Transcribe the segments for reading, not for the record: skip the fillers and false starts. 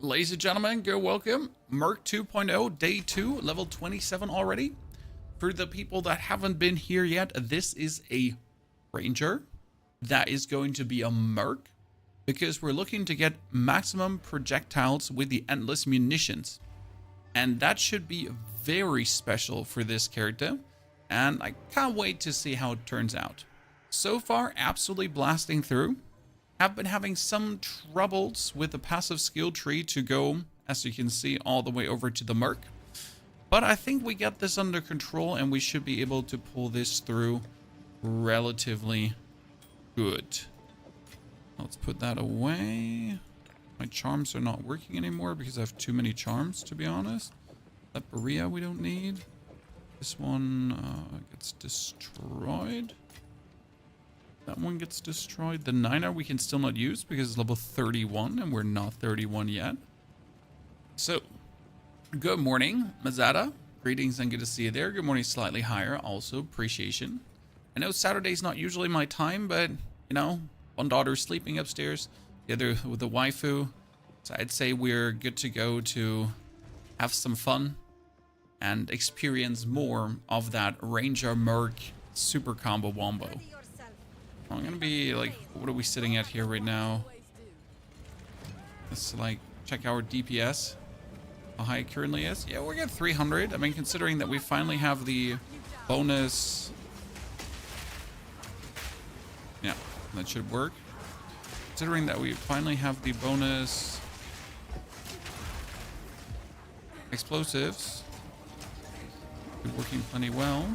Ladies and gentlemen, go welcome. Merc 2.0, day 2, level 27 already. For the people that haven't been here yet, this is a ranger. That is going to be a merc, because we're looking to get maximum projectiles with the endless munitions. And that should be very special for this character. And I can't wait to see how it turns out. So far, absolutely blasting through. Have been having some troubles with the passive skill tree to go, as you can see, all the way over to the merc. But I think we got this under control and we should be able to pull this through relatively good. Let's put that away. My charms are not working anymore because I have too many charms, to be honest. That Berea we don't need. This one gets destroyed. That one gets destroyed. The 9er we can still not use because it's level 31 and we're not 31 yet. So, good morning, Mazada. Greetings and good to see you there. Good morning, slightly higher. Also, appreciation. I know Saturday's not usually my time, but, you know, one daughter's sleeping upstairs, the other with the waifu. So I'd say we're good to go to have some fun and experience more of that Ranger Merc super combo wombo. I'm gonna be like, what are we sitting at here right now? Let's like check our DPS. How high it currently is. Yeah, we're at 300. I mean, considering that we finally have the bonus. Yeah, that should work. Considering that we finally have the bonus explosives. Been working plenty well.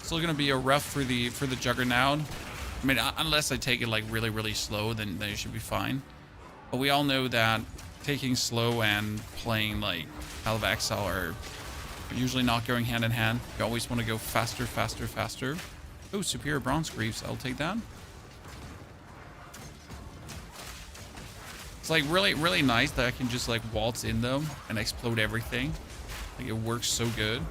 Still gonna be a rough for the Juggernaut. I mean, unless I take it like really slow, then it should be fine. But we all know that taking slow and playing like Path of Exile are usually not going hand in hand. You always want to go faster. Oh, superior bronze greaves. I'll take that. It's like really nice that I can just like waltz in them and explode everything. Like it works so good.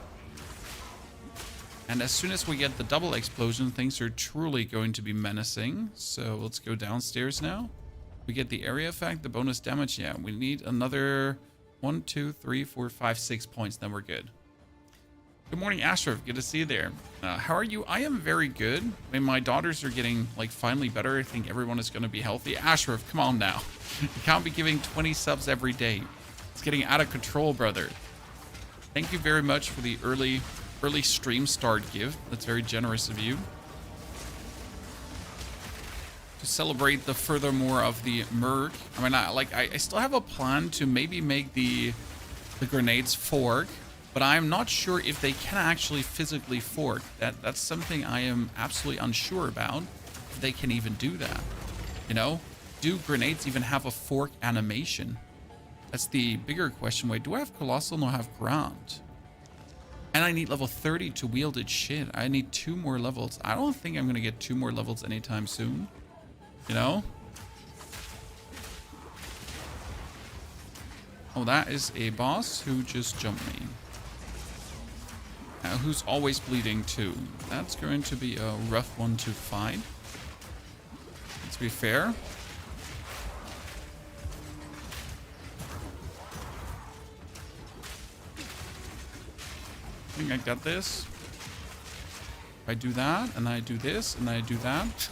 And as soon as we get the double explosion, things are truly going to be menacing. So let's go downstairs now. We get the area effect, the bonus damage. Yeah, we need another 1, 2, 3, 4, 5, 6 points. Then we're good. Good morning, Ashraf. Good to see you there. How are you? I am very good. I mean, my daughters are getting like finally better. I think everyone is going to be healthy. Ashraf, come on now. You can't be giving 20 subs every day. It's getting out of control, brother. Thank you very much for the early stream start gift. That's very generous of you. To celebrate the furthermore of the merc. I mean, I still have a plan to maybe make the grenades fork, but I'm not sure if they can actually physically fork. That's something I am absolutely unsure about. If they can even do that. You know? Do grenades even have a fork animation? That's the bigger question. Wait, do I have Colossal? No, I have Ground. And I need level 30 to wield it. Shit, I need 2 more levels. I don't think I'm going to get 2 more levels anytime soon. You know? Oh, that is a boss who just jumped me. Who's always bleeding too. That's going to be a rough one to fight. Let's be fair. I think I got this. I do that, and I do this, and I do that.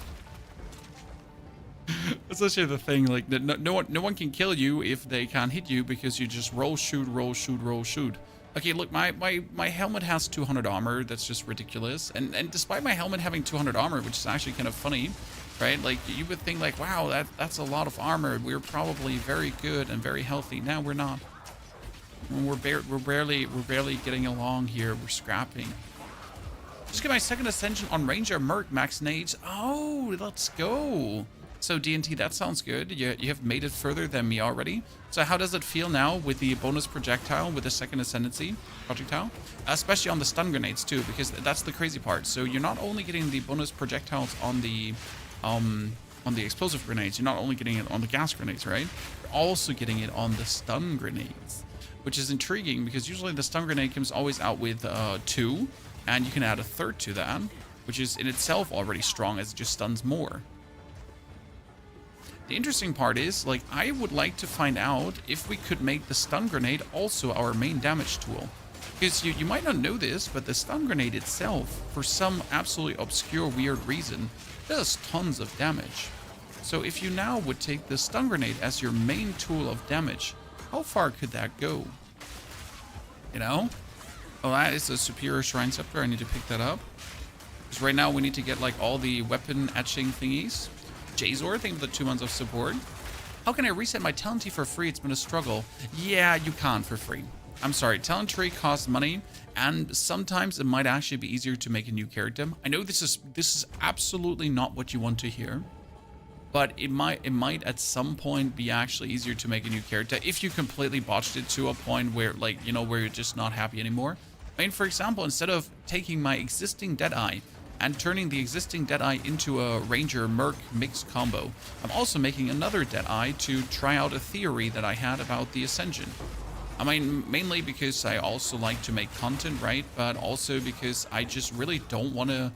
That's actually the thing. Like, no one can kill you if they can't hit you because you just roll, shoot. Okay, look, my helmet has 200 armor. That's just ridiculous. And despite my helmet having 200 armor, which is actually kind of funny, right? Like, you would think like, wow, that's a lot of armor. We're probably very good and very healthy. Now we're not. We're barely getting along here. We're scrapping. Just get my second ascension on Ranger Merc max nades. Oh, let's go. So DNT, that sounds good. You have made it further than me already. So how does it feel now with the bonus projectile with the second ascendancy projectile? Especially on the stun grenades too, because that's the crazy part. So you're not only getting the bonus projectiles on the explosive grenades, you're not only getting it on the gas grenades, right? You're also getting it on the stun grenades. Which is intriguing because usually the stun grenade comes always out with 2, and you can add a third to that, which is in itself already strong as it just stuns more. The interesting part is, like, I would like to find out if we could make the stun grenade also our main damage tool. Because you might not know this, but the stun grenade itself, for some absolutely obscure, weird reason, does tons of damage. So if you now would take the stun grenade as your main tool of damage, how far could that go? You know? Oh, that is a superior shrine scepter. I need to pick that up. Because right now we need to get like all the weapon etching thingies. Jazor, thank you for the 2 months of support. How can I reset my talent tree for free? It's been a struggle. Yeah, you can't for free. I'm sorry, talent tree costs money, and sometimes it might actually be easier to make a new character. I know this is absolutely not what you want to hear, but it might at some point be actually easier to make a new character if you completely botched it to a point where, like, you know, where you're just not happy anymore. I mean, for example, instead of taking my existing Deadeye and turning the existing Deadeye into a Ranger Merc mixed combo, I'm also making another Deadeye to try out a theory that I had about the Ascension. I mean, mainly because I also like to make content, right? But also because I just really don't want to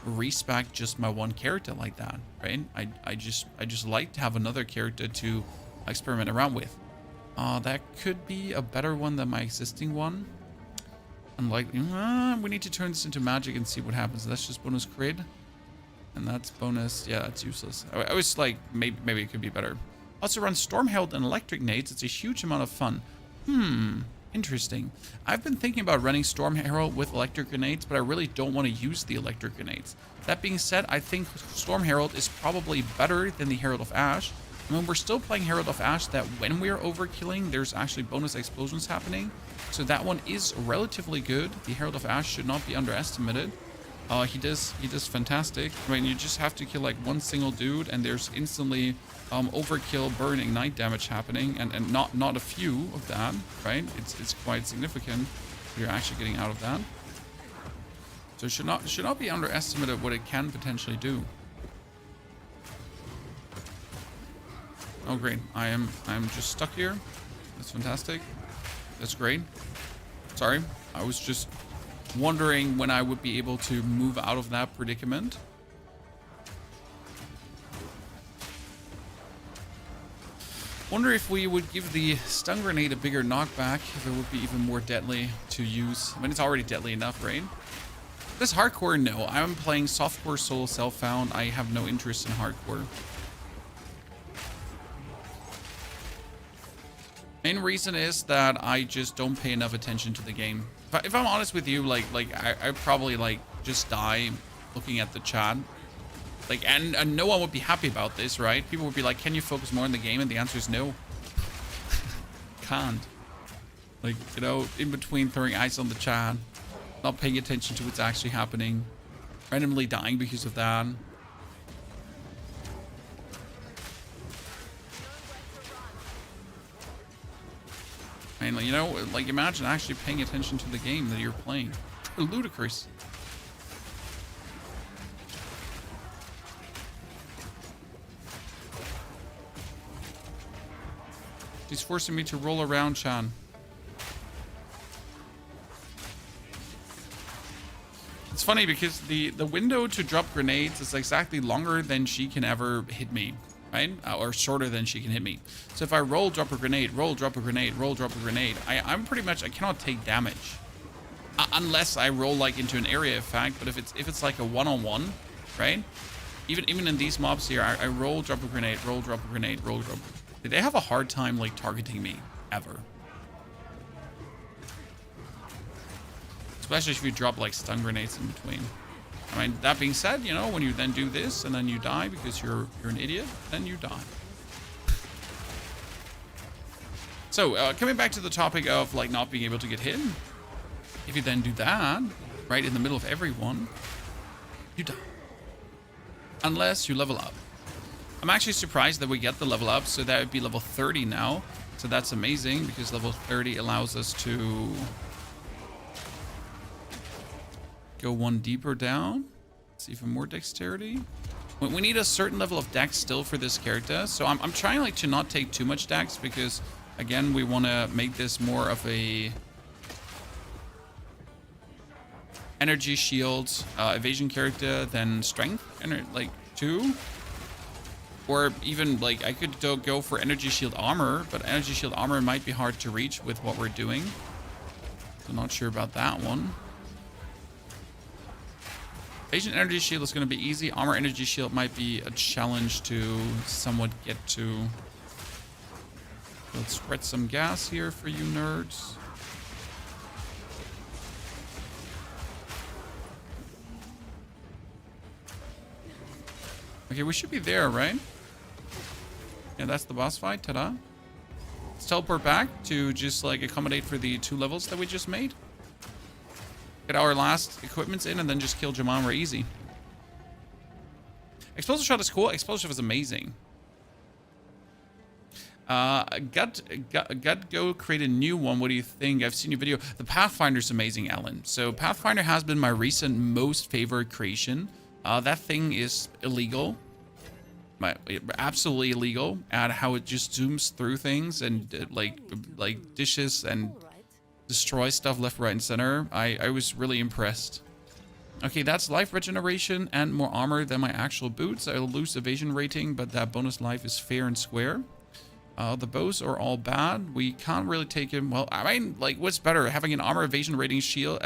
respec just my one character like that, right? I just like to have another character to experiment around with. That could be a better one than my existing one. Unlikely. We need to turn this into magic and see what happens. That's just bonus crit, and that's bonus. Yeah, that's useless. I was like, maybe it could be better. Also run Storm Herald and Electric Nades. It's a huge amount of fun. Interesting. I've been thinking about running Storm Herald with Electric Grenades, but I really don't want to use the Electric Grenades. That being said, I think Storm Herald is probably better than the Herald of Ash. I mean, we're still playing Herald of Ash that when we're overkilling, there's actually bonus explosions happening. So that one is relatively good. The Herald of Ash should not be underestimated. He does fantastic. I mean, you just have to kill like one single dude and there's instantly overkill, burn, ignite damage happening, and not a few of that, right? It's quite significant. You're actually getting out of that. So it should not be underestimated what it can potentially do. Oh great, I'm just stuck here. That's fantastic. That's great. Sorry, I was just wondering when I would be able to move out of that predicament. Wonder if we would give the stun grenade a bigger knockback, if it would be even more deadly to use. I mean, it's already deadly enough, right? This hardcore, no. I'm playing softcore solo self-found. I have no interest in hardcore. Main reason is that I just don't pay enough attention to the game. If I'm honest with you, I probably like just die looking at the chat. Like, and no one would be happy about this, right? People would be like, can you focus more on the game? And the answer is no. Can't. Like, you know, in between throwing ice on the chat, not paying attention to what's actually happening, randomly dying because of that. I mean, you know, like, imagine actually paying attention to the game that you're playing. Ludicrous. He's forcing me to roll around, Chan. It's funny because the window to drop grenades is exactly longer than she can ever hit me, right? Or shorter than she can hit me. So if I roll, drop a grenade, roll, drop a grenade, roll, drop a grenade, I'm pretty much, I cannot take damage. Unless I roll like into an area effect, but if it's like a one-on-one, right? Even in these mobs here, I roll, drop a grenade, roll, drop a grenade, roll, drop. They have a hard time like targeting me, ever. Especially if you drop like stun grenades in between. I mean, that being said, you know, when you then do this and then you die because you're an idiot, then you die. So, coming back to the topic of like not being able to get hit, if you then do that, right in the middle of everyone, you die. Unless you level up. I'm actually surprised that we get the level up, so that would be level 30 now. So that's amazing because level 30 allows us to go one deeper down. It's even more dexterity. We need a certain level of dex still for this character, so I'm trying like to not take too much dex because again we want to make this more of a energy shield evasion character than strength, and like 2. Or even, like, I could go for energy shield armor, but energy shield armor might be hard to reach with what we're doing. So not sure about that one. Evasion energy shield is going to be easy. Armor energy shield might be a challenge to somewhat get to. Let's spread some gas here for you nerds. Okay, we should be there, right? Yeah, that's the boss fight. Ta-da. Let's teleport back to just like accommodate for the 2 levels that we just made. Get our last equipments in and then just kill Jemimah easy. Explosive shot is cool. Explosive is amazing. Go create a new one. What do you think? I've seen your video. The Pathfinder's amazing, Alan. So Pathfinder has been my recent most favorite creation. That thing is illegal. Absolutely illegal at how it just zooms through things and like dishes and destroys stuff left, right, and center. I was really impressed. Okay, that's life regeneration and more armor than my actual boots. I'll lose evasion rating, but that bonus life is fair and square. The bows are all bad. We can't really take him. Well, I mean, like, what's better, having an armor evasion rating shield,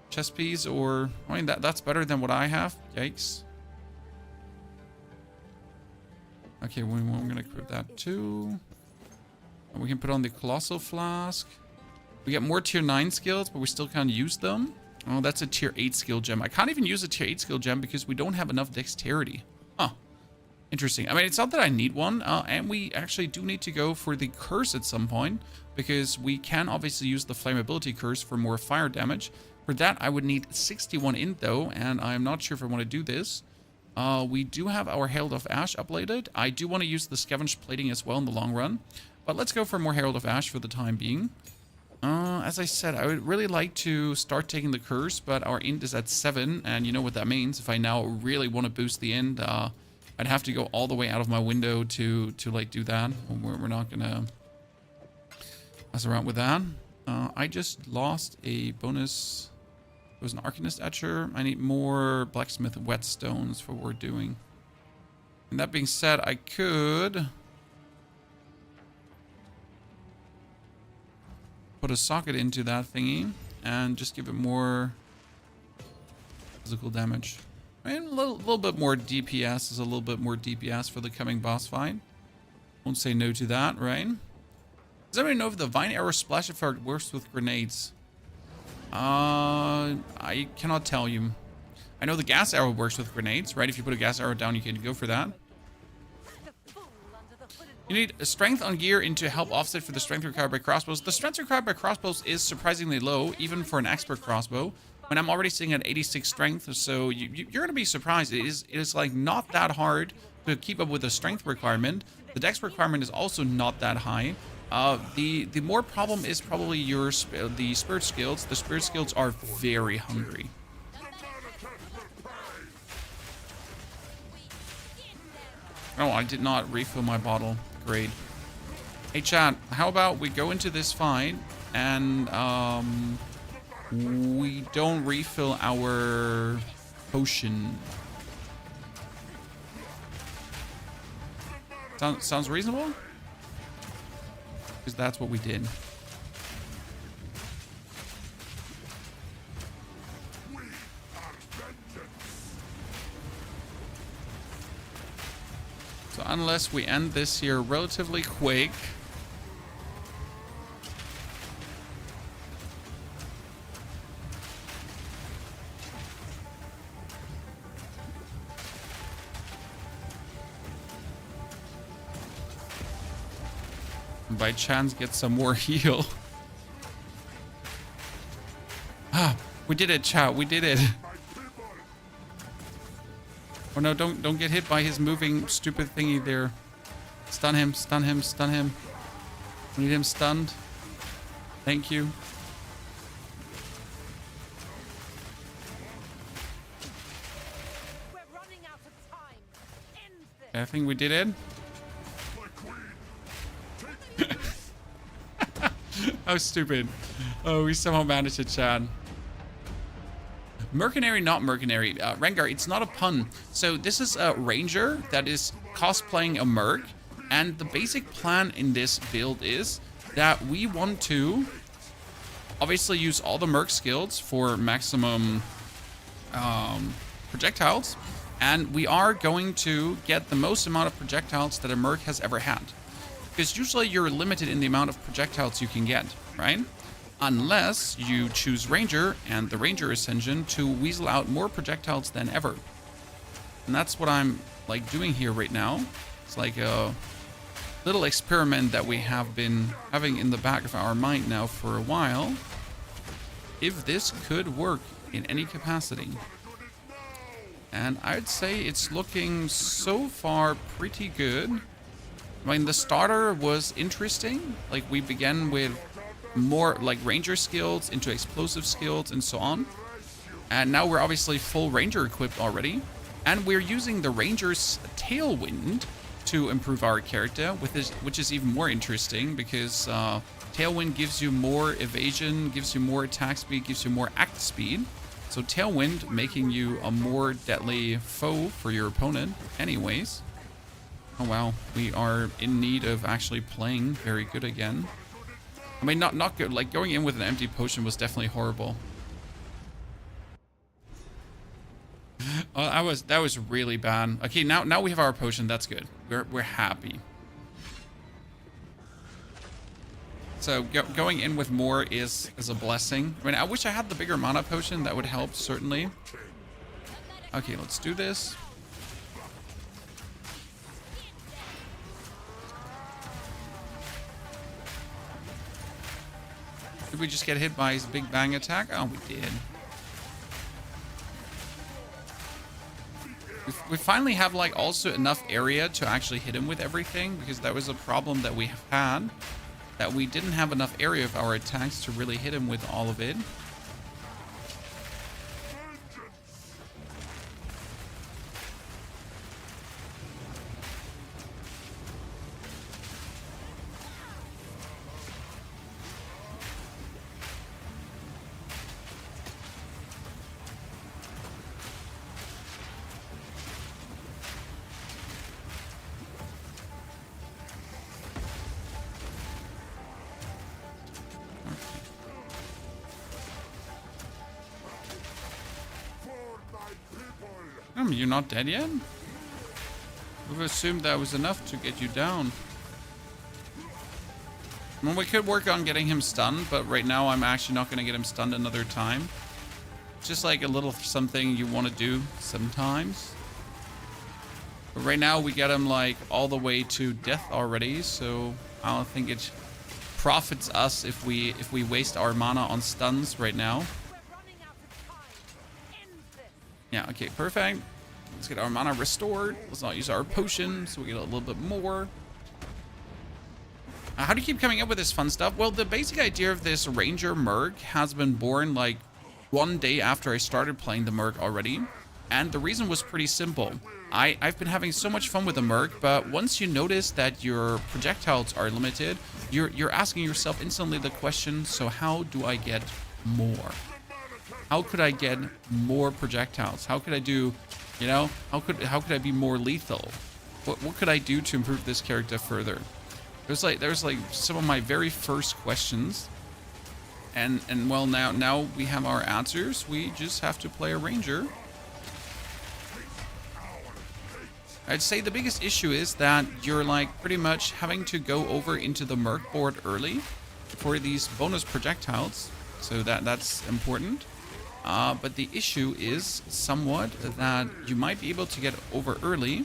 chest piece, or I mean that's better than what I have. Yikes. Okay, we're gonna equip that too. And we can put on the colossal flask. We get more tier 9 skills, but we still can't use them. Oh, that's a tier 8 skill gem. I can't even use a tier 8 skill gem because we don't have enough dexterity. Huh. Interesting. I mean, it's not that I need one, and we actually do need to go for the curse at some point, because we can obviously use the flammability curse for more fire damage. For that, I would need 61 int though, and I'm not sure if I want to do this. We do have our Herald of Ash uploaded. I do want to use the scavenge plating as well in the long run, but let's go for more Herald of Ash for the time being. As I said, I would really like to start taking the curse, but our int is at 7, and you know what that means. If I now really want to boost the int, I'd have to go all the way out of my window to like do that. We're not gonna mess around with that. I just lost a bonus. It was an Arcanist Etcher. I need more Blacksmith Whetstones for what we're doing. And that being said, I could put a socket into that thingy and just give it more physical damage. I mean, a little bit more DPS is a little bit more DPS for the coming boss fight. Won't say no to that, right? Does anybody know if the Vine Arrow splash effect works with grenades? I cannot tell you. I know the gas arrow works with grenades, right? If you put a gas arrow down, you can go for that. You need a strength on gear into help offset for the strength required by crossbows. The strength required by crossbows is surprisingly low, even for an expert crossbow. When I'm already sitting at 86 strength, so you're going to be surprised. It is like not that hard to keep up with the strength requirement. The dex requirement is also not that high. The more problem is probably the spirit skills. The spirit skills are very hungry. Oh, I did not refill my bottle. Great. Hey, chat, how about we go into this fight and we don't refill our potion. Sounds reasonable? Because that's what we did. So unless we end this here relatively quick. And by chance get some more heal. Ah, we did it, chat. We did it. Oh no, don't get hit by his moving stupid thingy there. Stun him, stun him, stun him. We need him stunned. Thank you. We're running out of time. End this. I think we did it. How stupid. Oh, we somehow managed it, Chad. Mercenary, not mercenary. Rengar, it's not a pun. So this is a ranger that is cosplaying a merc. And the basic plan in this build is that we want to obviously use all the merc skills for maximum projectiles. And we are going to get the most amount of projectiles that a merc has ever had. Because usually you're limited in the amount of projectiles you can get, right? Unless you choose Ranger and the Ranger Ascension to weasel out more projectiles than ever. And that's what I'm like doing here right now. It's like a little experiment that we have been having in the back of our mind now for a while. If this could work in any capacity. And I'd say it's looking so far pretty good. I mean, the starter was interesting. Like, we began with more like ranger skills into explosive skills and so on. And now we're obviously full ranger equipped already. And we're using the ranger's tailwind to improve our character, which is even more interesting because tailwind gives you more evasion, gives you more attack speed, gives you more act speed. So tailwind making you a more deadly foe for your opponent anyways. Oh wow, we are in need of actually playing very good again. I mean, not good. Like, going in with an empty potion was definitely horrible. Oh, that was really bad. Okay, now we have our potion. That's good. We're happy. So going in with more is a blessing. I mean, I wish I had the bigger mana potion. That would help certainly. Okay, let's do this. Did we just get hit by his big bang attack? Oh, we did. We finally have like also enough area to actually hit him with everything, because that was a problem that we have had, that we didn't have enough area of our attacks to really hit him with all of it. You're not dead yet? We've assumed that was enough to get you down. Well, we could work on getting him stunned, but right now I'm actually not going to get him stunned another time. Just like a little something you want to do sometimes. But right now we get him like all the way to death already, so I don't think it profits us if we waste our mana on stuns right now. Yeah, okay, perfect. Let's get our mana restored. Let's not use our potion, so we get a little bit more. How do you keep coming up with this fun stuff? Well, the basic idea of this Ranger Merc has been born like 1 day after I started playing the Merc already. And the reason was pretty simple. I've been having so much fun with the Merc, but once you notice that your projectiles are limited, you're asking yourself instantly the question, so how do I get more? How could I get more projectiles? How could I do, you know, how could I be more lethal? What could I do to improve this character further? There's like some of my very first questions. And well, now we have our answers. We just have to play a ranger. I'd say the biggest issue is that you're like pretty much having to go over into the merc board early for these bonus projectiles. So that's important. But the issue is somewhat that you might be able to get over early,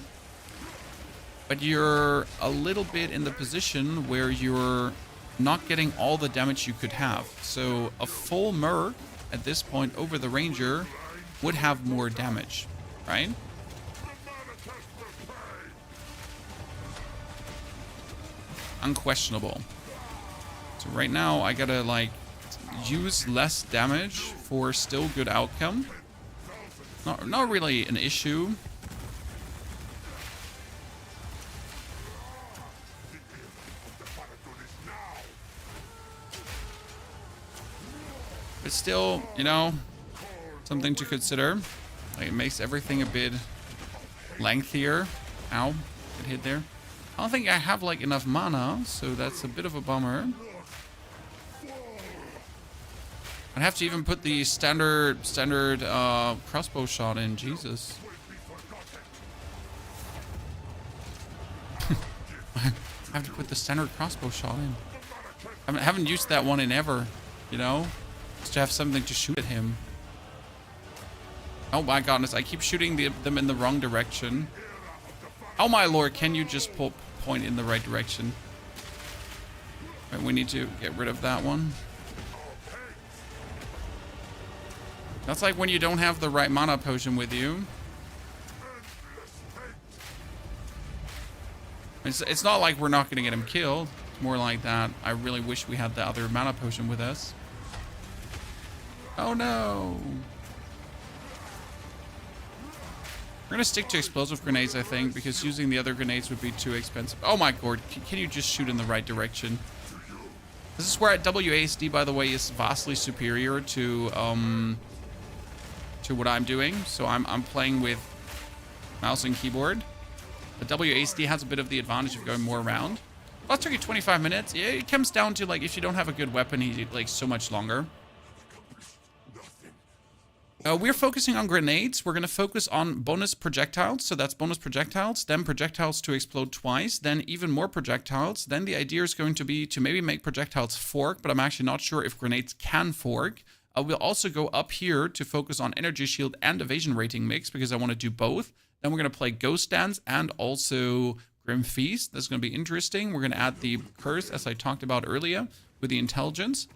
but you're a little bit in the position where you're not getting all the damage you could have. So a full merc at this point over the ranger would have more damage, right? Unquestionable. So right now I gotta like use less damage for still good outcome. Not really an issue. But still, you know, something to consider. Like, it makes everything a bit lengthier. Ow, get hit there. I don't think I have like enough mana, so that's a bit of a bummer. I'd have to even put the standard crossbow shot in. Jesus. I have to put the standard crossbow shot in. I haven't used that one in ever, you know? Just to have something to shoot at him. Oh my goodness, I keep shooting them in the wrong direction. Oh my lord, can you just point in the right direction? Right, we need to get rid of that one. That's like when you don't have the right mana potion with you. It's not like we're not going to get him killed. It's more like that. I really wish we had the other mana potion with us. Oh no. We're going to stick to explosive grenades, I think, because using the other grenades would be too expensive. Oh my god, can you just shoot in the right direction? This is where WASD, by the way, is vastly superior to what I'm doing. So I'm playing with mouse and keyboard. The WASD has a bit of the advantage of going more around. Well, that took you 25 minutes. Yeah, it comes down to, like, if you don't have a good weapon, he's like so much longer. We're focusing on grenades. We're going to focus on bonus projectiles. So that's bonus projectiles, then projectiles to explode twice, then even more projectiles. Then the idea is going to be to maybe make projectiles fork, but I'm actually not sure if grenades can fork. We'll also go up here to focus on energy shield and evasion rating mix because I want to do both. Then we're going to play Ghost Dance and also Grim Feast. That's going to be interesting. We're going to add the curse, as I talked about earlier, with the intelligence.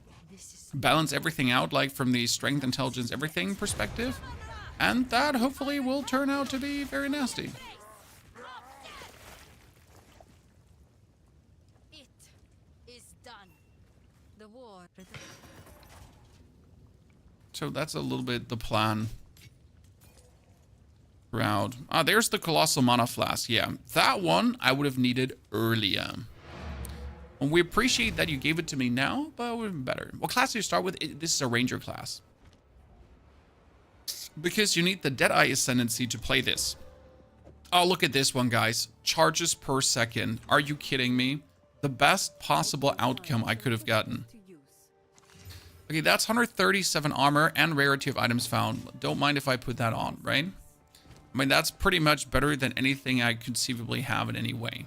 Balance everything out, like from the strength, intelligence, everything perspective. And that hopefully will turn out to be very nasty. It is done. The war. So that's a little bit the plan. Throughout. Ah, there's the Colossal Mana Flask. Yeah, that one I would have needed earlier. And we appreciate that you gave it to me now, but it would have been better. What class do you start with? This is a Ranger class. Because you need the Deadeye Ascendancy to play this. Oh, look at this one, guys. Charges per second. Are you kidding me? The best possible outcome I could have gotten. Okay, that's 137 armor and rarity of items found. Don't mind if I put that on, right? I mean, that's pretty much better than anything I conceivably have in any way.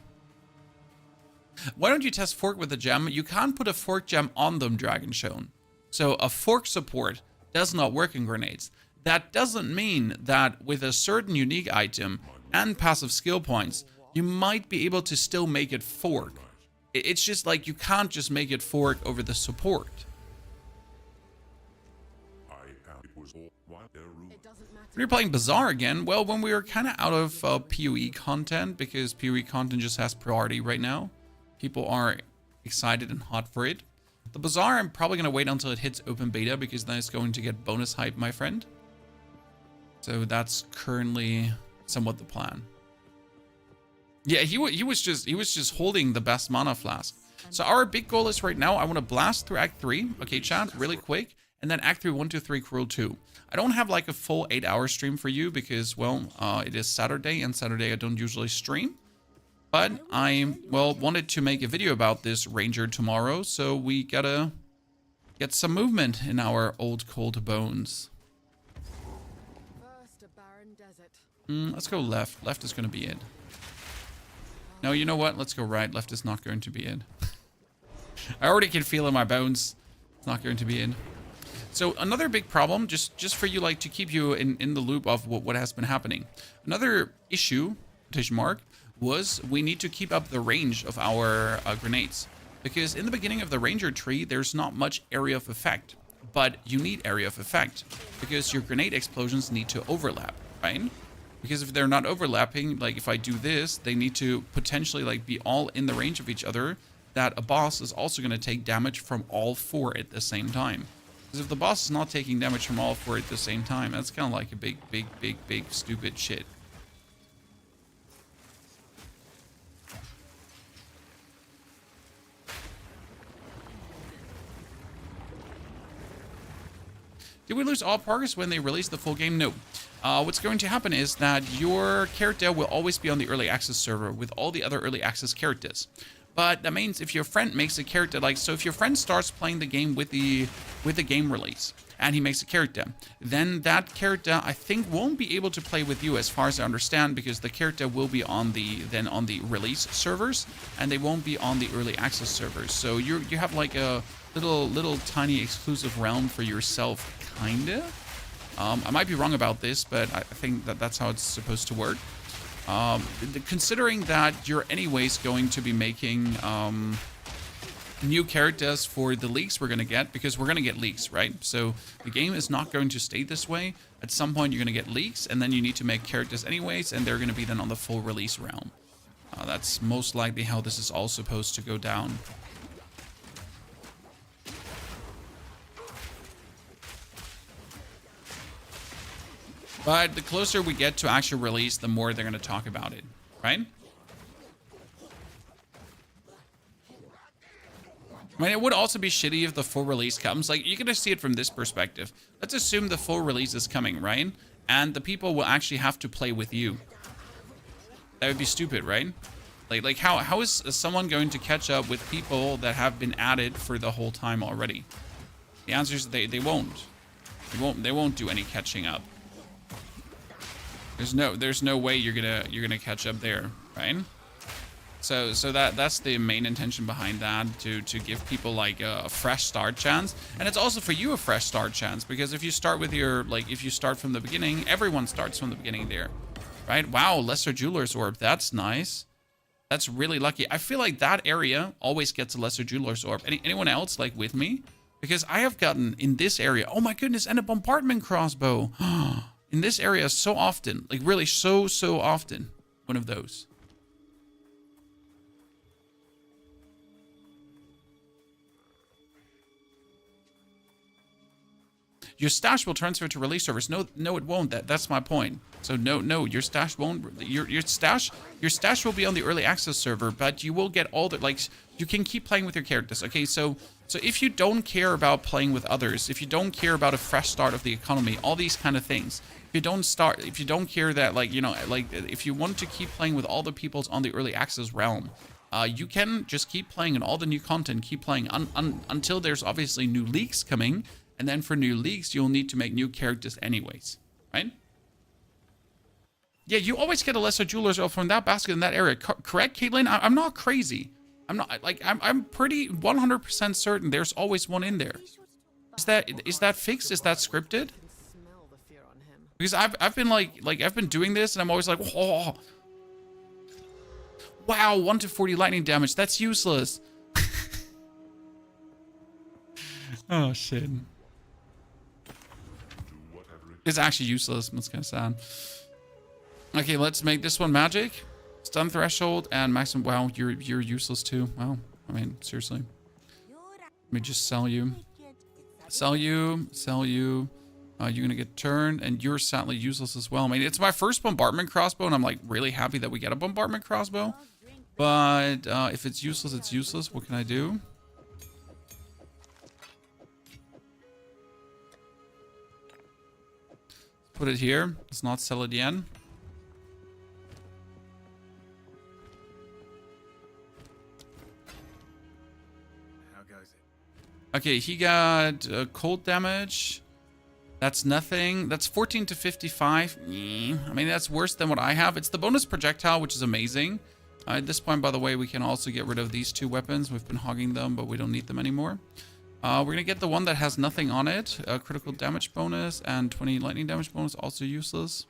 Why don't you test fork with a gem? You can't put a fork gem on them, Dragon Shown. So a fork support does not work in grenades. That doesn't mean that with a certain unique item and passive skill points, you might be able to still make it fork. It's just like you can't just make it fork over the support. When you're playing Bazaar again, well, when we were kind of out of PoE content, because PoE content just has priority right now. People are excited and hot for it. The Bazaar, I'm probably going to wait until it hits open beta, because then it's going to get bonus hype, my friend. So that's currently somewhat the plan. Yeah, he was just holding the best mana flask. So our big goal is right now, I want to blast through Act 3. Okay, chat, really quick. And then Act 3, 1, 2, 3, Cruel 2. I don't have like a full 8-hour stream for you because, well, it is Saturday, and Saturday I don't usually stream. But I, well, wanted to make a video about this Ranger tomorrow, so we gotta get some movement in our old cold bones. First, a barren desert. Let's go left. Left is gonna be it. No, you know what? Let's go right. Left is not going to be it. I already can feel in my bones. It's not going to be it. So another big problem, just for you, like, to keep you in the loop of what has been happening. Another issue, quotation mark, was we need to keep up the range of our grenades. Because in the beginning of the Ranger tree, there's not much area of effect. But you need area of effect, because your grenade explosions need to overlap, right? Because if they're not overlapping, like if I do this, they need to potentially like be all in the range of each other, that a boss is also going to take damage from all four at the same time. Because if the boss is not taking damage from all four at the same time, that's kind of like a big, stupid shit. Did we lose all progress when they release the full game? No. What's going to happen is that your character will always be on the early access server with all the other early access characters. But that means if your friend makes a character, like, so if your friend starts playing the game with the game release and he makes a character, then that character I think won't be able to play with you as far as I understand, because the character will be on the release servers and they won't be on the early access servers. So you have like a little tiny exclusive realm for yourself, kinda. I might be wrong about this, but I think that's how it's supposed to work. Considering that you're anyways going to be making new characters for the leaks we're going to get, because we're going to get leaks, right? So the game is not going to stay this way. At some point you're going to get leaks, and then you need to make characters anyways, and they're going to be then on the full release realm. That's most likely how this is all supposed to go down. But the closer we get to actual release, the more they're going to talk about it, right? I mean, it would also be shitty if the full release comes. Like, you're going to see it from this perspective. Let's assume the full release is coming, right? And the people will actually have to play with you. That would be stupid, right? Like how is someone going to catch up with people that have been added for the whole time already? The answer is they won't. They won't do any catching up. There's no way you're gonna catch up there, right? So that's the main intention behind that, to give people like a fresh start chance, and it's also for you a fresh start chance, because if you start with if you start from the beginning, everyone starts from the beginning there, right? Wow, Lesser Jeweler's Orb, that's nice. That's really lucky. I feel like that area always gets a Lesser Jeweler's Orb. Anyone else like with me? Because I have gotten in this area, oh my goodness, and a bombardment crossbow. In this area so often, like really so often, one of those. Your stash will transfer to release servers. No, it won't. That's my point. So no, your stash won't. Your stash will be on the early access server, but you will get all the, like, you can keep playing with your characters. Okay, so if you don't care about playing with others, if you don't care about a fresh start of the economy, all these kind of things, if you don't care that, like, you know, like, if you want to keep playing with all the peoples on the early access realm, you can just keep playing, and all the new content, keep playing until there's obviously new leaks coming, and then for new leaks you'll need to make new characters anyways, right? Yeah, you always get a Lesser Jeweler's Orb from that basket in that area, correct, Caitlin? I'm not crazy. I'm not, like, I'm pretty 100% certain there's always one in there. Is that fixed? Is that scripted? Because I've been I've been doing this, and I'm always like, oh, wow, 1 to 40 lightning damage. That's useless. Oh shit. It's actually useless. That's kind of sad. Okay, let's make this one magic. Stun threshold and maximum. Wow, you're useless too. Wow. I mean, seriously. Let me just sell you. Sell you. You're gonna get turned, and you're sadly useless as well. I mean, it's my first bombardment crossbow, and I'm like really happy that we get a bombardment crossbow. But if it's useless, it's useless. What can I do? Put it here. Let's not sell it yet. How goes it? Okay, he got cold damage. That's nothing. That's 14 to 55. I mean, that's worse than what I have. It's the bonus projectile, which is amazing. At this point, by the way, we can also get rid of these two weapons. We've been hogging them, but we don't need them anymore. We're going to get the one that has nothing on it. Critical damage bonus and 20 lightning damage bonus, also useless.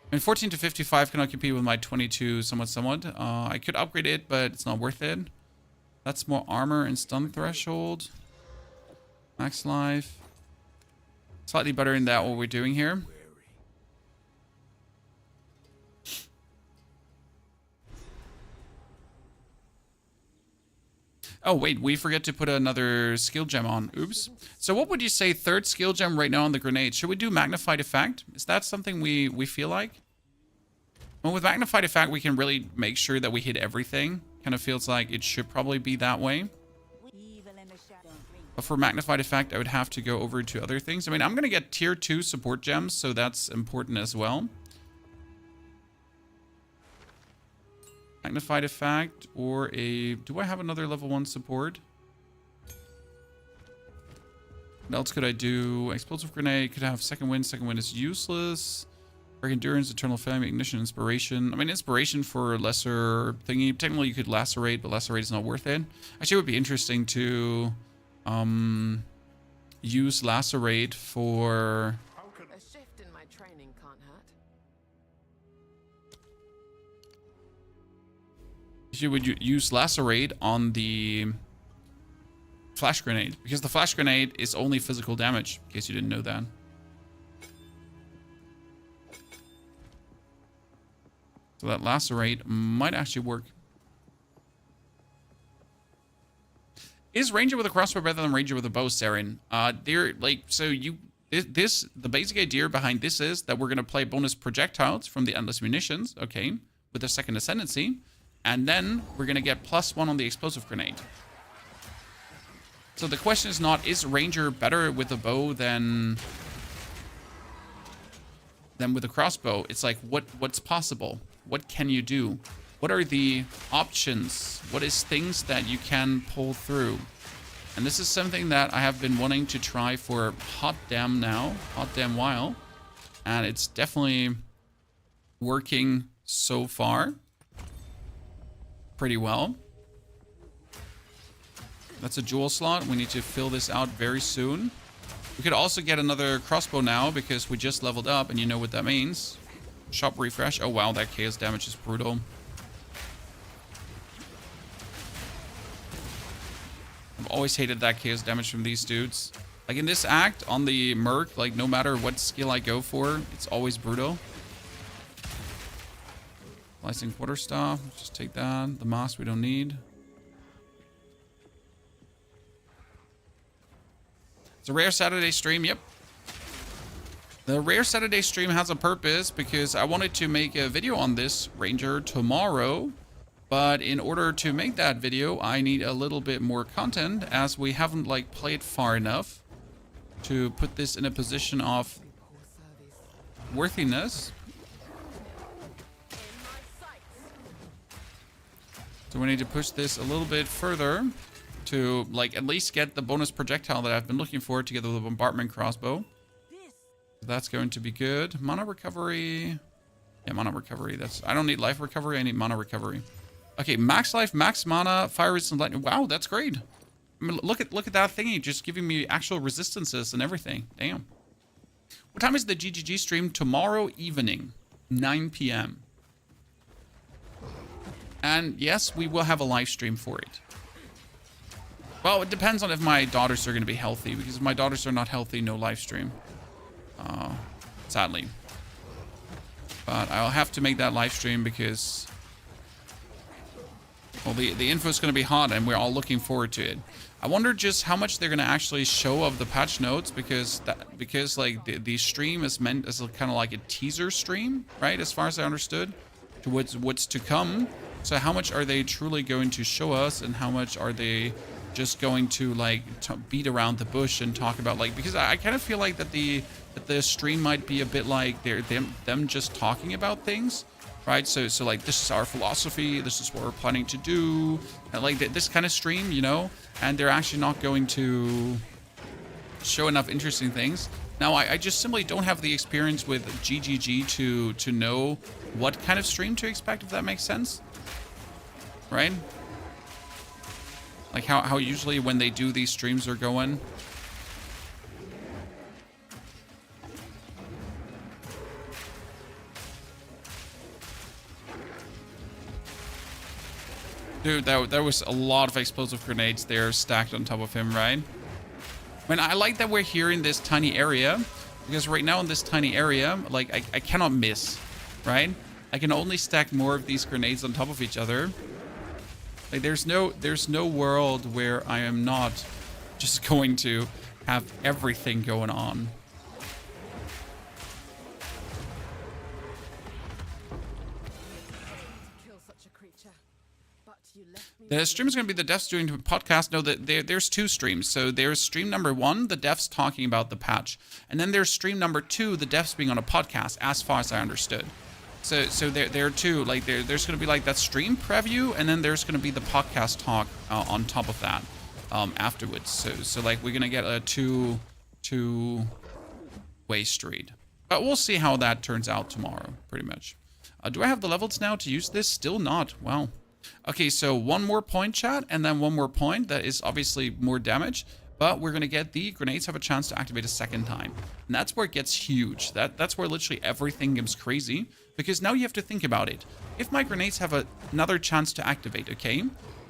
I mean, 14 to 55 cannot compete with my 22 somewhat. I could upgrade it, but it's not worth it. That's more armor and stun threshold. Max life. Slightly better in that what we're doing here. Oh, wait, we forget to put another skill gem on. Oops. So what would you say, third skill gem right now on the grenade? Should we do magnified effect? Is that something we feel like? Well, with magnified effect, we can really make sure that we hit everything. Kind of feels like it should probably be that way. But for magnified effect, I would have to go over to other things. I mean, I'm going to get tier 2 support gems, so that's important as well. Magnified effect or a... Do I have another level 1 support? What else could I do? Explosive grenade could have second wind. Second wind is useless. Break endurance, eternal flame, ignition, inspiration. I mean, inspiration for lesser thingy. Technically, you could lacerate, but lacerate is not worth it. Actually, it would be interesting to use lacerate for... A shift in my training can't hurt. You would use lacerate on the flash grenade, because the flash grenade is only physical damage, in case you didn't know that. So that lacerate might actually work. Is ranger with a crossbow better than ranger with a bow, Saren? They're like, so you, the basic idea behind this is that we're going to play bonus projectiles from the endless munitions, okay, with the second ascendancy, and then we're going to get +1 on the explosive grenade. So the question is not, is ranger better with a bow than with a crossbow? It's like, what's possible? What can you do? What are the options? What is things that you can pull through? And this is something that I have been wanting to try for hot damn while. And it's definitely working so far pretty well. That's a jewel slot. We need to fill this out very soon. We could also get another crossbow now because we just leveled up, and you know what that means. Shop refresh. Oh wow, that chaos damage is brutal. I've always hated that chaos damage from these dudes. Like in this act, on the merc, like no matter what skill I go for, it's always brutal. Slicing quarterstaff. Just take that. The mask we don't need. It's a rare Saturday stream, yep. The rare Saturday stream has a purpose because I wanted to make a video on this ranger tomorrow. But in order to make that video, I need a little bit more content as we haven't like played far enough to put this in a position of worthiness. So we need to push this a little bit further to like at least get the bonus projectile that I've been looking for together with the bombardment crossbow. That's going to be good. Mana recovery. Yeah, mana recovery. That's, I don't need life recovery. I need mana recovery. Okay, max life, max mana, fire resistance, lightning. Wow, that's great. I mean, look at that thingy, just giving me actual resistances and everything. Damn. What time is the GGG stream? Tomorrow evening, 9 p.m. And yes, we will have a live stream for it. Well, it depends on if my daughters are going to be healthy, because if my daughters are not healthy, no live stream. Sadly. But I'll have to make that live stream because, well, the info is going to be hot and we're all looking forward to it. I wonder just how much they're going to actually show of the patch notes, because like the stream is meant as kind of like a teaser stream, right? As far as I understood, to what's to come. So how much are they truly going to show us, and how much are they just going to like beat around the bush and talk about, like, because I kind of feel like that the stream might be a bit like them just talking about things, right? So like, this is our philosophy, this is what we're planning to do, and like this kind of stream, you know, and they're actually not going to show enough interesting things. Now I just simply don't have the experience with GGG to know what kind of stream to expect, if that makes sense, right? Like how usually when they do these streams are going. Dude, there was a lot of explosive grenades there stacked on top of him, right? I mean, I like that we're here in this tiny area, because right now in this tiny area, like I cannot miss, right? I can only stack more of these grenades on top of each other. Like there's no world where I am not just going to have everything going on. Kill such a creature. But you left me The stream is going to be the devs doing a podcast. No, there's 2 streams. So there's stream number 1, the devs talking about the patch. And then there's stream number 2, the devs being on a podcast, as far as I understood. So there are 2. Like, there's going to be, like, that stream preview, and then there's going to be the podcast talk on top of that afterwards. So like, we're going to get a two-way street. But we'll see how that turns out tomorrow, pretty much. Do I have the levels now to use this? Still not. Wow. Okay, so 1 more point, chat, and then 1 more point. That is obviously more damage, but we're going to get the grenades have a chance to activate a 2nd time. And that's where it gets huge. That's where literally everything gets crazy, because now you have to think about it. If my grenades have another chance to activate, okay,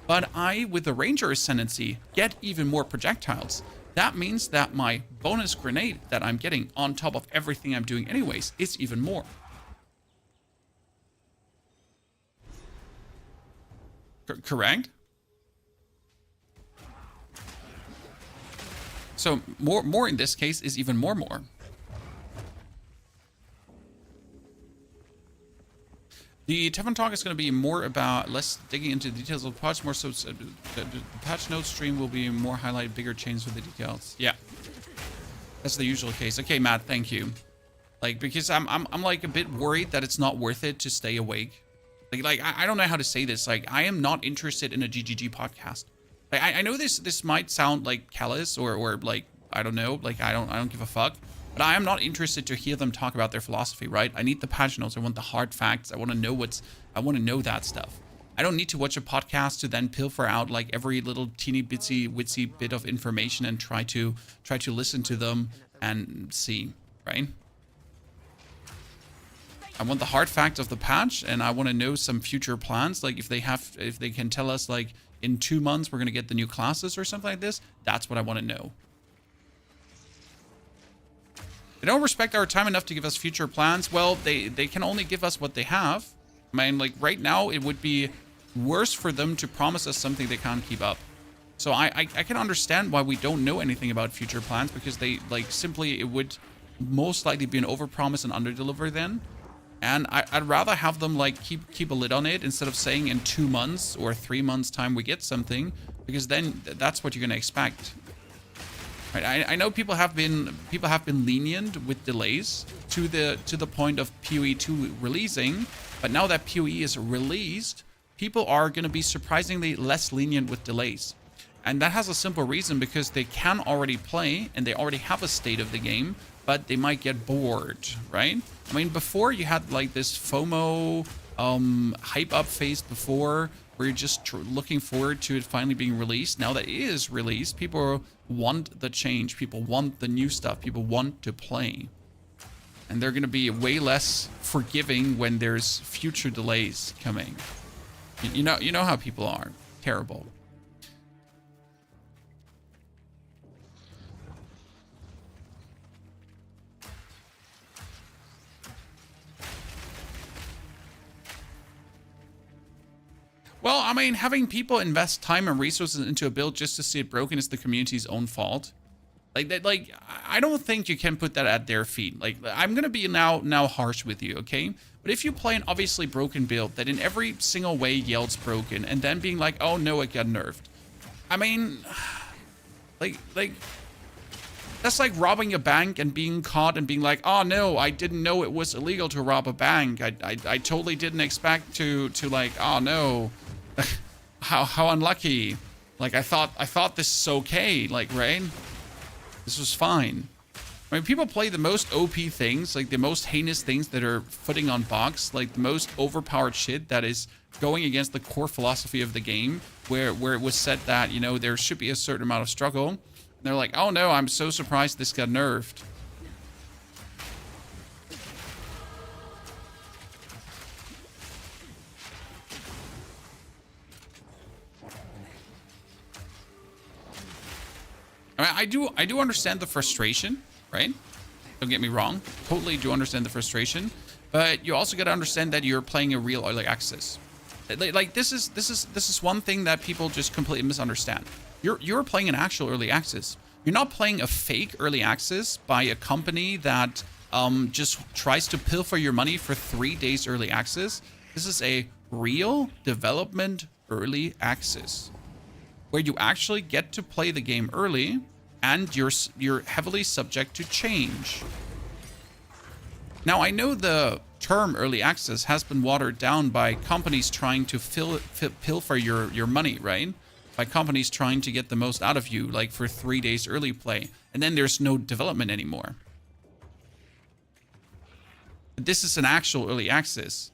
but I, with the Ranger Ascendancy, get even more projectiles, that means that my bonus grenade that I'm getting on top of everything I'm doing anyways is even more. Correct? So more in this case is even more. The Teflon talk is going to be more about less digging into the details of the patch, more so the patch notes stream will be more highlight bigger change with the details. Yeah, that's the usual case. Okay, Matt, thank you. Like, because I'm like a bit worried that it's not worth it to stay awake. Like I don't know how to say this. Like, I am not interested in a GGG podcast. Like, I know this might sound like callous or like, I don't know, like I don't give a fuck. But I am not interested to hear them talk about their philosophy, right? I need the patch notes. I want the hard facts. I want to know that stuff. I don't need to watch a podcast to then pilfer out like every little teeny bitsy witsy bit of information and try to listen to them and see, right? I want the hard facts of the patch, and I want to know some future plans. Like if they can tell us like in 2 months we're gonna get the new classes or something like this. That's what I want to know. They don't respect our time enough to give us future plans. Well, they can only give us what they have. I mean, like right now, it would be worse for them to promise us something they can't keep up. So I can understand why we don't know anything about future plans, because they like simply, it would most likely be an overpromise and underdeliver then. And I'd rather have them like keep a lid on it instead of saying in 2 months or 3 months time we get something, because then that's what you're gonna expect. Right, I know people have been lenient with delays to the point of PoE 2 releasing, but now that PoE is released, people are going to be surprisingly less lenient with delays. And that has a simple reason, because they can already play and they already have a state of the game, but they might get bored, right? I mean, before you had like this FOMO hype up phase before, where you're just looking forward to it finally being released. Now that it is released, people want the change. People want the new stuff. People want to play. And they're going to be way less forgiving when there's future delays coming. You know how people are. Terrible. Well, I mean, having people invest time and resources into a build just to see it broken is the community's own fault. Like that, like I don't think you can put that at their feet. Like, I'm gonna be now harsh with you, okay? But if you play an obviously broken build that in every single way yells broken, and then being like, oh no, it got nerfed. I mean, like that's like robbing a bank and being caught and being like, oh no, I didn't know it was illegal to rob a bank. I totally didn't expect to like, oh no. How unlucky. Like I thought this is okay, like, right? This was fine. I mean, people play the most OP things, like the most heinous things that are footing on box, like the most overpowered shit that is going against the core philosophy of the game, where it was said that, you know, there should be a certain amount of struggle. And they're like, oh no, I'm so surprised this got nerfed. I mean, I do understand the frustration, right? Don't get me wrong. Totally do understand the frustration, but you also got to understand that you're playing a real early access. Like this is one thing that people just completely misunderstand. You're playing an actual early access. You're not playing a fake early access by a company that just tries to pilfer your money for 3 days early access. This is a real development early access, where you actually get to play the game early and you're heavily subject to change. Now, I know the term early access has been watered down by companies trying to pilfer your money, right? By companies trying to get the most out of you, like for 3 days early play, and then there's no development anymore. But this is an actual early access.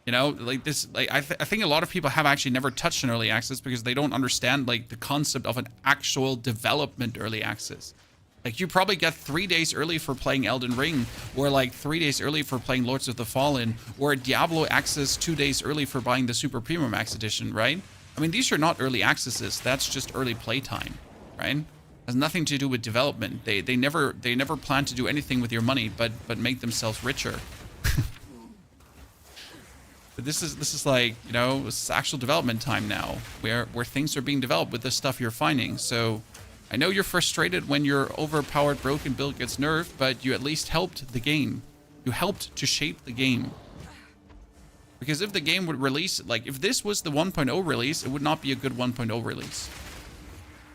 You know, like this, like I think a lot of people have actually never touched an early access because they don't understand like the concept of an actual development early access. Like you probably get 3 days early for playing Elden Ring, or like 3 days early for playing Lords of the Fallen, or Diablo access 2 days early for buying the Super Premium Max Edition, right? I mean, these are not early accesses. That's just early playtime, right? Has nothing to do with development. They never plan to do anything with your money, but make themselves richer. But this is like, you know, it's actual development time now, where things are being developed with the stuff you're finding. So I know you're frustrated when your overpowered broken build gets nerfed, but you at least helped the game. You helped to shape the game. Because if the game would release, like if this was the 1.0 release, it would not be a good 1.0 release.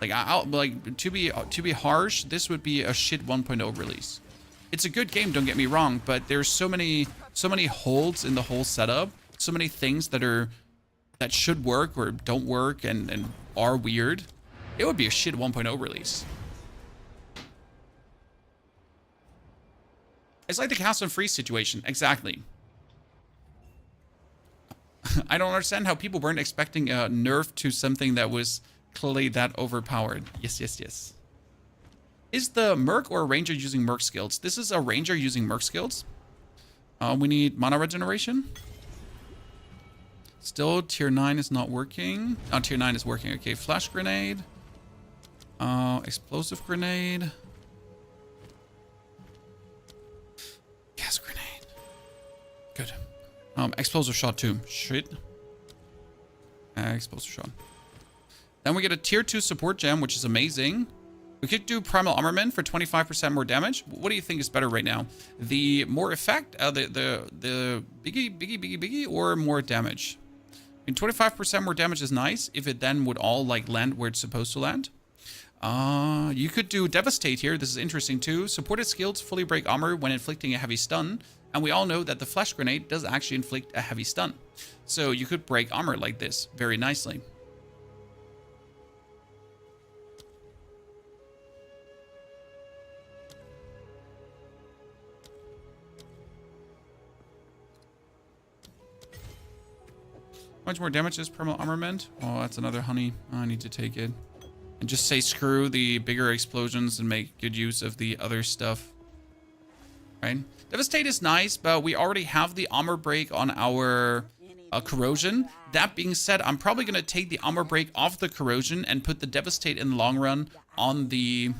Like to be harsh, this would be a shit 1.0 release. It's a good game, don't get me wrong, but there's so many holes in the whole setup, so many things that should work or don't work and are weird. It would be a shit 1.0 release. It's like the Cast and Freeze situation. Exactly. I don't understand how people weren't expecting a nerf to something that was clearly that overpowered. Yes, yes, yes. Is the Merc or a Ranger using Merc skills? This is a Ranger using Merc skills. We need mana regeneration. Still, tier 9 is not working. Oh, tier 9 is working. Okay, flash grenade. Explosive grenade. Gas grenade. Good. Explosive shot too. Shit. Explosive shot. Then we get a tier 2 support gem, which is amazing. We could do primal armament for 25% more damage. What do you think is better right now? The more effect, the biggie, or more damage? I mean, 25% more damage is nice if it then would all like land where it's supposed to land. You could do devastate here. This is interesting too. Supported skills fully break armor when inflicting a heavy stun. And we all know that the flash grenade does actually inflict a heavy stun. So you could break armor like this very nicely. How much more damage is primal armament? Oh, that's another honey. Oh, I need to take it. And just say screw the bigger explosions and make good use of the other stuff. Right? Devastate is nice, but we already have the armor break on our corrosion. That being said, I'm probably going to take the armor break off the corrosion and put the devastate in the long run on the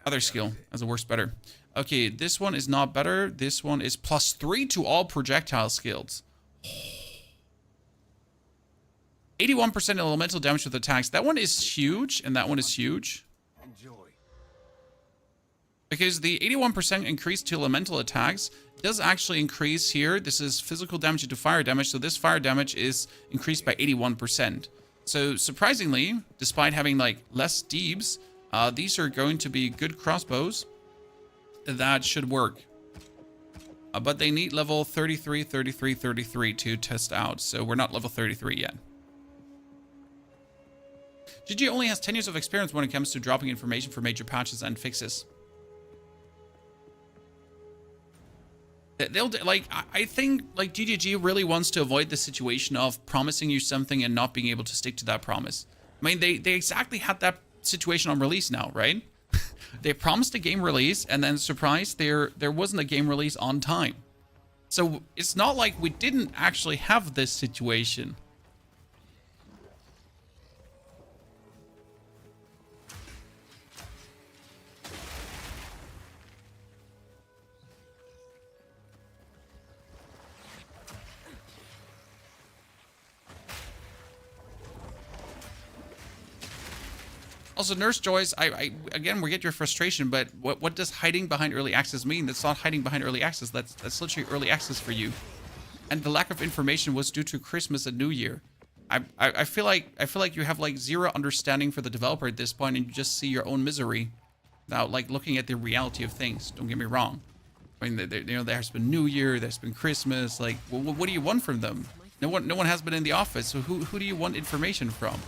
other skill as it works better. Okay, this one is not better. This one is +3 to all projectile skills. 81% elemental damage with attacks. That one is huge, and that one is huge. Because the 81% increase to elemental attacks does actually increase here. This is physical damage into fire damage, so this fire damage is increased by 81%. So surprisingly, despite having like less deebs, these are going to be good crossbows. That should work. But they need level 33, 33, 33 to test out, so we're not level 33 yet. GG only has 10 years of experience when it comes to dropping information for major patches and fixes. They'll like, I think like GGG really wants to avoid the situation of promising you something and not being able to stick to that promise. I mean, they exactly had that situation on release now, right? They promised a game release and then surprised there wasn't a game release on time. So it's not like we didn't actually have this situation. Also, Nurse Joyce, I again, we get your frustration, but what does hiding behind early access mean? That's not hiding behind early access. That's literally early access for you. and the lack of information was due to Christmas and New Year. I feel like you have like zero understanding for the developer at this point, and you just see your own misery without like looking at the reality of things. Don't get me wrong. I mean, you know, there's been New Year, there's been Christmas. Like, well, what do you want from them? No one has been in the office, so who do you want information from?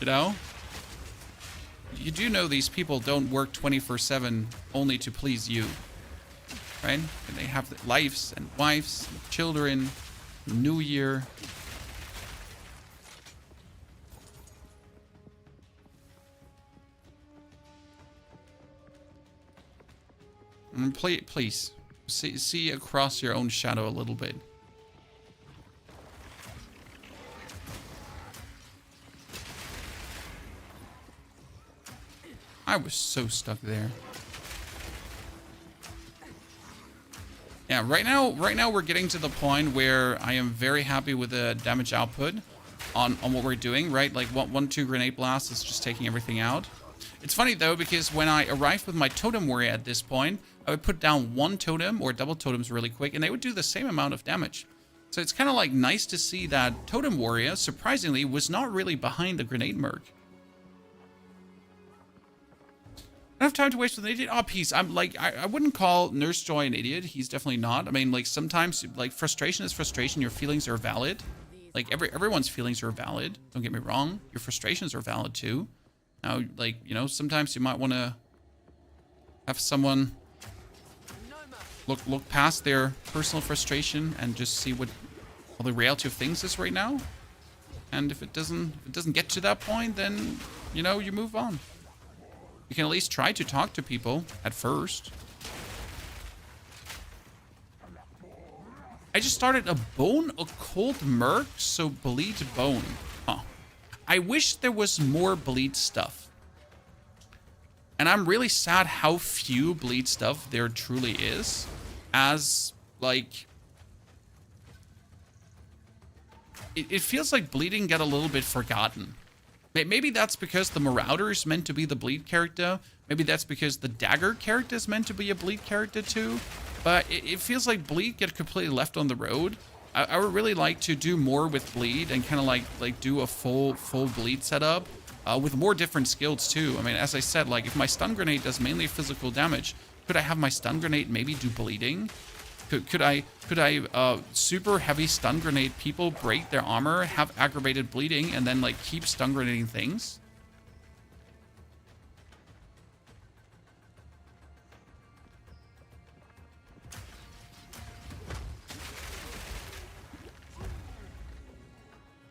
You know? You do know these people don't work 24/7 only to please you, right? And they have lives and wives, and children, New Year. Please see across your own shadow a little bit. I was so stuck there. Yeah, right now we're getting to the point where I am very happy with the damage output on what we're doing, right? Like 2 grenade blasts is just taking everything out. It's funny though, because when I arrived with my totem warrior at this point, I would put down 1 totem or double totems really quick, and they would do the same amount of damage. So it's kind of like nice to see that totem warrior, surprisingly, was not really behind the grenade merc. I don't have time to waste with an idiot. Oh, peace. I'm like, I wouldn't call Nurse Joy an idiot. He's definitely not. I mean, like, sometimes, like, frustration is frustration. Your feelings are valid. Like, everyone's feelings are valid. Don't get me wrong. Your frustrations are valid, too. Now, like, you know, sometimes you might want to have someone look past their personal frustration and just see what the reality of things is right now. And if it doesn't get to that point, then, you know, you move on. You can at least try to talk to people at first. I just started a bone occult merc, so bleed bone. Huh. I wish there was more bleed stuff. And I'm really sad how few bleed stuff there truly is. As, like... It feels like bleeding got a little bit forgotten. Maybe that's because the Marauder is meant to be the bleed character. Maybe that's because the Dagger character is meant to be a bleed character too. But it feels like bleed get completely left on the road. I would really like to do more with bleed and kind of like do a full bleed setup with more different skills too. I mean, as I said, like if my stun grenade does mainly physical damage, could I have my stun grenade maybe do bleeding? Could I super heavy stun grenade people break their armor, have aggravated bleeding, and then like keep stun grenading things?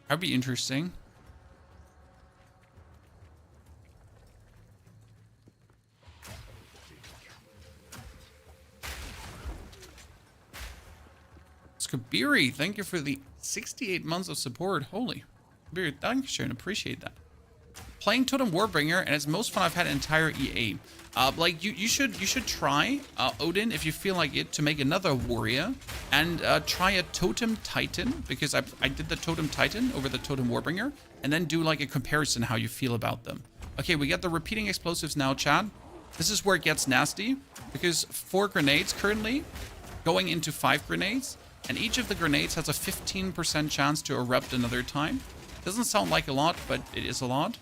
That'd be interesting. Kabiri, thank you for the 68 months of support. Holy. Kabiri, thank you, appreciate that. Playing Totem Warbringer, and it's the most fun I've had in entire EA. Like, you should try, Odin, if you feel like it, to make another warrior, and try a Totem Titan, because I did the Totem Titan over the Totem Warbringer, and then do like a comparison how you feel about them. Okay, we got the repeating explosives now, chat. This is where it gets nasty, because 4 grenades currently, going into 5 grenades, and each of the grenades has a 15% chance to erupt another time. Doesn't sound like a lot, but it is a lot.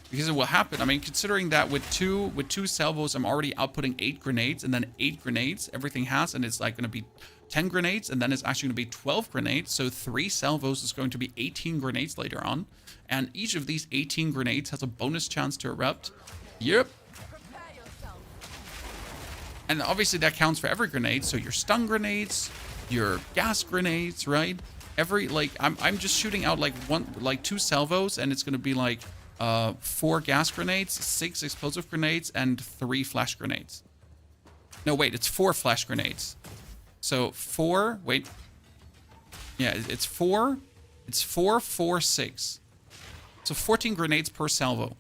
Because it will happen. I mean, considering that with two salvos, I'm already outputting 8 grenades, and then 8 grenades everything has, and it's like going to be 10 grenades, and then it's actually going to be 12 grenades. So 3 salvos is going to be 18 grenades later on. And each of these 18 grenades has a bonus chance to erupt. Yep. And obviously that counts for every grenade. So your stun grenades, your gas grenades, right? Every, like, I'm just shooting out like 2 salvos, and it's going to be like 4 gas grenades, 6 explosive grenades, and 3 flash grenades. No, wait, it's 4 flash grenades. So 4, wait. Yeah, it's 4, 4, 6. So 14 grenades per salvo.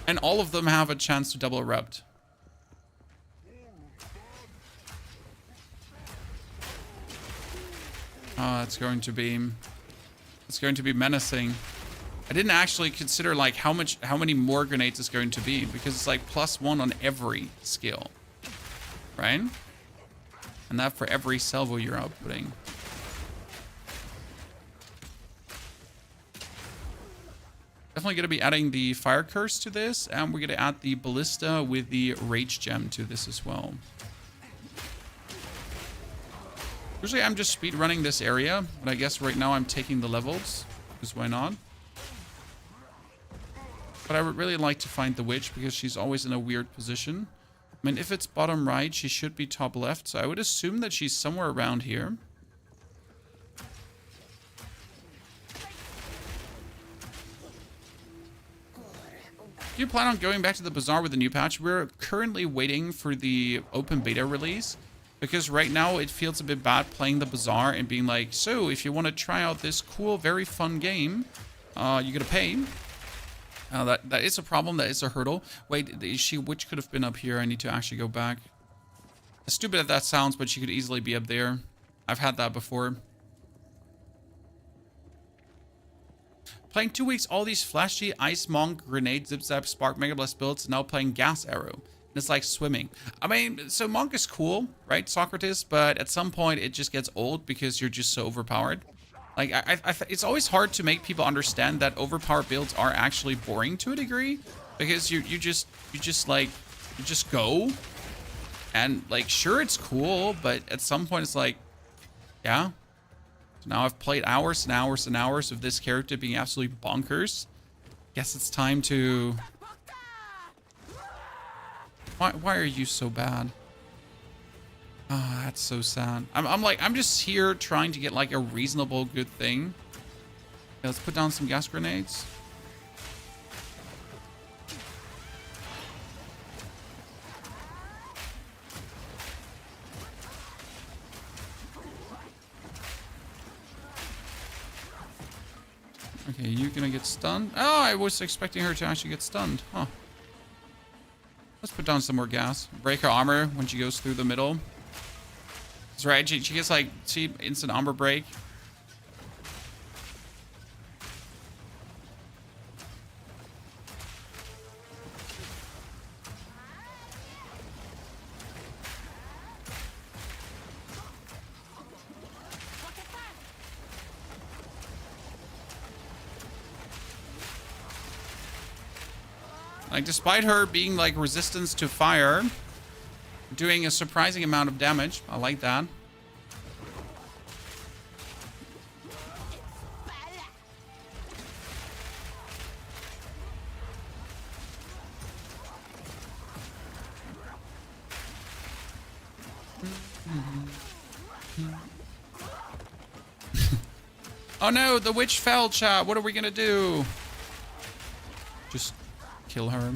And all of them have a chance to double erupt. It's going to be menacing. I didn't actually consider like how many more grenades it's going to be, because it's like +1 on every skill. right? And that for every salvo you're outputting. Definitely going to be adding the Fire Curse to this, and we're going to add the Ballista with the Rage Gem to this as well. Usually I'm just speed running this area, but I guess right now I'm taking the levels, because why not? But I would really like to find the witch, because she's always in a weird position. I mean, if it's bottom right, she should be top left, so I would assume that she's somewhere around here. Do you plan on going back to the bazaar with the new patch? We're currently waiting for the open beta release, because right now it feels a bit bad playing the bazaar and being like, so if you want to try out this cool, very fun game, you gotta pay. That is a problem. That is a hurdle. Wait, which could have been up here? I need to actually go back. As stupid as that sounds, but she could easily be up there. I've had that before. Playing 2 weeks, all these flashy Ice Monk, Grenade, Zip Zap, Spark, Mega Blast builds, now playing Gas Arrow. And it's like swimming. I mean, so Monk is cool, right, Socrates? But at some point, it just gets old because you're just so overpowered. Like, it's always hard to make people understand that overpowered builds are actually boring to a degree. Because you just go. And, like, sure, it's cool, but at some point, it's like, yeah. So now I've played hours and hours and hours of this character being absolutely bonkers. Guess it's time to... Why are you so bad? Ah, that's so sad. I'm just here trying to get like a reasonable good thing. Okay, let's put down some gas grenades. Okay, you're gonna get stunned. Oh, I was expecting her to actually get stunned. Huh. Let's put down some more gas. Break her armor when she goes through the middle. That's right. She gets like, see, instant armor break. Like, despite her being, like, resistance to fire, doing a surprising amount of damage. I like that. Oh no, the witch fell, chat. What are we gonna do? Just kill her.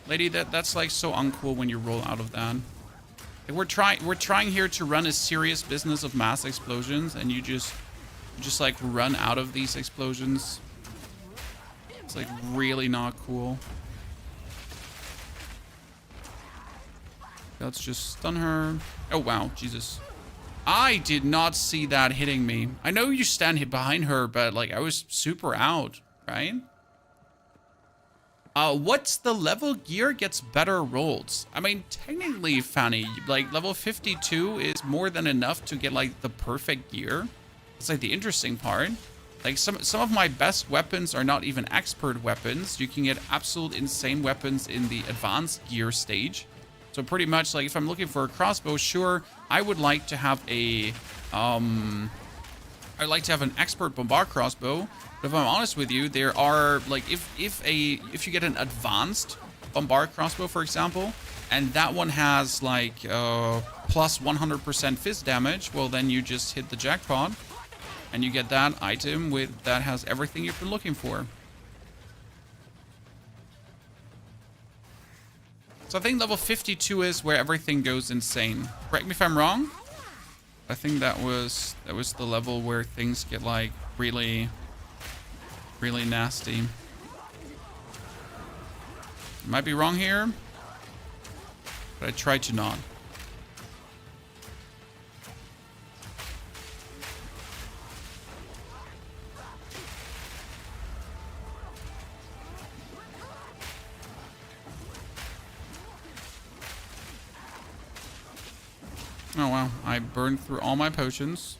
Lady, that's like so uncool when you roll out of that. Like, we're trying here to run a serious business of mass explosions, and you just like run out of these explosions. It's like really not cool. Let's just stun her. Oh wow, Jesus. I did not see that hitting me. I know you stand behind her, but like I was super out, right? What's the level gear gets better rolls? I mean, technically, Fanny, like level 52 is more than enough to get like the perfect gear. It's like the interesting part. Like some of my best weapons are not even expert weapons. You can get absolute insane weapons in the advanced gear stage. So pretty much like if I'm looking for a crossbow, sure, I would like to have a I'd like to have an expert bombard crossbow. But if I'm honest with you, there are like if you get an advanced bombard crossbow, for example, and that one has like plus 100% fizz damage, well then you just hit the jackpot and you get that item that has everything you've been looking for. So I think level 52 is where everything goes insane. Correct me if I'm wrong. I think that was the level where things get like really nasty. Might be wrong here, but I try to not. Oh, wow. I burned through all my potions.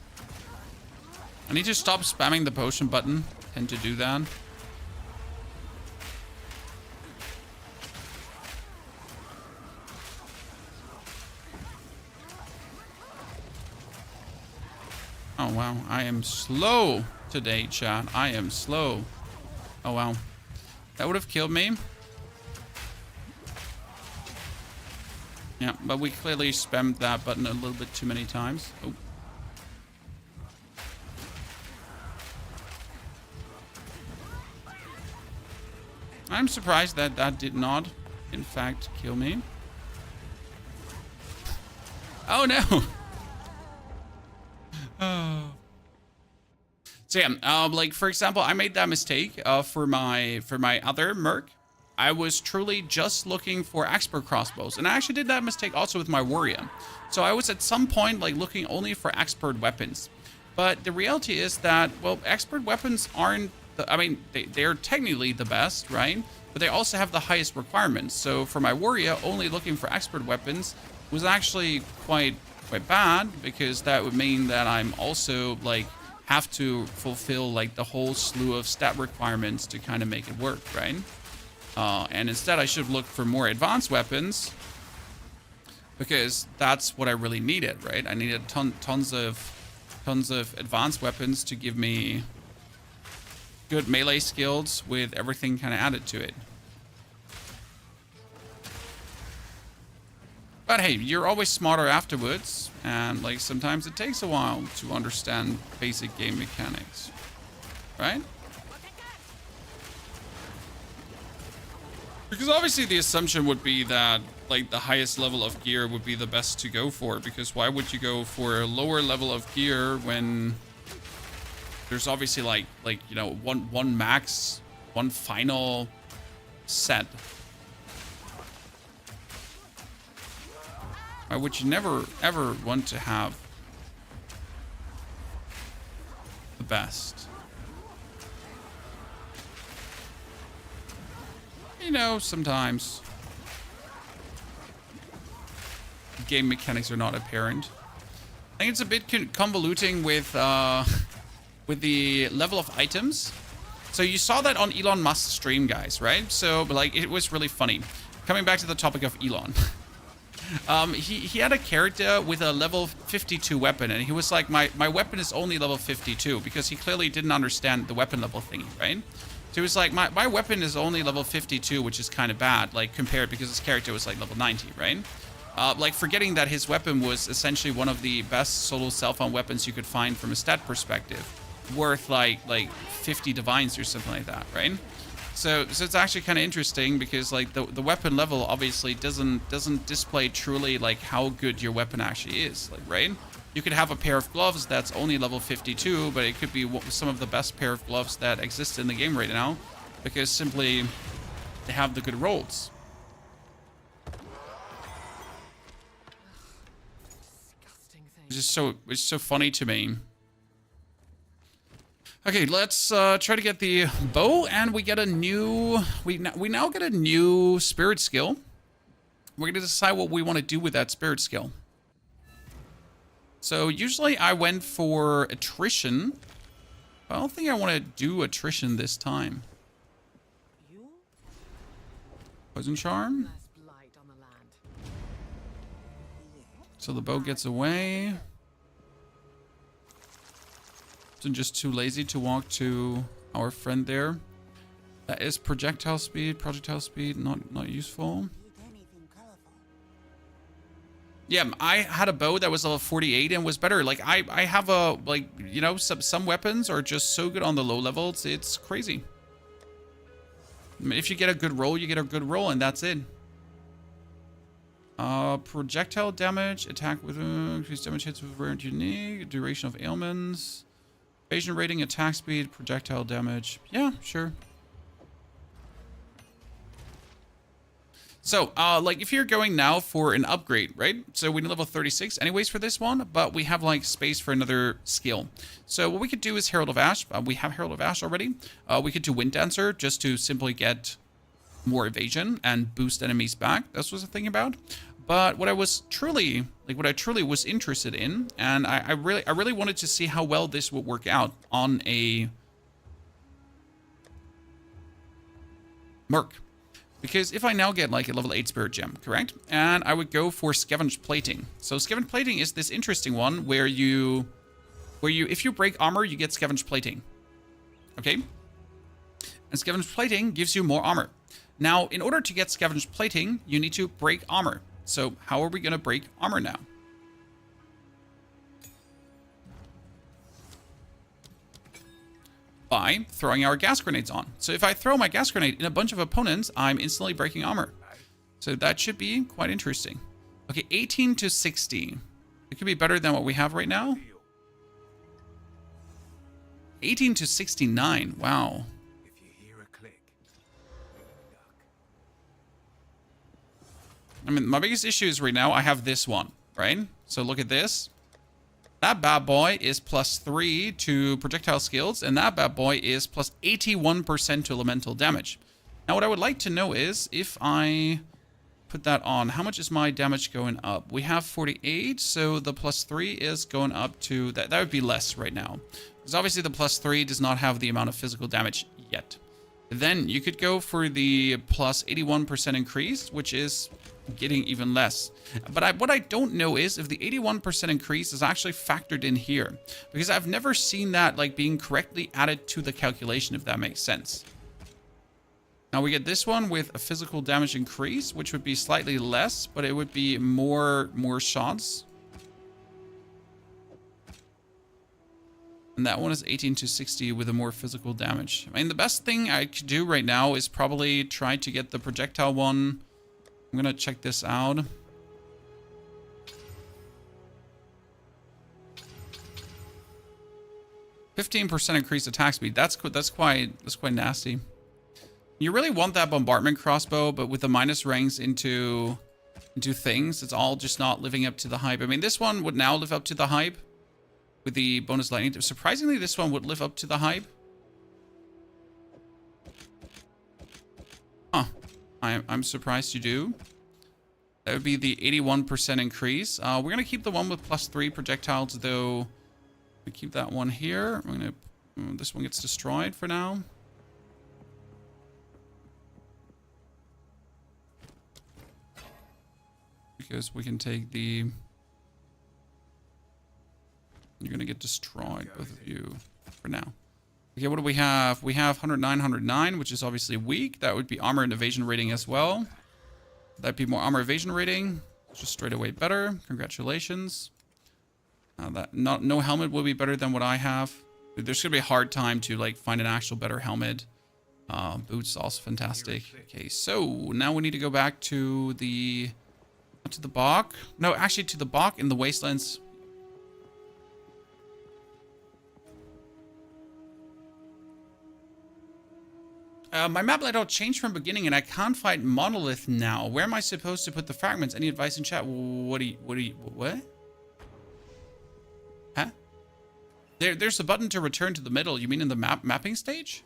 I need to stop spamming the potion button. Tend to do that. Oh, wow. I am slow today, chat. I am slow. Oh, wow. That would have killed me. Yeah, but we clearly spammed that button a little bit too many times. Oh. I'm surprised that that did not, in fact, kill me. Oh, no. Oh. So yeah, like for example, I made that mistake for my other merc. I was truly just looking for expert crossbows, and I actually did that mistake also with my warrior. So I was at some point like looking only for expert weapons, but the reality is that, well, expert weapons aren't. I mean, they're technically the best, right? But they also have the highest requirements. So for my warrior, only looking for expert weapons was actually quite bad, because that would mean that I'm also like have to fulfill like the whole slew of stat requirements to kind of make it work, right? And instead I should look for more advanced weapons, because that's what I really needed, right? I needed tons of advanced weapons to give me good melee skills with everything kind of added to it. But hey, you're always smarter afterwards, and like sometimes it takes a while to understand basic game mechanics, right? Because obviously the assumption would be that like the highest level of gear would be the best to go for, because why would you go for a lower level of gear when there's obviously like you know, one max, one final set? Why would you never ever want to have the best? You know, sometimes game mechanics are not apparent. I think it's a bit convoluting with the level of items. So you saw that on Elon Musk's stream, guys, right? So like it was really funny. Coming back to the topic of Elon. He had a character with a level 52 weapon, and he was like, my weapon is only level 52, because he clearly didn't understand the weapon level thingy, right? So he was like, my weapon is only level 52, which is kind of bad, like compared, because his character was like level 90, right? Like forgetting that his weapon was essentially one of the best solo self-on weapons you could find from a stat perspective, worth like 50 divines or something like that, right? So it's actually kind of interesting, because like the weapon level obviously doesn't display truly like how good your weapon actually is, like, right? You could have a pair of gloves that's only level 52, but it could be some of the best pair of gloves that exist in the game right now, because simply they have the good rolls. It's so funny to me. Okay, let's try to get the bow, and we get a new... We now get a new spirit skill. We're going to decide what we want to do with that spirit skill. So usually I went for attrition. I don't think I want to do attrition this time. Poison charm. So the bow gets away. I'm just too lazy to walk to our friend there. That is projectile speed. Projectile speed, not useful. Yeah, I had a bow that was level 48 and was better. Like I have a, like, you know, some weapons are just so good on the low levels. It's crazy. I mean, if you get a good roll, you get a good roll, and that's it. Projectile damage, attack with increased damage hits with rare and unique, duration of ailments. Evasion rating, attack speed, projectile damage. Yeah, sure. So, like, if you're going now for an upgrade, right? So we need level 36 anyways for this one, but we have, like, space for another skill. So what we could do is Herald of Ash. We have Herald of Ash already. We could do Wind Dancer just to simply get more evasion and boost enemies back. That's what I was thinking about. But what I truly was interested in, and I really wanted to see how well this would work out on a merc. Because if I now get like a level 8 spirit gem, correct? And I would go for scavenged plating. So scavenged plating is this interesting one where if you break armor, you get scavenged plating. Okay? And scavenged plating gives you more armor. Now, in order to get scavenged plating, you need to break armor. So how are we going to break armor now? By throwing our gas grenades on. So if I throw my gas grenade in a bunch of opponents, I'm instantly breaking armor. So that should be quite interesting. Okay, 18 to 60. It could be better than what we have right now. 18 to 69. Wow. If you hear a click, duck. I mean, my biggest issue is right now I have this one, right? So look at this. That bad boy is +3 to projectile skills, and that bad boy is +81% to elemental damage. Now, what I would like to know is, if I put that on, how much is my damage going up? We have 48, so the +3 is going up to... That would be less right now. Because obviously the +3 does not have the amount of physical damage yet. Then you could go for the +81% increase, which is getting even less. But what I don't know is if the 81% increase is actually factored in here, because I've never seen that like being correctly added to the calculation, if that makes sense. Now we get this one with a physical damage increase, which would be slightly less, but it would be more shots. And that one is 18 to 60 with a more physical damage. I mean, the best thing I could do right now is probably try to get the projectile one. I'm gonna check this out. %15 increased attack speed. That's quite nasty. You really want that bombardment crossbow, but with the minus ranks into things, it's all just not living up to the hype. I mean, this one would now live up to the hype with the bonus lightning. Surprisingly, this one would live up to the hype. Huh. I'm surprised you do. That would be the 81% increase. We're going to keep the one with +3 projectiles, though. We keep that one here. I'm going to... this one gets destroyed for now. Because we can take the... You're going to get destroyed, both of you, for now. Okay, what do we have? We have 109, 109, which is obviously weak. That would be armor and evasion rating as well. That'd be more armor evasion rating. Just straight away better. Congratulations. No helmet will be better than what I have. There's gonna be a hard time to like find an actual better helmet. Boots also fantastic. Okay, so now we need to go back to the Bach. No, actually to the Bach in the Wastelands. My map layout changed from beginning, and I can't find Monolith now. Where am I supposed to put the fragments? Any advice in chat? What? Huh? There's a button to return to the middle. You mean in the mapping stage?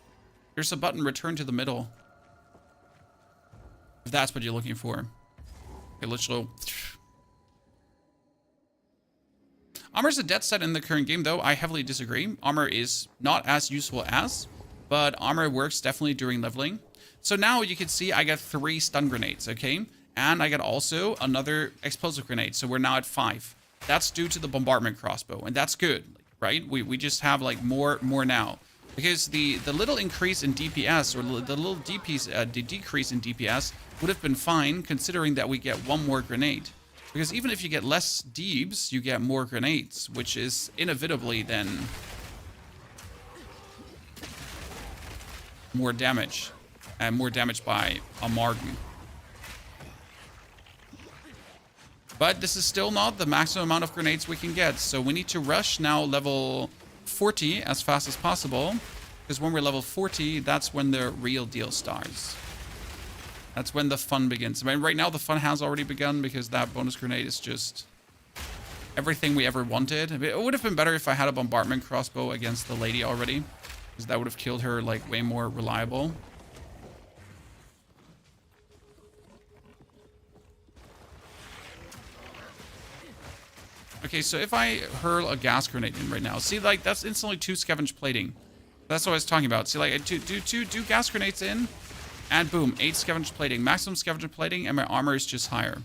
There's a button return to the middle. If that's what you're looking for. Okay, let's go. Armor's a dead set in the current game, though. I heavily disagree. Armor is not as useful as... but armor works definitely during leveling. So now you can see I got 3 stun grenades, okay? And I got also another explosive grenade. So we're now at 5. That's due to the bombardment crossbow, and that's good, right? We just have like more now. Because the little increase in DPS, or the little decrease in DPS would have been fine, considering that we get 1 more grenade. Because even if you get less deebs, you get more grenades, which is inevitably then... more damage, and more damage by a Marden. But this is still not the maximum amount of grenades we can get, so we need to rush now level 40 as fast as possible, because when we're level 40, that's when the real deal starts. That's when the fun begins. I mean, right now the fun has already begun, because that bonus grenade is just everything we ever wanted. I mean, it would have been better if I had a bombardment crossbow against the lady already, because that would have killed her, like, way more reliable. Okay, so if I hurl a gas grenade in right now, see, like, that's instantly 2 scavenge plating. That's what I was talking about. See, like, I do gas grenades in, and boom, 8 scavenge plating. Maximum scavenge plating, and my armor is just higher.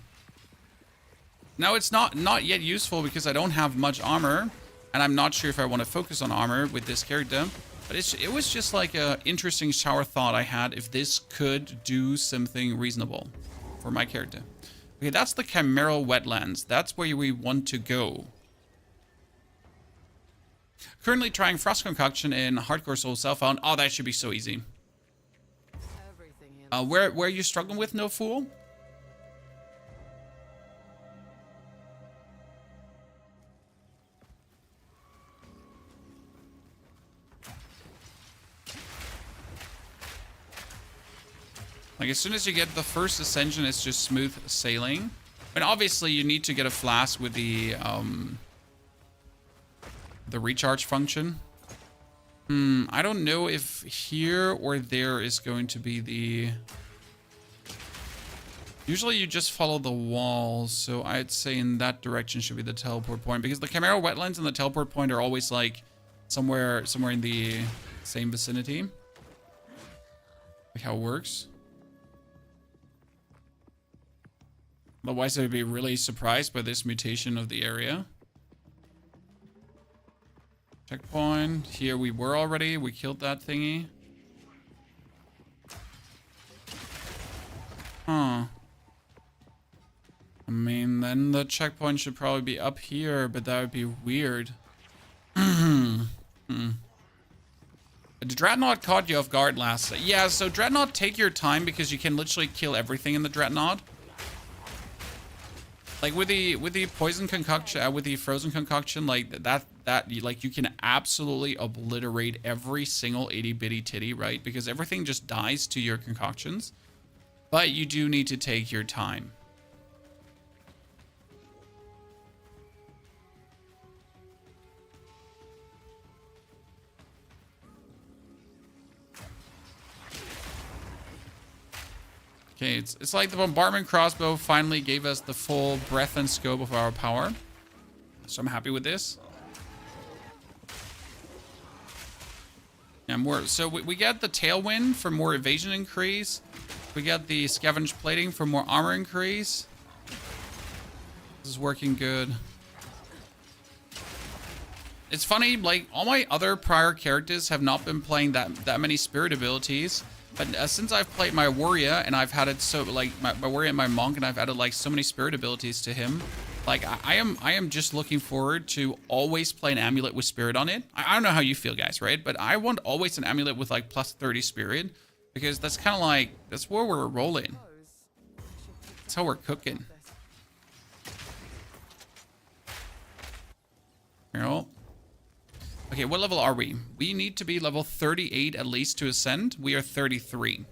Now, it's not yet useful because I don't have much armor, and I'm not sure if I want to focus on armor with this character. But it was just like a interesting shower thought I had if this could do something reasonable for my character. Okay, that's the Chimeral Wetlands. That's where we want to go. Currently trying Frost Concoction in Hardcore Soul Self-Found. Oh, that should be so easy. Everything here. Where are you struggling with, No Fool? Like, as soon as you get the first Ascension, it's just smooth sailing. And obviously, you need to get a flask with the recharge function. I don't know if here or there is going to be the... Usually, you just follow the walls, so I'd say in that direction should be the teleport point. Because the Chimeral Wetlands and the teleport point are always, like, somewhere in the same vicinity. Like how it works. Otherwise, I'd be really surprised by this mutation of the area. Checkpoint. Here we were already. We killed that thingy. Huh. I mean, then the checkpoint should probably be up here, but that would be weird. The Dreadnought caught you off guard last. Yeah, so Dreadnought, take your time because you can literally kill everything in the Dreadnought. Like with the poison concoction, with the frozen concoction, like that like you can absolutely obliterate every single itty bitty titty, right? Because everything just dies to your concoctions. But you do need to take your time. Okay, it's like the bombardment crossbow finally gave us the full breadth and scope of our power. So I'm happy with this. And we get the tailwind for more evasion increase. We get the scavenge plating for more armor increase. This is working good. It's funny, like all my other prior characters have not been playing that many spirit abilities. But since I've played my warrior and I've had it so like my warrior and my monk and I've added like so many spirit abilities to him, like I am just looking forward to always play an amulet with spirit on it. I don't know how you feel, guys, right? But I want always an amulet with like plus 30 spirit because that's kind of like that's where we're rolling. That's how we're cooking. Here. Okay, what level are we? We need to be level 38 at least to ascend. We are 33.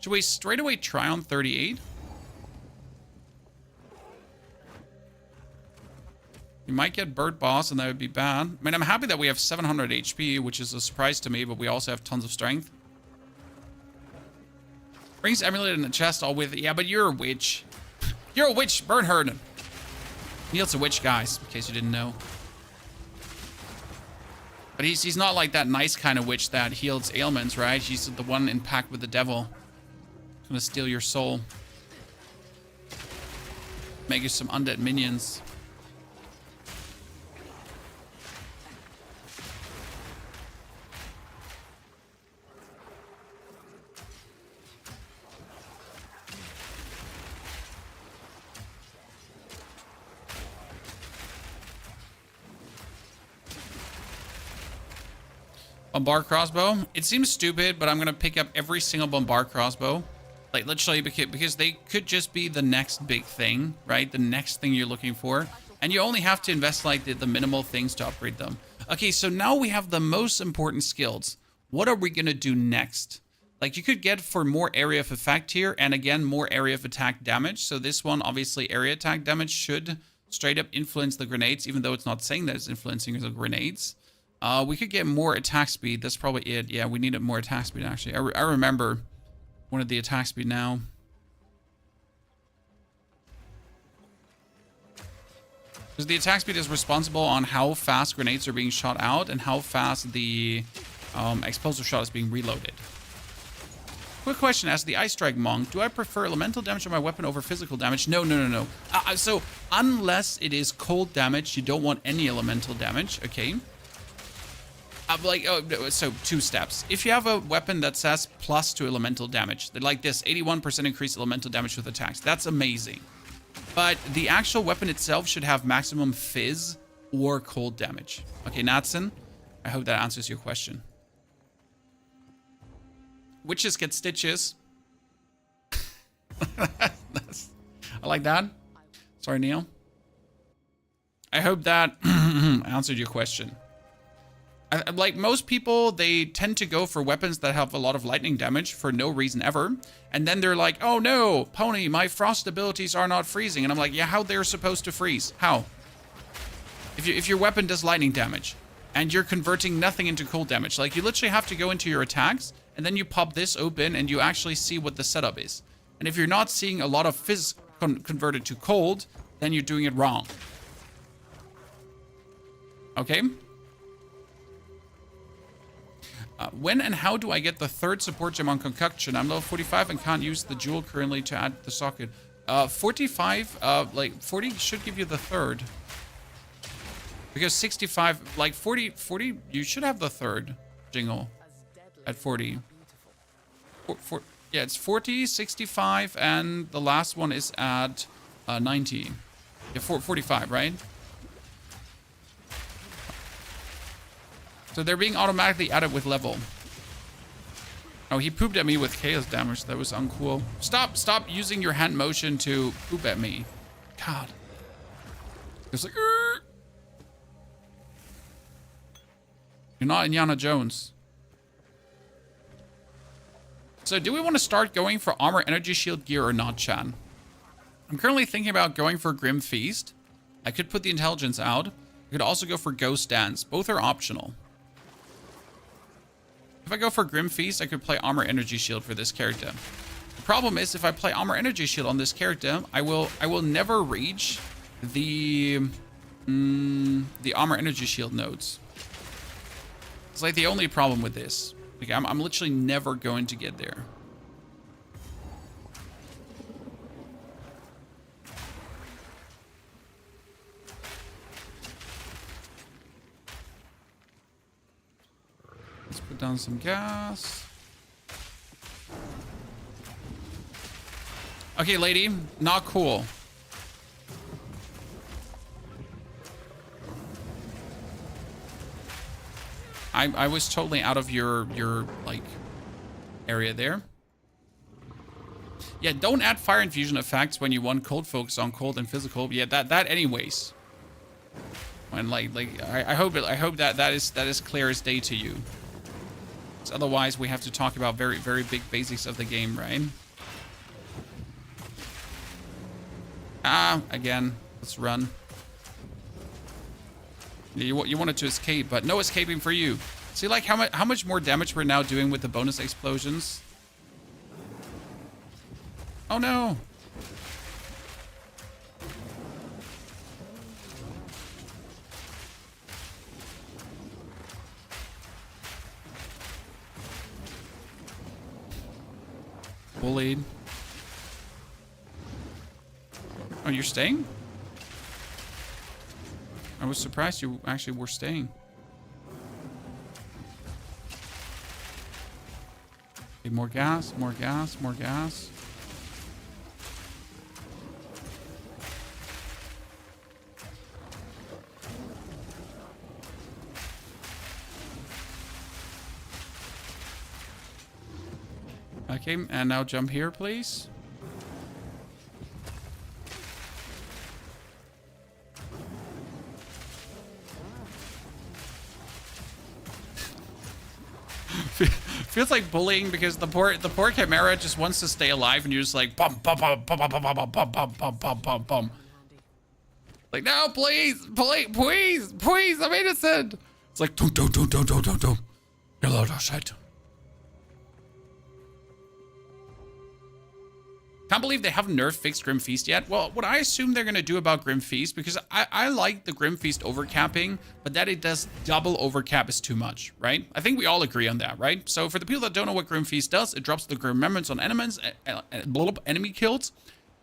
Should we straight away try on 38? We might get Bird Boss, and that would be bad. I mean, I'm happy that we have 700 HP, which is a surprise to me, but we also have tons of strength. Brings Amulet in the chest all with... Yeah, but you're a witch. You're a witch, Bernhard. Neil's a witch, guys, in case you didn't know. But he's not like that nice kind of witch that heals ailments, right? She's the one in pact with the devil. Gonna steal your soul. Make you some undead minions. Bombard crossbow. It seems stupid, but I'm gonna pick up every single bombard crossbow. Like literally because they could just be the next big thing, right? The next thing you're looking for. And you only have to invest like the minimal things to upgrade them. Okay, so now we have the most important skills. What are we gonna do next? Like you could get for more area of effect here, and again, more area of attack damage. So this one, obviously area attack damage should straight up influence the grenades, even though it's not saying that it's influencing the grenades. We could get more attack speed. That's probably it. Yeah, we needed more attack speed, actually. I remember one of the attack speed now. Because the attack speed is responsible on how fast grenades are being shot out and how fast the explosive shot is being reloaded. Quick question, as the Ice Strike Monk, do I prefer elemental damage on my weapon over physical damage? No. So, unless it is cold damage, you don't want any elemental damage, okay? So 2 steps. If you have a weapon that says plus to elemental damage, like this, 81% increased elemental damage with attacks, that's amazing. But the actual weapon itself should have maximum fizz or cold damage. Okay, Natson, I hope that answers your question. Witches get stitches. I like that. Sorry, Neil. I hope that answered your question. Like most people, they tend to go for weapons that have a lot of lightning damage for no reason ever. And then they're like, oh no, Pony, my frost abilities are not freezing. And I'm like, yeah, how they're supposed to freeze? How? If your weapon does lightning damage and you're converting nothing into cold damage, like you literally have to go into your attacks and then you pop this open and you actually see what the setup is. And if you're not seeing a lot of fizz converted to cold, then you're doing it wrong. Okay? When and how do I get the 3rd support gem on Concoction? I'm level 45 and can't use the jewel currently to add the socket. 45, like 40 should give you the 3rd. Because 65, like 40, you should have the 3rd jingle at 40. Yeah, it's 40, 65, and the last one is at 90. Yeah, 45, right? So they're being automatically added with level. Oh, he pooped at me with chaos damage. That was uncool. Stop using your hand motion to poop at me. God. It's like, Arr! You're not Indiana Jones. So do we want to start going for armor, energy, shield, gear, or not, Chan? I'm currently thinking about going for Grim Feast. I could put the intelligence out. I could also go for Ghost Dance. Both are optional. If I go for Grim Feast, I could play Armor Energy Shield for this character. The problem is, if I play Armor Energy Shield on this character, I will never reach the Armor Energy Shield nodes. It's like the only problem with this. Like I'm literally never going to get there. Let's put down some gas. Okay, lady, not cool. I was totally out of your like area there. Yeah, don't add fire infusion effects when you want cold focus on cold and physical. Yeah, that anyways. When like I hope that is clear as day to you. Otherwise, we have to talk about very, very big basics of the game, right? Again, let's run. Yeah, you wanted to escape, but no escaping for you. See, like, how much more damage we're now doing with the bonus explosions? Oh, no. Bullied. Oh, you're staying? I was surprised you actually were staying. Okay, more gas, more gas, more gas. Okay, and now jump here, please. Feels like bullying because the poor Chimera just wants to stay alive, and you're just like bum bum bum bum bum bum bum bum bum bum bum bum bum. Like, no, please, I'm innocent. It's like don't. Hello, shit. Can't believe they haven't nerfed fixed Grim Feast yet. Well, what I assume they're going to do about Grim Feast, because I like the Grim Feast overcapping, but that it does double overcap is too much, right? I think we all agree on that, right? So for the people that don't know what Grim Feast does, it drops the Grim Remembrance on enemies, blow up enemy kills,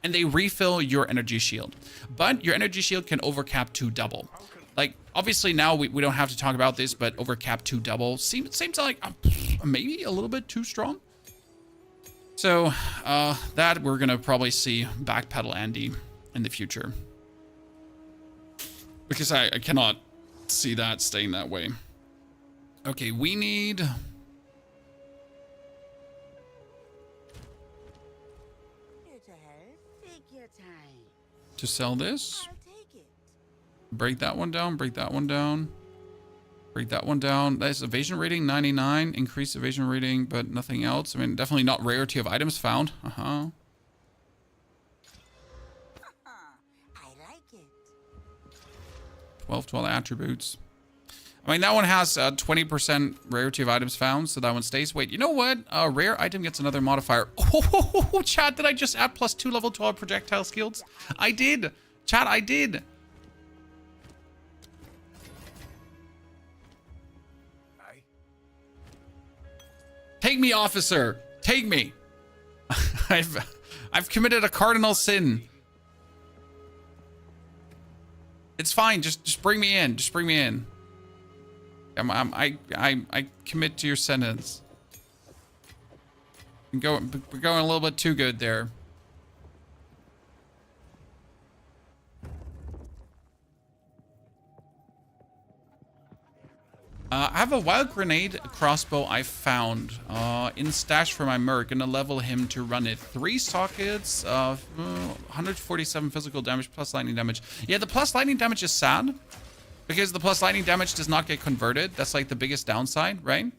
and they refill your energy shield. But your energy shield can overcap to double. Like, obviously now we don't have to talk about this, but overcap to double seems like maybe a little bit too strong. So, that we're gonna probably see backpedal Andy in the future. Because I cannot see that staying that way. Okay, we need... to sell this. Break that one down, break that one down. Break that one down. That's evasion rating 99. Increased evasion rating, but nothing else. I mean, definitely not rarity of items found. I like it. 12 attributes. I mean, that one has 20% rarity of items found, so that one stays. Wait, you know what? A rare item gets another modifier. Oh, chat, did I just add +2 level 12 projectile skills? I did. Chat, I did. Take me, officer. Take me. I've committed a cardinal sin. It's fine. Just bring me in. Just bring me in. I commit to your sentence. We're going a little bit too good there. I have a wild grenade crossbow I found in stash for my merc. Gonna level him to run it. 3 sockets, 147 physical damage plus lightning damage. Yeah, the plus lightning damage is sad because the plus lightning damage does not get converted. That's like the biggest downside, right?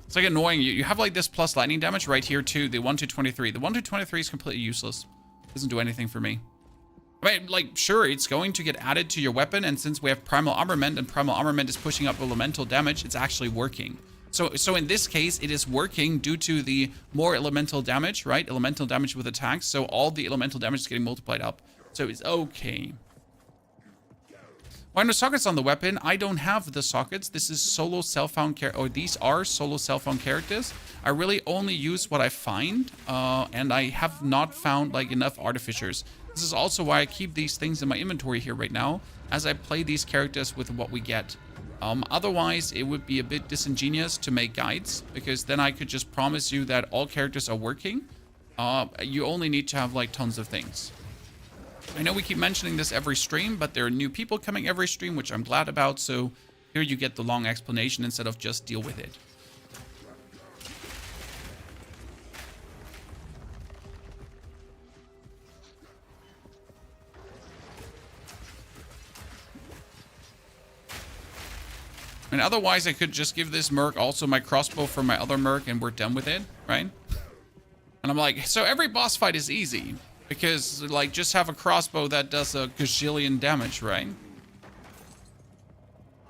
It's like annoying. You have like this plus lightning damage right here too. The 1 to 23. The 1 to 23 is completely useless. Doesn't do anything for me. I mean, like, sure, it's going to get added to your weapon, and since we have Primal Armament, and Primal Armament is pushing up elemental damage, it's actually working. So in this case, it is working due to the more elemental damage, right? Elemental damage with attacks, so all the elemental damage is getting multiplied up. So it's okay. Why no sockets on the weapon? I don't have the sockets. This is solo self-found or these are solo self-found characters. I really only use what I find, and I have not found, like, enough artificers. This is also why I keep these things in my inventory here right now, as I play these characters with what we get. Otherwise, it would be a bit disingenuous to make guides, because then I could just promise you that all characters are working. You only need to have, like, tons of things. I know we keep mentioning this every stream, but there are new people coming every stream, which I'm glad about, so here you get the long explanation instead of just deal with it. And otherwise, I could just give this merc also my crossbow for my other merc, and we're done with it, right? And I'm like, so every boss fight is easy, because, like, just have a crossbow that does a gazillion damage, right?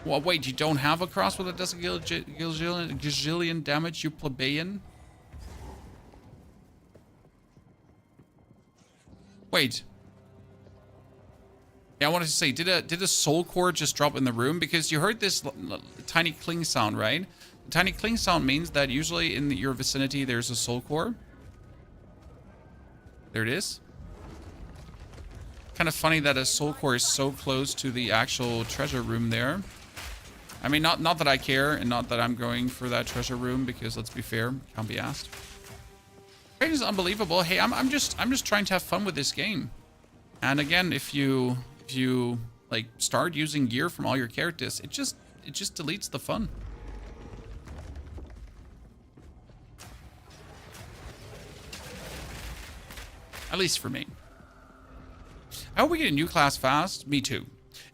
Well, wait, you don't have a crossbow that does a gazillion damage, you plebeian? Wait. Yeah, I wanted to say, did a soul core just drop in the room? Because you heard this tiny cling sound, right? The tiny cling sound means that usually in your vicinity there's a soul core. There it is. Kind of funny that a soul core is so close to the actual treasure room there. I mean, not that I care, and not that I'm going for that treasure room, because let's be fair, can't be asked. It is unbelievable. Hey, I'm just trying to have fun with this game. And again, if you like start using gear from all your characters, it just deletes the fun. At least for me. I hope we get a new class fast. Me too.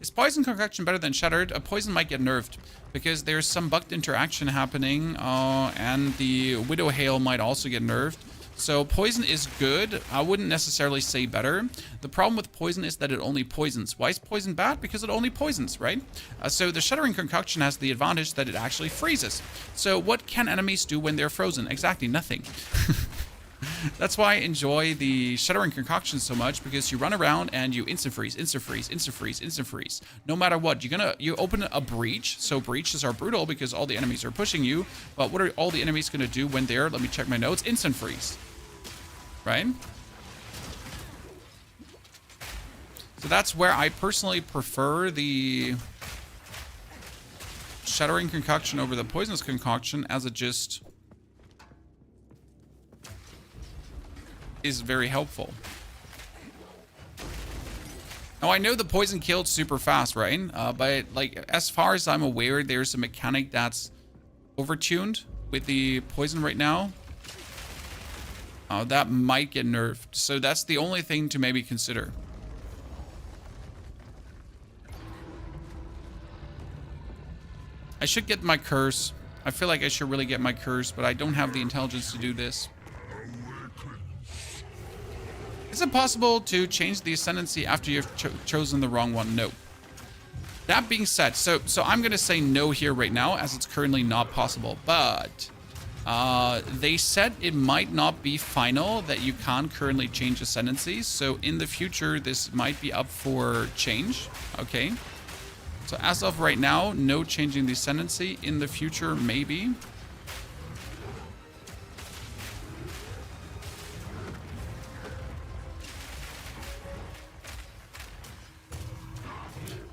Is Poison Concoction better than Shattered? A Poison might get nerfed because there's some bugged interaction happening, and the Widow Hail might also get nerfed. So Poison is good. I wouldn't necessarily say better. The problem with Poison is that it only poisons. Why is Poison bad? Because it only poisons, right? So the Shuddering Concoction has the advantage that it actually freezes. So what can enemies do when they're frozen? Exactly nothing. That's why I enjoy the Shattering Concoction so much, because you run around and you instant freeze, instant freeze, instant freeze, instant freeze. No matter what, you open a breach. So breaches are brutal because all the enemies are pushing you. But what are all the enemies going to do when they're, let me check my notes, instant freeze. Right? So that's where I personally prefer the Shattering Concoction over the Poisonous Concoction, as it just is very helpful. Now, I know the poison killed super fast, right? But like, as far as I'm aware, there's a mechanic that's overtuned with the poison right now. That might get nerfed. So that's the only thing to maybe consider. I should get my curse. I feel like I should really get my curse, but I don't have the intelligence to do this. Is it possible to change the ascendancy after you've chosen the wrong one? No. That being said, so I'm going to say no here right now, as it's currently not possible. But they said it might not be final, that you can't currently change ascendancies. So in the future, this might be up for change. Okay. So as of right now, no changing the ascendancy. In the future, maybe.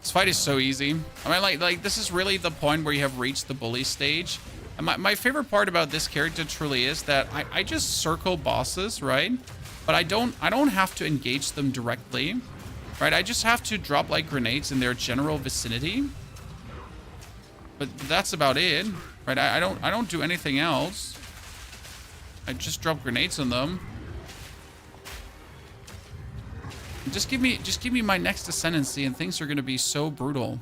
This fight is so easy. I mean, like this is really the point where you have reached the bully stage. And my favorite part about this character truly is that I just circle bosses, right? But I don't have to engage them directly. Right, I just have to drop like grenades in their general vicinity. But that's about it. Right, I don't do anything else. I just drop grenades on them. Just give me my next ascendancy and things are gonna be so brutal.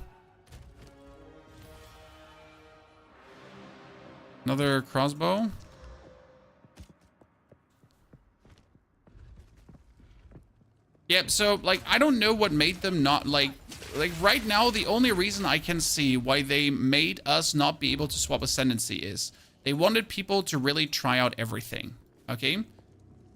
Another crossbow. Yep, so, like, I don't know what made them not, like, right now, the only reason I can see why they made us not be able to swap ascendancy is they wanted people to really try out everything, okay?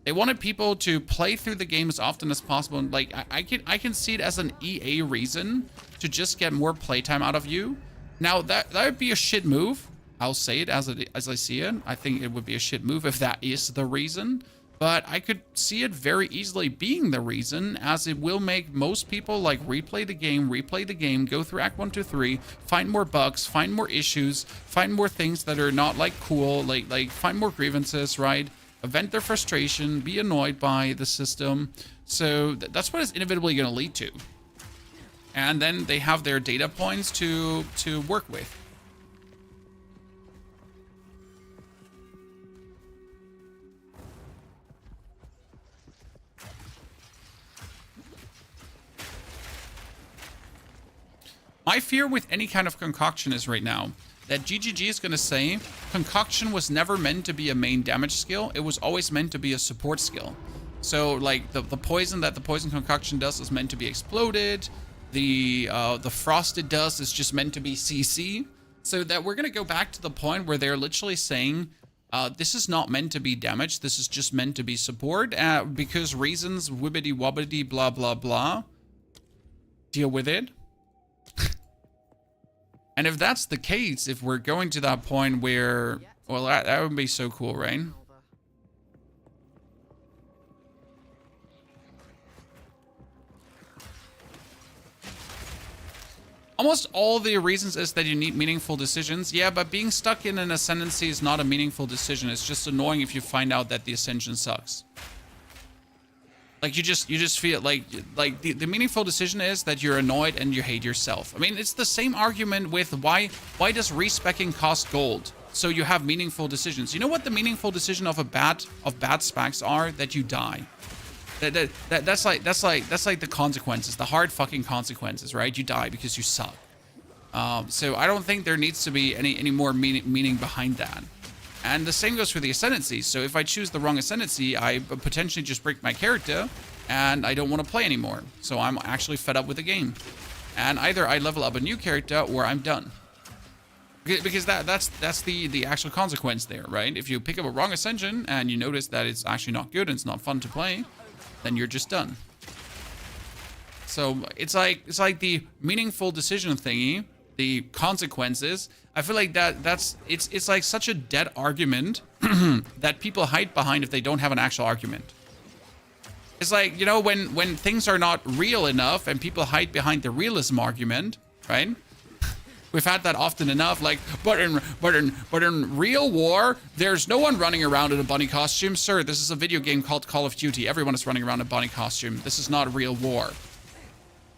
They wanted people to play through the game as often as possible. And, like, I can see it as an EA reason to just get more playtime out of you. Now, that would be a shit move. I'll say it as I see it. I think it would be a shit move if that is the reason. But I could see it very easily being the reason, as it will make most people like replay the game, go through Act 1, 2, 3, find more bugs, find more issues, find more things that are not like cool, like find more grievances, right? Vent their frustration, be annoyed by the system. So that's what it's inevitably going to lead to. And then they have their data points to work with. My fear with any kind of concoction is right now that GGG is going to say concoction was never meant to be a main damage skill. It was always meant to be a support skill. So like the poison that the poison concoction does is meant to be exploded. The frosted dust is just meant to be CC. So that we're going to go back to the point where they're literally saying this is not meant to be damage. This is just meant to be support because reasons, wibbity wobbity, blah, blah, blah. Deal with it. And if that's the case, if we're going to that point where, well, that would be so cool, right? Almost all the reasons is that you need meaningful decisions. Yeah, but being stuck in an ascendancy is not a meaningful decision. It's just annoying if you find out that the ascension sucks. Like you just feel like the meaningful decision is that you're annoyed and you hate yourself. I mean, it's the same argument with why does respecking cost gold? So you have meaningful decisions. You know what the meaningful decision of bad specs are? That you die. That's like the consequences, the hard fucking consequences, right? You die because you suck. So I don't think there needs to be any more meaning behind that. And the same goes for the ascendancy. So if I choose the wrong ascendancy, I potentially just break my character and I don't want to play anymore. So I'm actually fed up with the game. And either I level up a new character or I'm done. Because that's the actual consequence there, right? If you pick up a wrong Ascension and you notice that it's actually not good and it's not fun to play, then you're just done. So it's like the meaningful decision thingy, the consequences. I feel like it's like such a dead argument that people hide behind if they don't have an actual argument. It's like, you know, when things are not real enough and people hide behind the realism argument, right? We've had that often enough. Like, but in real war, there's no one running around in a bunny costume. Sir, this is a video game called Call of Duty. Everyone is running around in a bunny costume. This is not real war.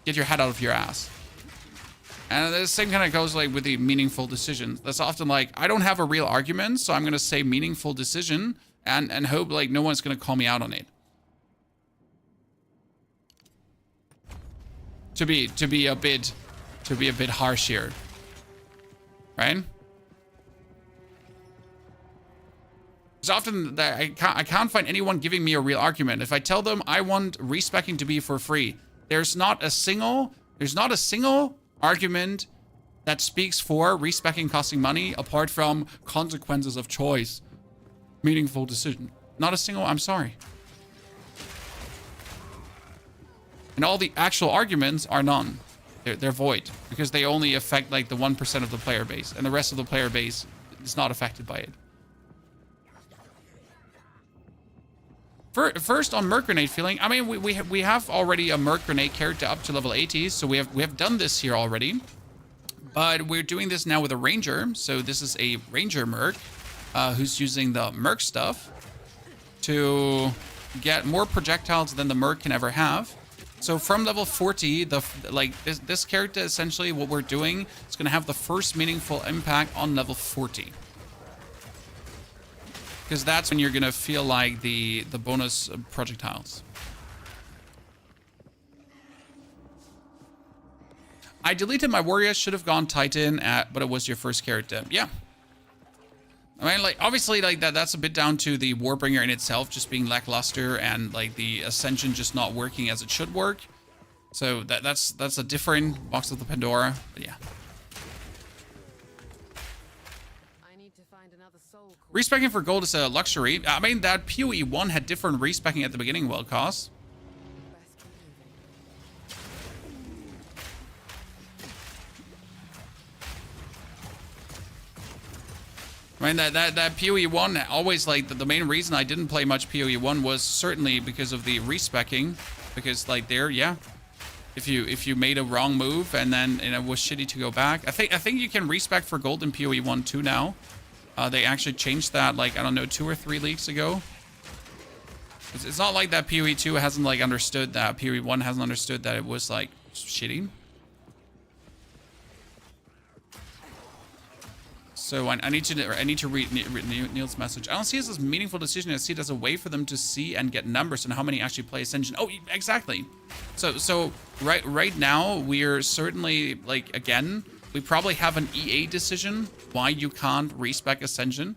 Get your head out of your ass. And the same kind of goes like with the meaningful decisions. That's often like, I don't have a real argument, so I'm gonna say meaningful decision and hope like no one's gonna call me out on it. To be a bit harsh here. Right? It's often that I can't find anyone giving me a real argument. If I tell them I want respecking to be for free, there's not a single argument that speaks for respecking costing money apart from consequences of choice. Meaningful decision. Not a single, I'm sorry. And all the actual arguments are none. They're void because they only affect like the 1% of the player base, and the rest of the player base is not affected by it. First on merc grenade feeling, I mean we have already a merc grenade character up to level 80, so we have done this here already, but we're doing this now with a ranger. So this is a ranger merc who's using the merc stuff to get more projectiles than the merc can ever have. So from level 40, this character, essentially what we're doing is going to have the first meaningful impact on level 40. Because that's when you're going to feel like the bonus projectiles. I deleted my warrior, should have gone Titan, but it was your first character. Yeah. I mean, like, obviously, like, that's a bit down to the Warbringer in itself just being lackluster and, like, the Ascension just not working as it should work. So that's a different box of the Pandora, but yeah. I need to find another soul core. Respecking for gold is a luxury. I mean, that PoE 1 had different respecking at the beginning, well, cost. Best keep moving. I mean, that PoE 1 always, like, the main reason I didn't play much PoE 1 was certainly because of the respecking. Because, like, there, yeah. If you made a wrong move and then it was shitty to go back. I think you can respec for gold in PoE 1 too now. They actually changed that, like, I don't know, 2 or 3 leagues ago. It's not like that PoE 2 hasn't, like, understood that. PoE 1 hasn't understood that it was, like, shitty. So I need to read Neil's message. I don't see it as a meaningful decision. I see it as a way for them to see and get numbers on how many actually play Ascension. Oh, exactly. So right now we're certainly, like, again, we probably have an EA decision why you can't respec Ascension.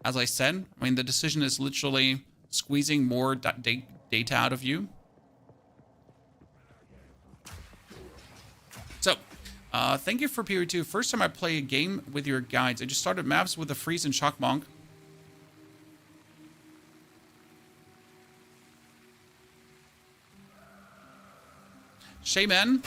As I said, I mean, the decision is literally squeezing more data out of you. So. Thank you for PoE 2. First time I play a game with your guides. I just started maps with a freeze and shock monk. Shaman,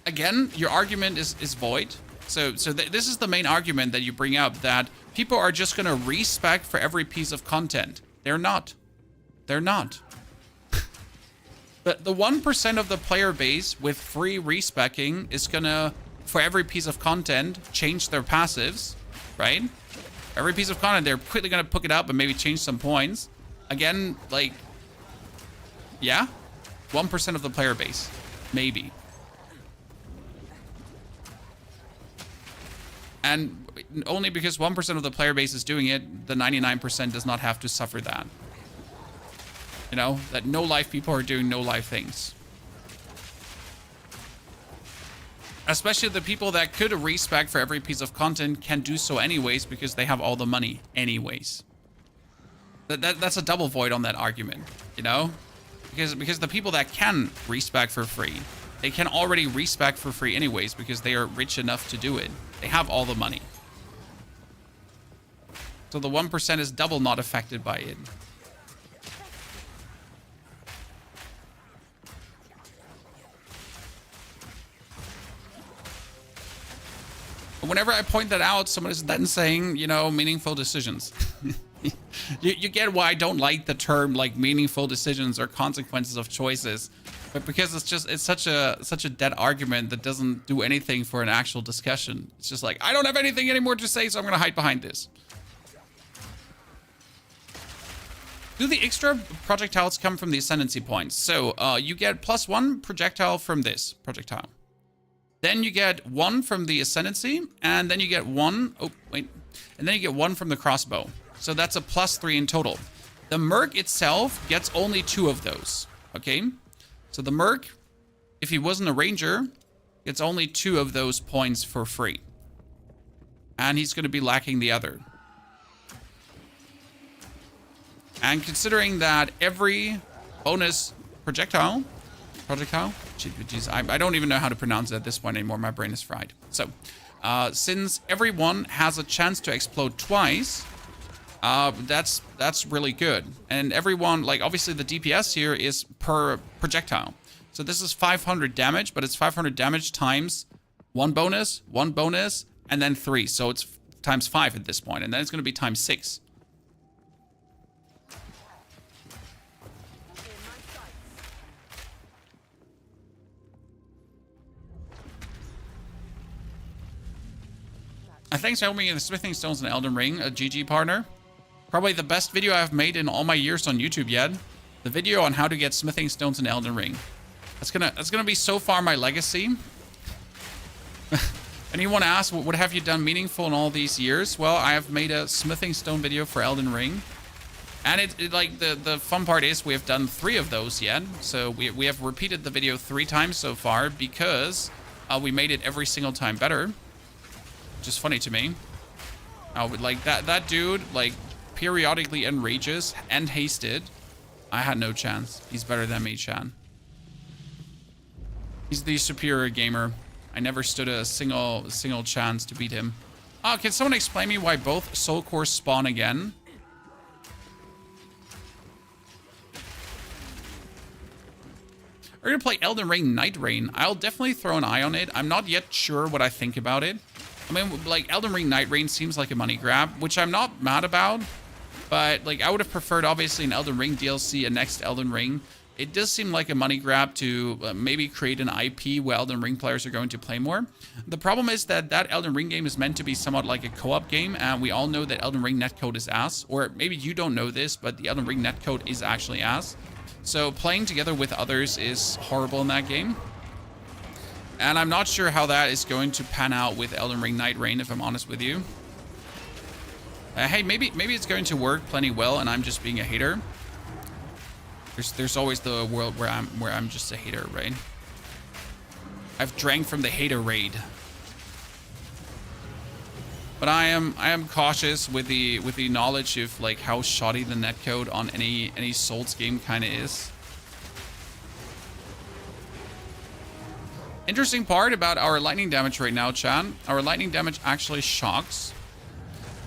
again, your argument is void. So this is the main argument that you bring up, that people are just going to respec for every piece of content. They're not. They're not. But the 1% of the player base with free respecking is gonna, for every piece of content, change their passives, right? Every piece of content, they're quickly gonna pick it up and maybe change some points. Again, like, yeah, 1% of the player base, maybe. And only because 1% of the player base is doing it, the 99% does not have to suffer that. You know, that no-life people are doing no-life things. Especially the people that could respec for every piece of content can do so anyways because they have all the money anyways. That's a double void on that argument, you know? Because the people that can respec for free they can already respec for free anyways because they are rich enough to do it. They have all the money. So the 1% is double not affected by it. Whenever I point that out, someone is then saying, you know, meaningful decisions. you get why I don't like the term like meaningful decisions or consequences of choices, but because it's such a dead argument that doesn't do anything for an actual discussion. It's just like, I don't have anything anymore to say, so I'm gonna hide behind this. Do the extra projectiles come from the ascendancy points? So you get +1 projectile from this projectile. Then you get 1 from the ascendancy, and then you get 1, and then you get 1 from the crossbow. So that's a +3 in total. The merc itself gets only 2 of those, okay? So the merc, if he wasn't a ranger, gets only 2 of those points for free. And he's going to be lacking the other. And considering that every bonus projectile, jeez, I don't even know how to pronounce it at this point anymore. My brain is fried. So, since everyone has a chance to explode twice, that's really good. And everyone, like, obviously the DPS here is per projectile. So this is 500 damage, but it's 500 damage times 1 bonus, and then 3. So it's times 5 at this point, and then it's going to be times 6. Thanks for helping me in the smithing stones in Elden Ring, a GG partner. Probably the best video I've made in all my years on YouTube yet. The video on how to get smithing stones in Elden Ring. That's gonna be so far my legacy. Anyone asks, what have you done meaningful in all these years? Well, I have made a smithing stone video for Elden Ring. And it like the fun part is we have done 3 of those yet. So we have repeated the video 3 times so far because we made it every single time better. Just funny to me. Like that dude like periodically enrages and hasted. I had no chance. He's better than me, Chan. He's the superior gamer. I never stood a single chance to beat him. Oh, can someone explain me why both soul cores spawn again? We're gonna play Elden Ring Night Rain. I'll definitely throw an eye on it. I'm not yet sure what I think about it. I mean, like, Elden Ring Night Rain seems like a money grab, which I'm not mad about. But, like, I would have preferred, obviously, an Elden Ring DLC, a next Elden Ring. It does seem like a money grab to maybe create an IP where Elden Ring players are going to play more. The problem is that Elden Ring game is meant to be somewhat like a co-op game, and we all know that Elden Ring netcode is ass. Or maybe you don't know this, but the Elden Ring netcode is actually ass. So playing together with others is horrible in that game. And I'm not sure how that is going to pan out with Elden Ring Night Rain, if I'm honest with you. Hey, maybe it's going to work plenty well, and I'm just being a hater. There's always the world where I'm just a hater, right? I've drank from the hater raid. But I am cautious with the knowledge of like how shoddy the netcode on any Souls game kind of is. Interesting part about our lightning damage right now, Chan. Our lightning damage actually shocks.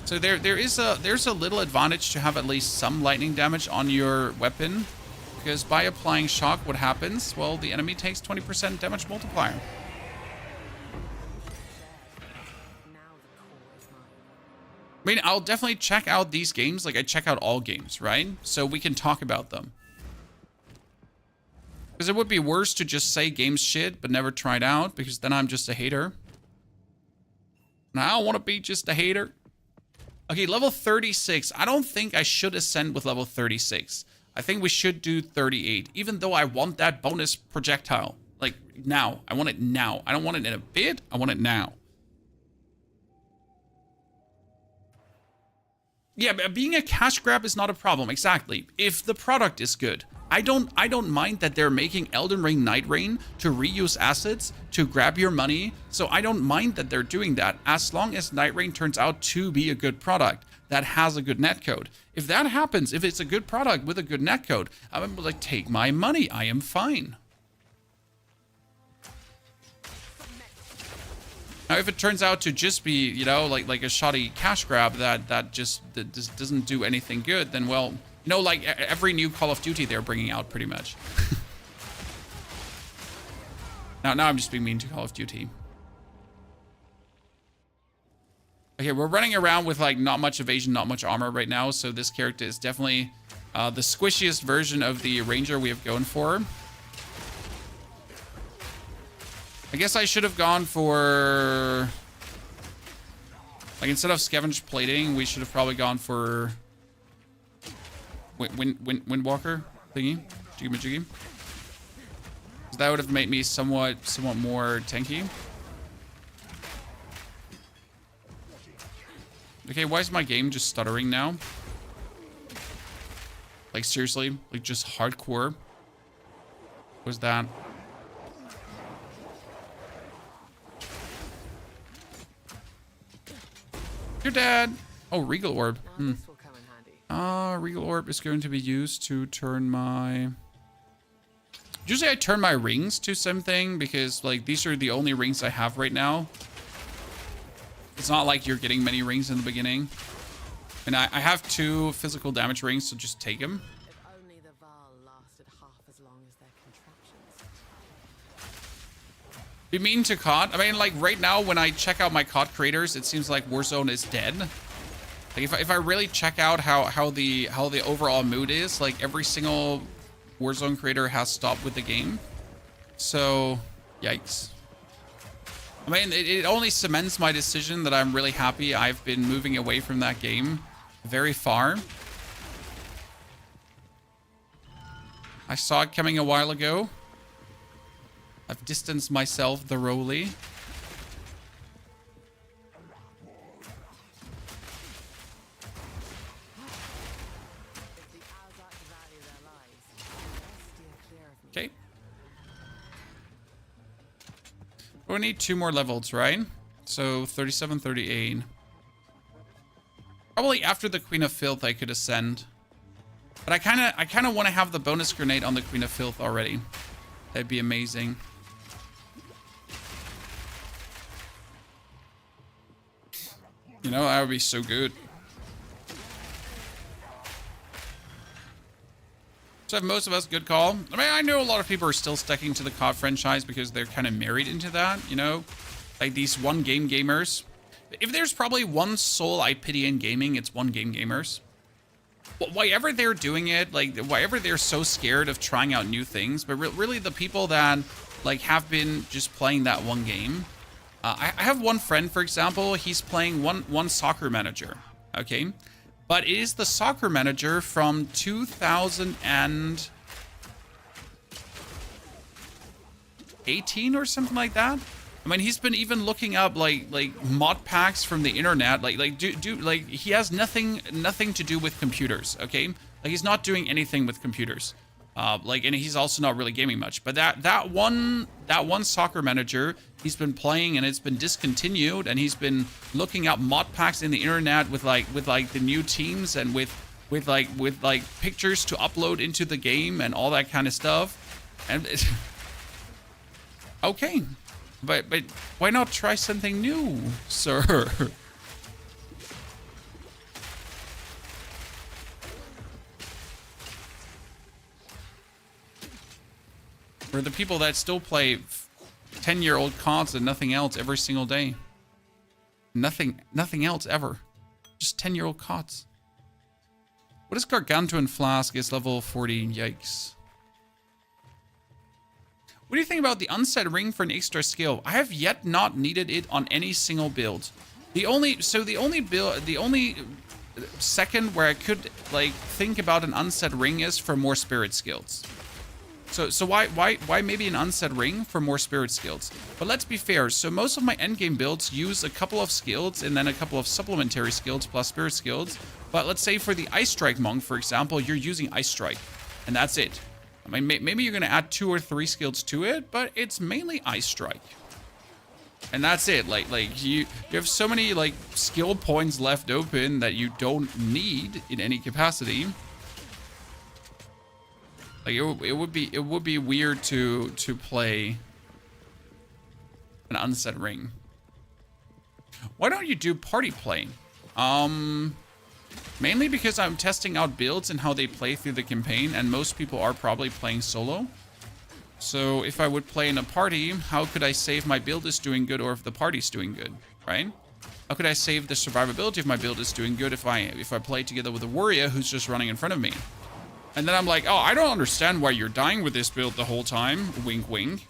So there's a little advantage to have at least some lightning damage on your weapon, because by applying shock, what happens? Well, the enemy takes 20% damage multiplier. I mean, I'll definitely check out these games like I check out all games, right? So we can talk about them. Because it would be worse to just say games shit, but never try it out, because then I'm just a hater. And I don't want to be just a hater. Okay, level 36. I don't think I should ascend with level 36. I think we should do 38, even though I want that bonus projectile. Like, now. I want it now. I don't want it in a bit. I want it now. Yeah, but being a cash grab is not a problem. Exactly. If the product is good. I don't mind that they're making Elden Ring Night Rain to reuse assets, to grab your money. So I don't mind that they're doing that, as long as Night Rain turns out to be a good product that has a good netcode. If that happens, if it's a good product with a good netcode, I'm like, take my money. I am fine. Now, if it turns out to just be, you know, like a shoddy cash grab that just doesn't do anything good, then, well, you know, like every new Call of Duty they're bringing out, pretty much. Now I'm just being mean to Call of Duty. Okay, we're running around with, like, not much evasion, not much armor right now, so this character is definitely the squishiest version of the Ranger we have going for. I guess I should have gone for... Like, instead of Scavenge Plating, we should have probably gone for... Windwalker thingy? Jiggy-majiggy. Because that would have made me somewhat more tanky. Okay, why is my game just stuttering now? Like, seriously? Like, just hardcore? What was that? You're dead. Oh, Regal Orb. Now this will come in handy. Regal Orb is going to be used to turn my... Usually I turn my rings to something because, like, these are the only rings I have right now. It's not like you're getting many rings in the beginning. And I have 2 physical damage rings, so just take them. If only the Val lasted half as long as their contraptions. Be mean to COD. I mean, like, right now when I check out my COD creators, it seems like Warzone is dead. Like, if I really check out how the overall mood is, like, every single Warzone creator has stopped with the game. So, yikes. I mean, it only cements my decision that I'm really happy I've been moving away from that game very far. I saw it coming a while ago. I've distanced myself thoroughly. If the Azak value their lives, best steer clear of me. Okay. We need 2 more levels, right? So 37, 38. Probably after the Queen of Filth I could ascend. But I kind of want to have the bonus grenade on the Queen of Filth already. That'd be amazing. You know, that would be so good. So have most of us, good call. I mean, I know a lot of people are still sticking to the COD franchise because they're kind of married into that, you know? Like these one game gamers. If there's probably one soul I pity in gaming, it's one game gamers. Why they're doing it, like, why they're so scared of trying out new things, but really the people that, like, have been just playing that one game. I have one friend, for example, he's playing one soccer manager, okay? But it is the soccer manager from 2018 or something like that. I mean, he's been even looking up like mod packs from the internet. Like he has nothing to do with computers. Okay, like he's not doing anything with computers. And he's also not really gaming much. But that one soccer manager, he's been playing and it's been discontinued, and he's been looking up mod packs in the internet with the new teams and with pictures to upload into the game and all that kind of stuff. And it's okay, but why not try something new, sir? For the people that still play 10-year-old CODs and nothing else every single day. Nothing else ever. Just 10-year-old CODs. What is Gargantuan Flask? Is level 40. Yikes. What do you think about the unset ring for an extra skill? I have yet not needed it on any single build. The only second where I could like think about an unset ring is for more spirit skills. So why maybe an unset ring for more spirit skills? But let's be fair. So most of my endgame builds use a couple of skills and then a couple of supplementary skills plus spirit skills. But let's say for the Ice Strike monk, for example, you're using Ice Strike, and that's it. I mean, maybe you're gonna add 2 or 3 skills to it, but it's mainly Ice Strike, and that's it. Like you have so many like skill points left open that you don't need in any capacity. Like it would be weird to play an unset ring. Why don't you do party play? Mainly because I'm testing out builds and how they play through the campaign, and most people are probably playing solo. So if I would play in a party, how could I say if my build is doing good or if the party's doing good, right? How could I say if the survivability of my build is doing good if I play together with a warrior who's just running in front of me? And then I'm like, oh, I don't understand why you're dying with this build the whole time. Wink, wink.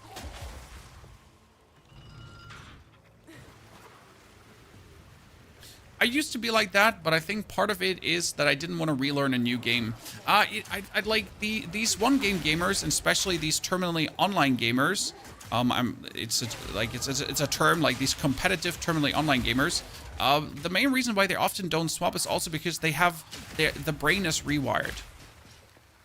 I used to be like that, but I think part of it is that I didn't want to relearn a new game. I'd like these one-game gamers, and especially these terminally online gamers. It's a term, like these competitive terminally online gamers. The main reason why they often don't swap is also because they have the brain is rewired.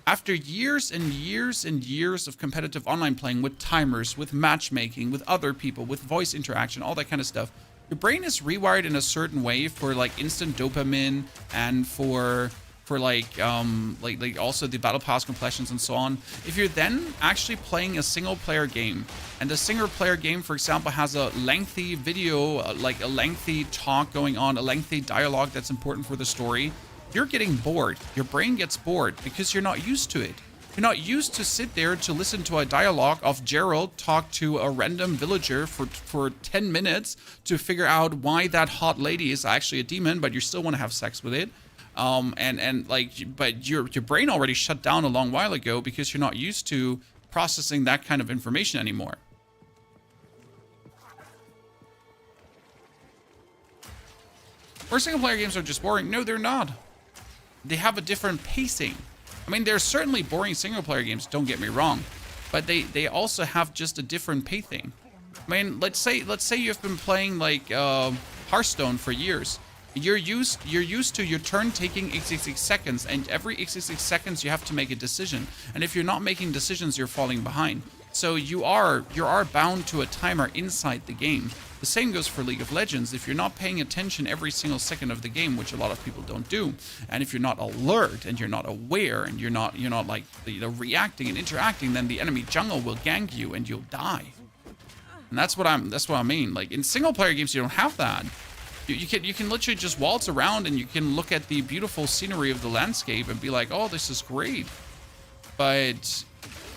After years and years and years of competitive online playing with timers, with matchmaking, with other people, with voice interaction, all that kind of stuff, your brain is rewired in a certain way for like instant dopamine and for like also the battle pass completions and so on. If you're then actually playing a single player game, and the single player game, for example, has a lengthy video, like a lengthy talk going on, a lengthy dialogue that's important for the story, you're getting bored. Your brain gets bored because you're not used to it. You're not used to sit there to listen to a dialogue of Gerald talk to a random villager for 10 minutes to figure out why that hot lady is actually a demon, but you still want to have sex with it. But your brain already shut down a long while ago because you're not used to processing that kind of information anymore. Or single player games are just boring. No, they're not. They have a different pacing. I mean, there's certainly boring single player games, don't get me wrong, but they also have just a different pacing. I mean, let's say you've been playing like Hearthstone for years. You're used to your turn taking x66 seconds, and every x66 seconds you have to make a decision. And if you're not making decisions, you're falling behind. So you are bound to a timer inside the game. The same goes for League of Legends. If you're not paying attention every single second of the game, which a lot of people don't do, and if you're not alert and you're not aware and you're not like reacting and interacting, then the enemy jungle will gank you and you'll die. And that's what I mean. Like in single player games, you don't have that. You can literally just waltz around and you can look at the beautiful scenery of the landscape and be like, oh, this is great. But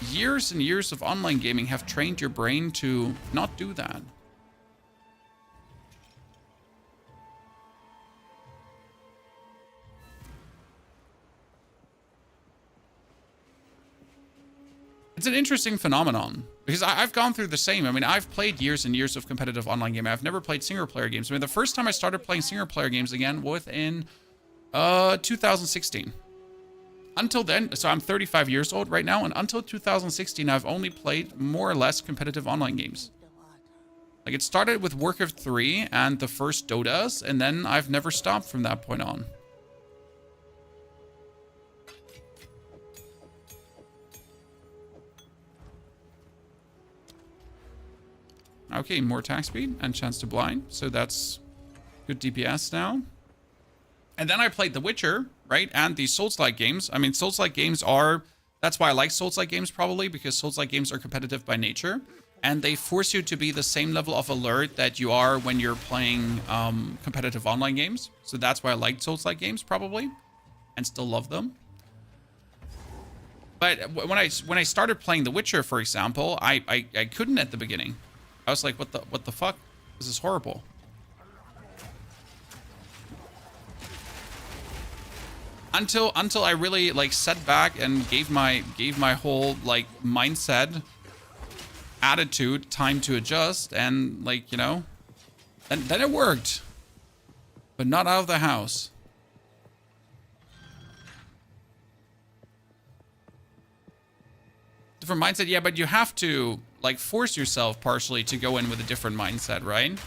years and years of online gaming have trained your brain to not do that. It's an interesting phenomenon because I've gone through the same. I mean, I've played years and years of competitive online gaming. I've never played single player games. I mean, the first time I started playing single player games again was in 2016. Until then, so I'm 35 years old right now, and until 2016, I've only played more or less competitive online games. Like, it started with Warcraft 3 and the first Dotas, and then I've never stopped from that point on. Okay, more attack speed and chance to blind, so that's good DPS now. And then I played The Witcher, right? And the Souls-like games. I mean, Souls-like games are... That's why I like Souls-like games, probably, because Souls-like games are competitive by nature. And they force you to be the same level of alert that you are when you're playing competitive online games. So that's why I like Souls-like games, probably. And still love them. But when I started playing The Witcher, for example, I couldn't at the beginning. I was like, what the fuck? This is horrible. Until I really like sat back and gave my whole like mindset, attitude, time to adjust, and like, you know, and then it worked. But not out of the house. Different mindset, yeah, but you have to like force yourself partially to go in with a different mindset, right?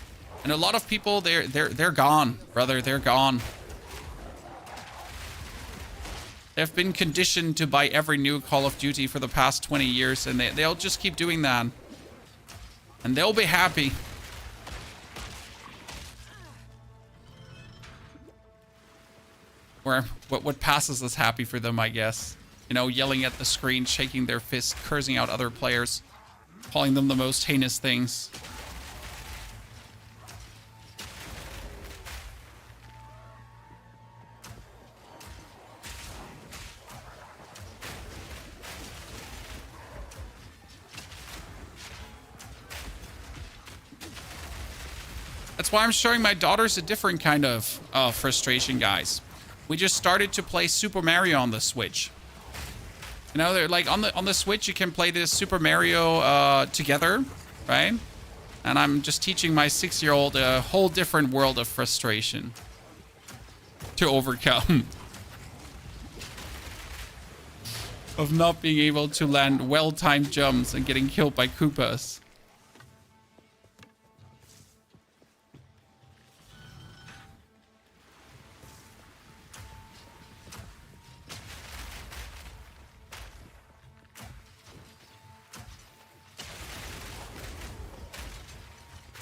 And a lot of people, they're gone, brother. They're gone. They've been conditioned to buy every new Call of Duty for the past 20 years, and they'll just keep doing that. And they'll be happy. Or what passes as happy for them, I guess. You know, yelling at the screen, shaking their fists, cursing out other players, calling them the most heinous things. That's why I'm showing my daughters a different kind of frustration, guys. We just started to play Super Mario on the Switch. You know, they're like on the Switch, you can play this Super Mario together, right? And I'm just teaching my 6-year-old a whole different world of frustration to overcome. Of not being able to land well-timed jumps and getting killed by Koopas.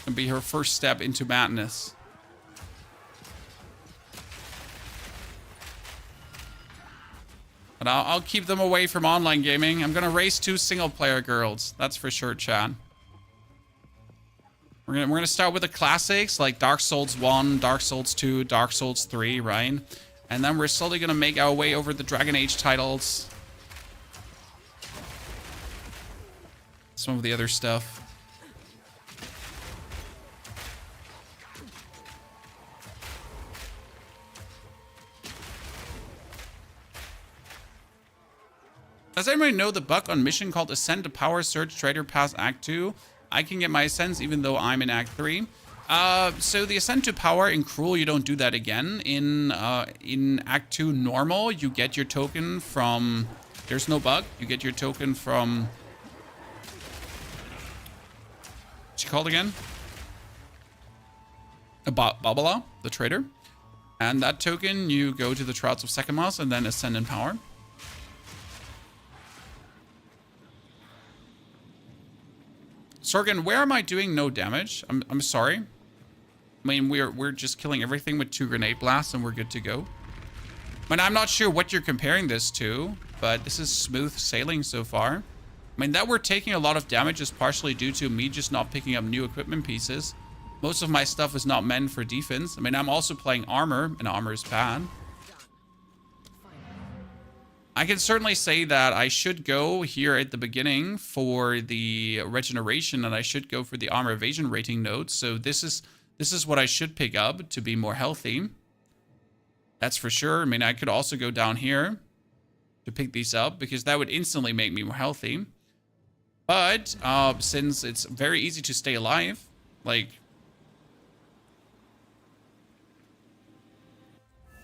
And be her first step into madness. But I'll keep them away from online gaming. I'm gonna raise 2 single-player girls. That's for sure, Chad. We're gonna start with the classics like Dark Souls 1, Dark Souls 2, Dark Souls 3, right? And then we're slowly gonna make our way over the Dragon Age titles. Some of the other stuff. Does anybody know the bug on mission called Ascend to Power Surge Trader Pass Act 2? I can get my Ascends even though I'm in Act 3. So the Ascend to Power in Cruel, you don't do that again. In Act 2 normal, you get your token from... There's no bug. You get your token from... What's she called again? Babala, the trader. And that token, you go to the Trouts of Sekamos and then Ascend in Power. Sorgan, where am I doing no damage? I'm sorry. I mean, we're just killing everything with 2 grenade blasts and we're good to go. I mean, I'm not sure what you're comparing this to, but this is smooth sailing so far. I mean, that we're taking a lot of damage is partially due to me just not picking up new equipment pieces. Most of my stuff is not meant for defense. I mean, I'm also playing armor, and armor is bad. I can certainly say that I should go here at the beginning for the regeneration, and I should go for the armor evasion rating note. So this is what I should pick up to be more healthy. That's for sure. I mean, I could also go down here to pick these up because that would instantly make me more healthy. But since it's very easy to stay alive, like...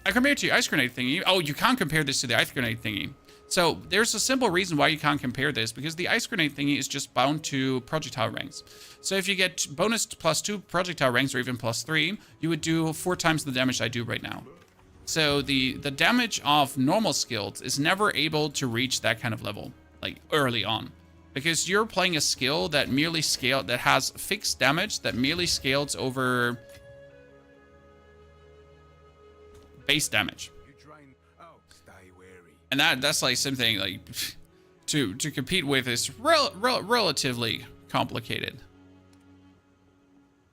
I compared to the ice grenade thingy. Oh, you can't compare this to the ice grenade thingy. So there's a simple reason why you can't compare this, because the ice grenade thingy is just bound to projectile ranks. So if you get bonus +2 projectile ranks or even +3, you would do 4 times the damage I do right now. So the damage of normal skills is never able to reach that kind of level, like early on. Because you're playing a skill that merely that has fixed damage that merely scales over base damage. And that's like something like to compete with is relatively complicated.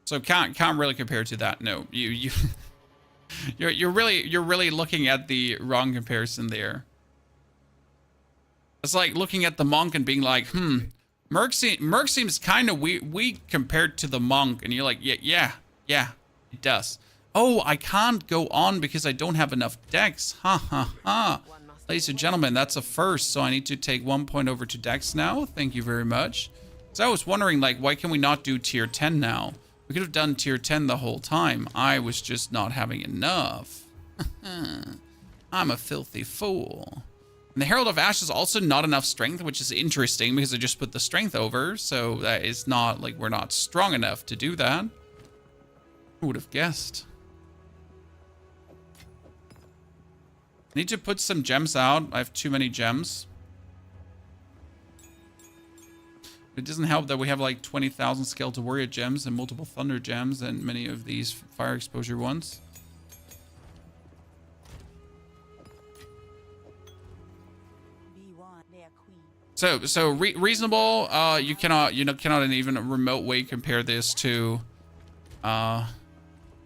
So can't really compare to that. No, you're really looking at the wrong comparison there. It's like looking at the monk and being like, Merc seems kind of weak compared to the monk, and you're like, yeah, it does. Oh, I can't go on because I don't have enough dex. Ha. Ladies and gentlemen, that's a first, so I need to take 1 point over to dex now. Thank you very much. So I was wondering, like, why can we not do tier 10 now? We could have done tier 10 the whole time. I was just not having enough. I'm a filthy fool. And the Herald of Ash is also not enough strength, which is interesting because I just put the strength over. So that is not, like, we're not strong enough to do that. Who would have guessed? I need to put some gems out. I have too many gems. It doesn't help that we have like 20,000 Skeletal Warrior gems and multiple Thunder gems and many of these fire exposure ones. So reasonable. You cannot in even a remote way compare this to.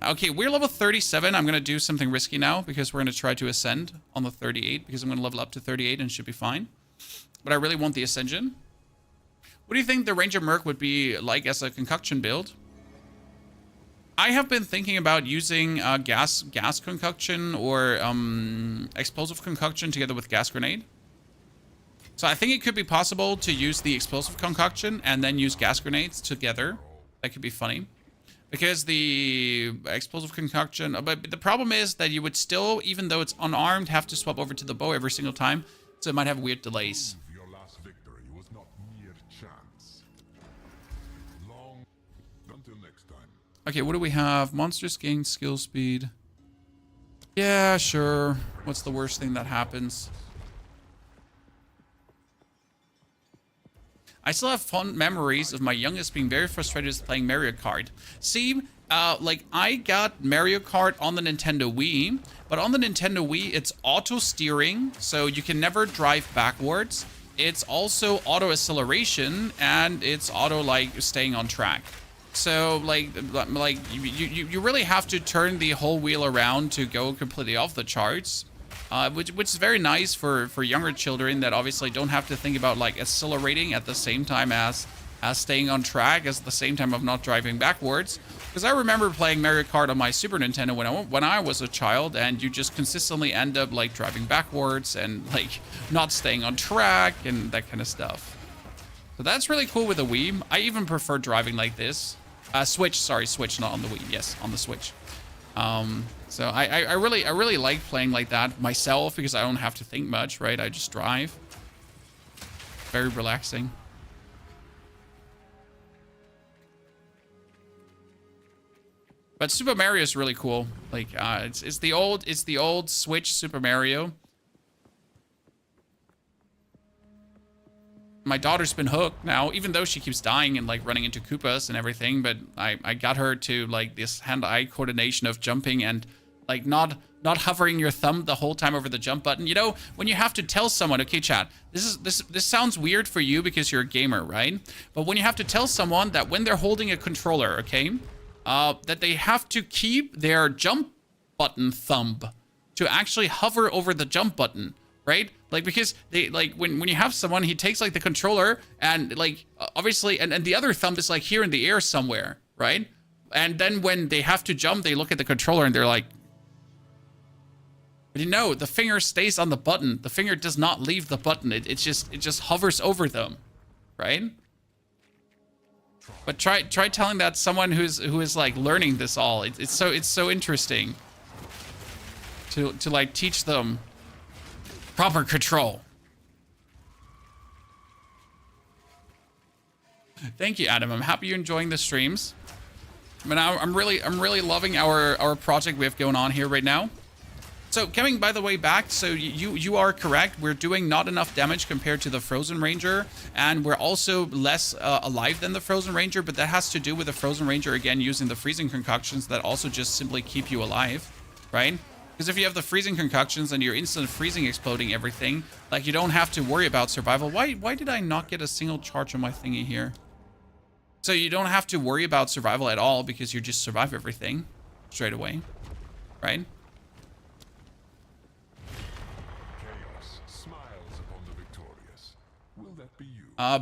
Okay, we're level 37. I'm going to do something risky now because we're going to try to ascend on the 38 because I'm going to level up to 38 and should be fine. But I really want the Ascension. What do you think the Ranger Merc would be like as a concoction build? I have been thinking about using gas concoction or explosive concoction together with gas grenade. So I think it could be possible to use the explosive concoction and then use gas grenades together. That could be funny. Because the explosive concoction... But the problem is that you would still, even though it's unarmed, have to swap over to the bow every single time. So it might have weird delays. Your last victory was not mere chance. Long until next time. Okay, what do we have? Monsters gain skill speed. Yeah, sure. What's the worst thing that happens? I still have fond memories of my youngest being very frustrated with playing Mario Kart. See, like, I got Mario Kart on the Nintendo Wii, but on the Nintendo Wii, it's auto-steering, so you can never drive backwards. It's also auto-acceleration, and it's auto, like, staying on track. So, like you really have to turn the whole wheel around to go completely off the charts. Which is very nice for younger children that obviously don't have to think about like accelerating at the same time as staying on track, at the same time of not driving backwards. Because I remember playing Mario Kart on my Super Nintendo when I was a child, and you just consistently end up like driving backwards and like not staying on track and that kind of stuff. So that's really cool with the Wii. I even prefer driving like this. Switch, not on the Wii. Yes, on the Switch. So I really like playing like that myself because I don't have to think much, right? I just drive. Very relaxing. But Super Mario is really cool. Like it's the old Switch Super Mario. My daughter's been hooked now, even though she keeps dying and like running into Koopas and everything. But I got her to like this hand-eye coordination of jumping and like not hovering your thumb the whole time over the jump button. You know, when you have to tell someone, okay, chat, this sounds weird for you because you're a gamer, right? But when you have to tell someone that when they're holding a controller, okay, that they have to keep their jump button thumb to actually hover over the jump button, right? Like, because they like when you have someone, he takes like the controller and like obviously and the other thumb is like here in the air somewhere, right? And then when they have to jump, they look at the controller and they're like, but you know, the finger stays on the button. The finger does not leave the button. It just hovers over them, right? But try telling that someone who is like learning this all. It's so interesting to like teach them proper control. Thank you, Adam. I'm happy you're enjoying the streams. I mean, I'm really loving our project we have going on here right now. So coming, by the way, back, so you are correct. We're doing not enough damage compared to the Frozen Ranger, and we're also less alive than the Frozen Ranger, but that has to do with the Frozen Ranger, again, using the freezing concoctions that also just simply keep you alive, right? Because if you have the freezing concoctions and you're instant freezing exploding everything, like you don't have to worry about survival. Why did I not get a single charge on my thingy here? So you don't have to worry about survival at all because you just survive everything straight away, right?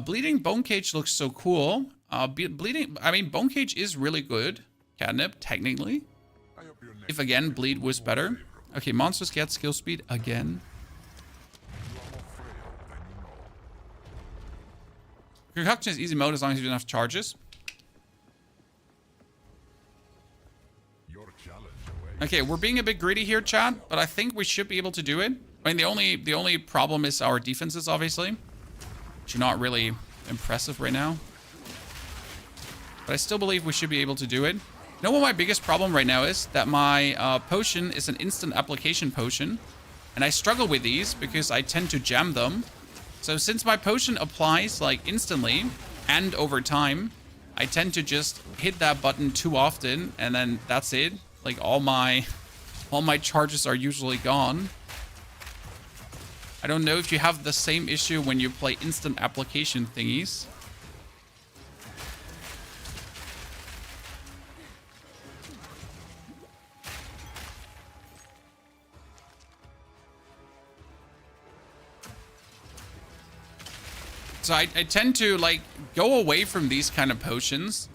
Bleeding Bone Cage looks so cool. I mean, Bone Cage is really good. Catnip, technically. If again, Bleed was better. Okay, monsters get skill speed again. Concoction is easy mode as long as you don't have charges. Okay, we're being a bit greedy here, chat, but I think we should be able to do it. I mean, the only problem is our defenses, obviously. Which are not really impressive right now. But I still believe we should be able to do it. You know what my biggest problem right now is? That my potion is an instant application potion. And I struggle with these because I tend to jam them. So since my potion applies like instantly and over time, I tend to just hit that button too often and then that's it. Like all my charges are usually gone. I don't know if you have the same issue when you play instant application thingies. So I tend to like go away from these kind of potions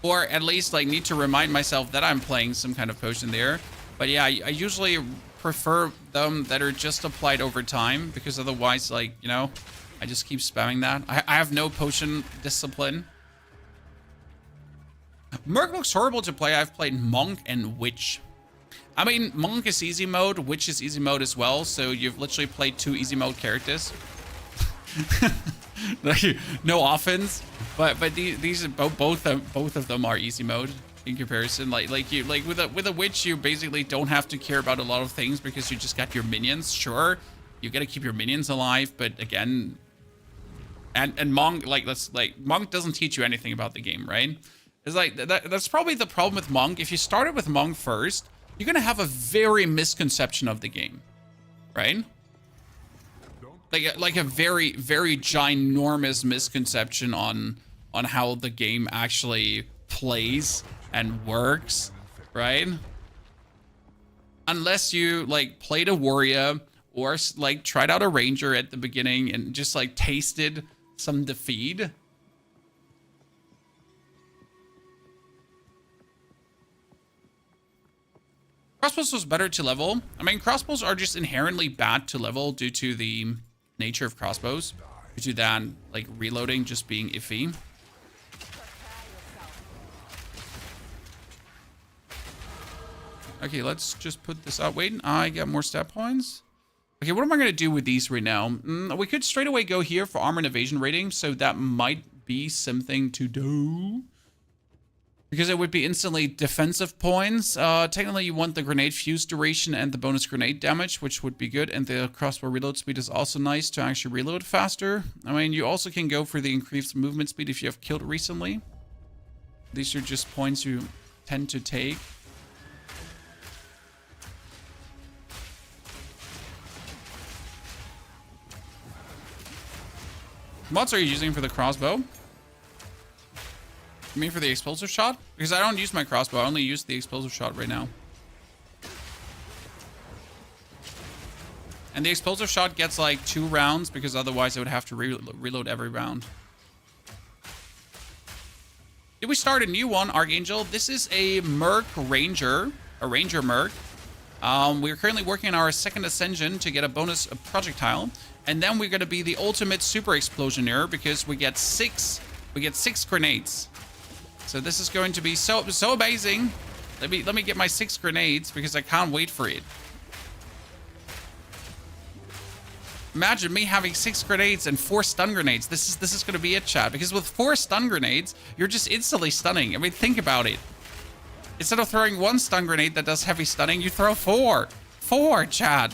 Or at least like need to remind myself that I'm playing some kind of potion there. But yeah, I usually prefer them that are just applied over time, because otherwise, like, you know, I just keep spamming that. I have no potion discipline. Merc looks horrible to play. I've played Monk and Witch. I mean, Monk is easy mode, Witch is easy mode as well, so you've literally played 2 easy mode characters. Like, no offense, but these are both of them are easy mode in comparison. Like with a Witch, you basically don't have to care about a lot of things because you just got your minions. Sure, you gotta keep your minions alive, but again, and Monk, Monk doesn't teach you anything about the game, right? It's like that's probably the problem with Monk. If you started with Monk first, you're gonna have a very misconception of the game, right? Like a very, very ginormous misconception on how the game actually plays and works, right? Unless you like played a warrior or like tried out a ranger at the beginning and just like tasted some defeat. Crossbows was better to level. I mean, crossbows are just inherently bad to level due to the nature of crossbows, due to that like reloading just being iffy. Okay, let's just put this out. Wait, I got more stat points. Okay, what am I gonna do with these right now? We could straight away go here for armor and evasion rating, so that might be something to do, because it would be instantly defensive points. Technically, you want the grenade fuse duration and the bonus grenade damage, which would be good. And the crossbow reload speed is also nice to actually reload faster. I mean, you also can go for the increased movement speed if you have killed recently. These are just points you tend to take. What mods are you using for the crossbow? You mean for the explosive shot? Because I don't use my crossbow. I only use the explosive shot right now. And the explosive shot gets like 2 rounds, because otherwise I would have to reload every round. Did we start a new one, Archangel? This is a merc ranger, a ranger merc. We're currently working on our 2nd Ascension to get a bonus projectile. And then we're going to be the ultimate super explosioneer, because we get 6 grenades. So this is going to be so amazing. Let me get my 6 grenades, because I can't wait for it. Imagine me having 6 grenades and 4 stun grenades. This is going to be it, chat. Because with 4 stun grenades, you're just instantly stunning. I mean, think about it. Instead of throwing 1 stun grenade that does heavy stunning, you throw 4. 4, chat.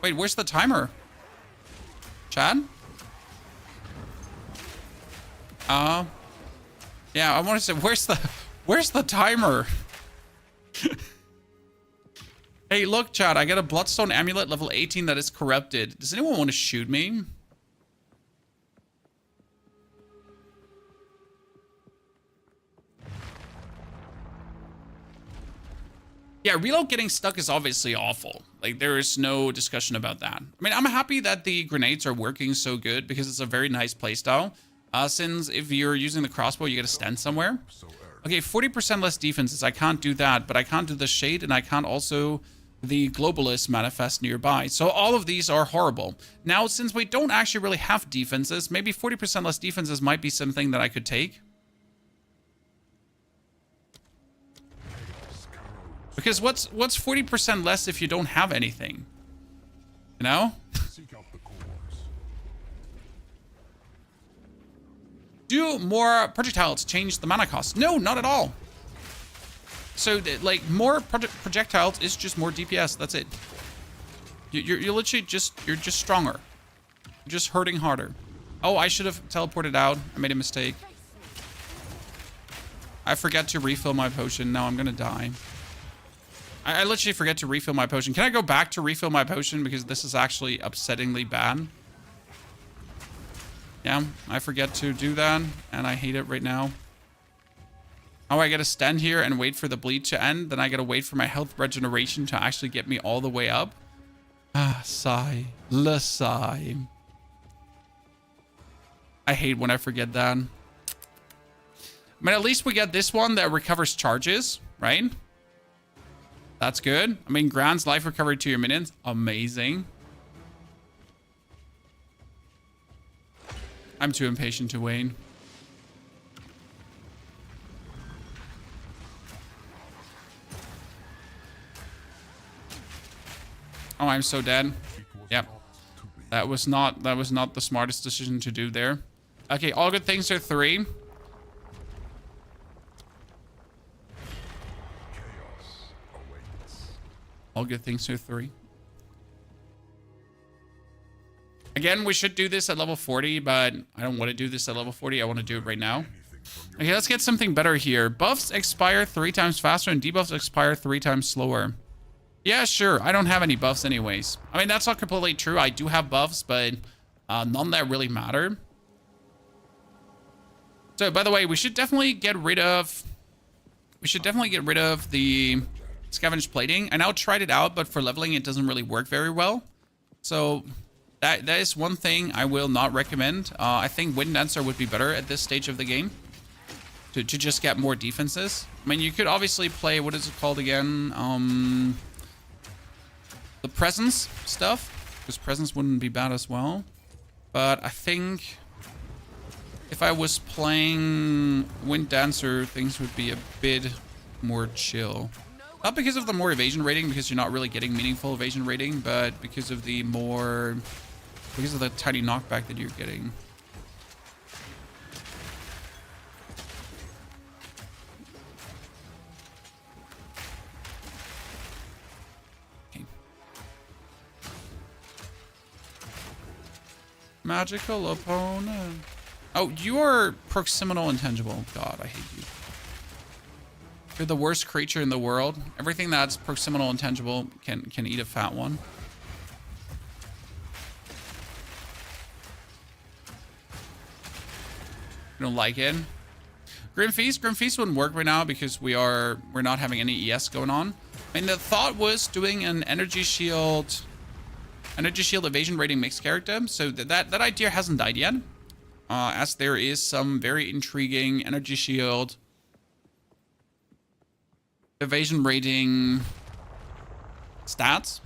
Wait, where's the timer? Chad? Yeah, I want to say, where's the timer? Hey, look, Chad, I got a Bloodstone Amulet level 18 that is corrupted. Does anyone want to shoot me? Yeah, reload getting stuck is obviously awful. Like, there is no discussion about that. I mean, I'm happy that the grenades are working so good, because it's a very nice playstyle. Since if you're using the crossbow, you gotta stand somewhere. Okay, 40% less defenses. I can't do that, but I can't do the shade, and I can't also the globalist manifest nearby. So all of these are horrible. Now, since we don't actually really have defenses, maybe 40% less defenses might be something that I could take. Because what's 40% less if you don't have anything? You know? Seek out the cores. Do more projectiles change the mana cost? No, not at all. So, like, more projectiles is just more DPS. That's it. You're literally you're just stronger. You're just hurting harder. Oh, I should have teleported out. I made a mistake. I forgot to refill my potion. Now I'm gonna die. I literally forget to refill my potion. Can I go back to refill my potion? Because this is actually upsettingly bad. Yeah, I forget to do that, and I hate it right now. Oh, I gotta stand here and wait for the bleed to end. Then I gotta wait for my health regeneration to actually get me all the way up. Ah, sigh. Le sigh. I hate when I forget that. I mean, at least we get this one that recovers charges, right? That's good. I mean, grants life recovery to your minions. Amazing. I'm too impatient to wait. Oh, I'm so dead. Yep. That was not the smartest decision to do there. Okay, all good things are 3. All good things are 3. Again, we should do this at level 40, but I don't want to do this at level 40. I want to do it right now. Okay, let's get something better here. Buffs expire 3 times faster and debuffs expire 3 times slower. Yeah, sure. I don't have any buffs anyways. I mean, that's not completely true. I do have buffs, but none that really matter. So, by the way, we should definitely get rid of... the scavenged plating. I now tried it out, but for leveling, it doesn't really work very well. So, that is one thing I will not recommend. I think Wind Dancer would be better at this stage of the game. To just get more defenses. I mean, you could obviously play... What is it called again? The presence stuff, because presence wouldn't be bad as well. But I think if I was playing Wind Dancer, things would be a bit more chill. Not because of the more evasion rating, because you're not really getting meaningful evasion rating, but because of the tiny knockback that you're getting. Magical opponent. Oh, you are proximal intangible. God, I hate you. You're the worst creature in the world. Everything that's proximal intangible can eat a fat one. You don't like it? Grim Feast? Grim Feast wouldn't work right now because we're not having any ES going on. I mean, the thought was doing an energy shield evasion rating mixed character, so that idea hasn't died yet, as there is some very intriguing energy shield evasion rating stats.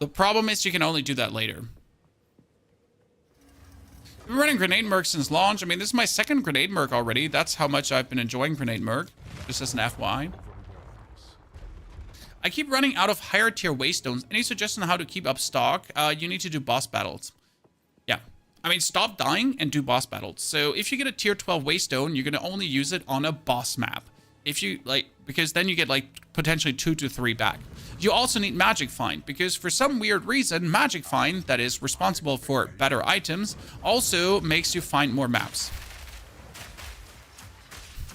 The problem is you can only do that later. I've been running Grenade Merc since launch. I mean, this is my 2nd Grenade Merc already. That's how much I've been enjoying Grenade Merc, just as an FYI. I keep running out of higher tier waystones. Any suggestion on how to keep up stock? You need to do boss battles. Yeah. I mean, stop dying and do boss battles. So if you get a tier 12 waystone, you're going to only use it on a boss map. If you because then you get potentially 2 to 3 back. You also need Magic Find, because for some weird reason, Magic Find, that is responsible for better items, also makes you find more maps.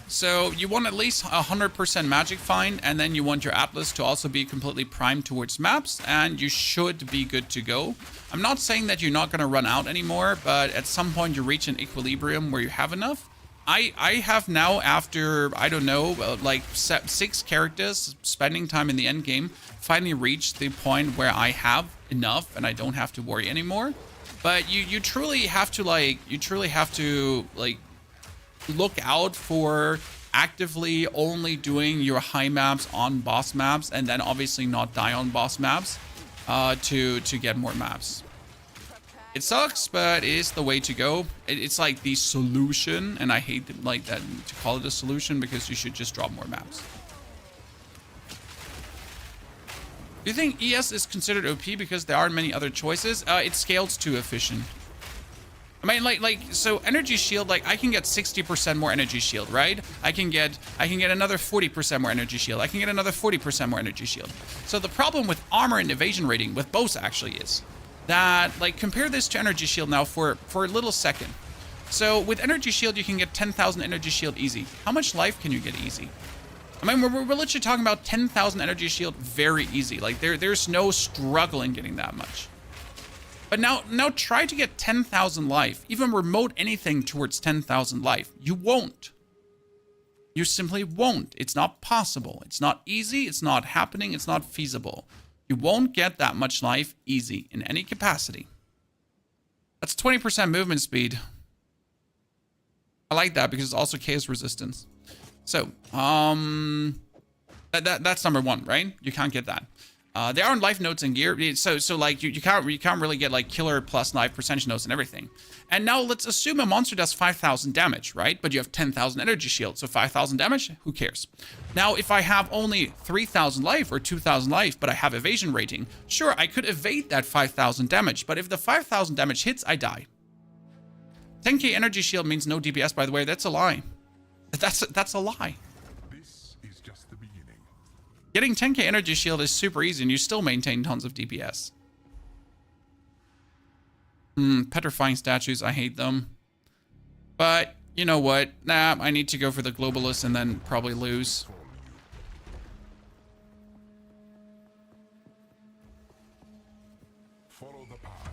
So you want at least 100% Magic Find, and then you want your Atlas to also be completely primed towards maps, and you should be good to go. I'm not saying that you're not going to run out anymore, but at some point you reach an equilibrium where you have enough. I have now, after, I don't know, 6 characters spending time in the end game, finally reached the point where I have enough and I don't have to worry anymore. But you truly have to look out for actively only doing your high maps on boss maps, and then obviously not die on boss maps to get more maps. It sucks, but it is the way to go. It's like the solution, and I hate that to call it a solution, because you should just drop more maps. Do you think ES is considered OP because there aren't many other choices? It scales too efficient. I mean, so energy shield, I can get 60% more energy shield, right? I can get another 40% more energy shield. I can get another 40% more energy shield. So the problem with armor and evasion rating, with both actually, is that, compare this to energy shield now for a little second. So with energy shield, you can get 10,000 energy shield easy. How much life can you get easy? I mean, we're literally talking about 10,000 energy shield very easy. There's no struggle in getting that much. But now try to get 10,000 life, even remote anything towards 10,000 life. You won't. You simply won't. It's not possible. It's not easy. It's not happening. It's not feasible. You won't get that much life easy in any capacity. That's 20% movement speed. I like that because it's also chaos resistance. So, that's number one, right? You can't get that. There aren't life notes in gear, so like you can't really get like killer plus life percentage notes and everything. And now let's assume a monster does 5,000 damage, right? But you have 10,000 energy shield, so 5,000 damage, who cares? Now, if I have only 3,000 life or 2,000 life, but I have evasion rating, sure, I could evade that 5,000 damage, but if the 5,000 damage hits, I die. 10k energy shield means no DPS, by the way. That's a lie. That's a lie. This is just the beginning. Getting 10k energy shield is super easy, and you still maintain tons of DPS. Petrifying statues, I hate them. But, you know what? Nah, I need to go for the globalist and then probably lose. Follow the path.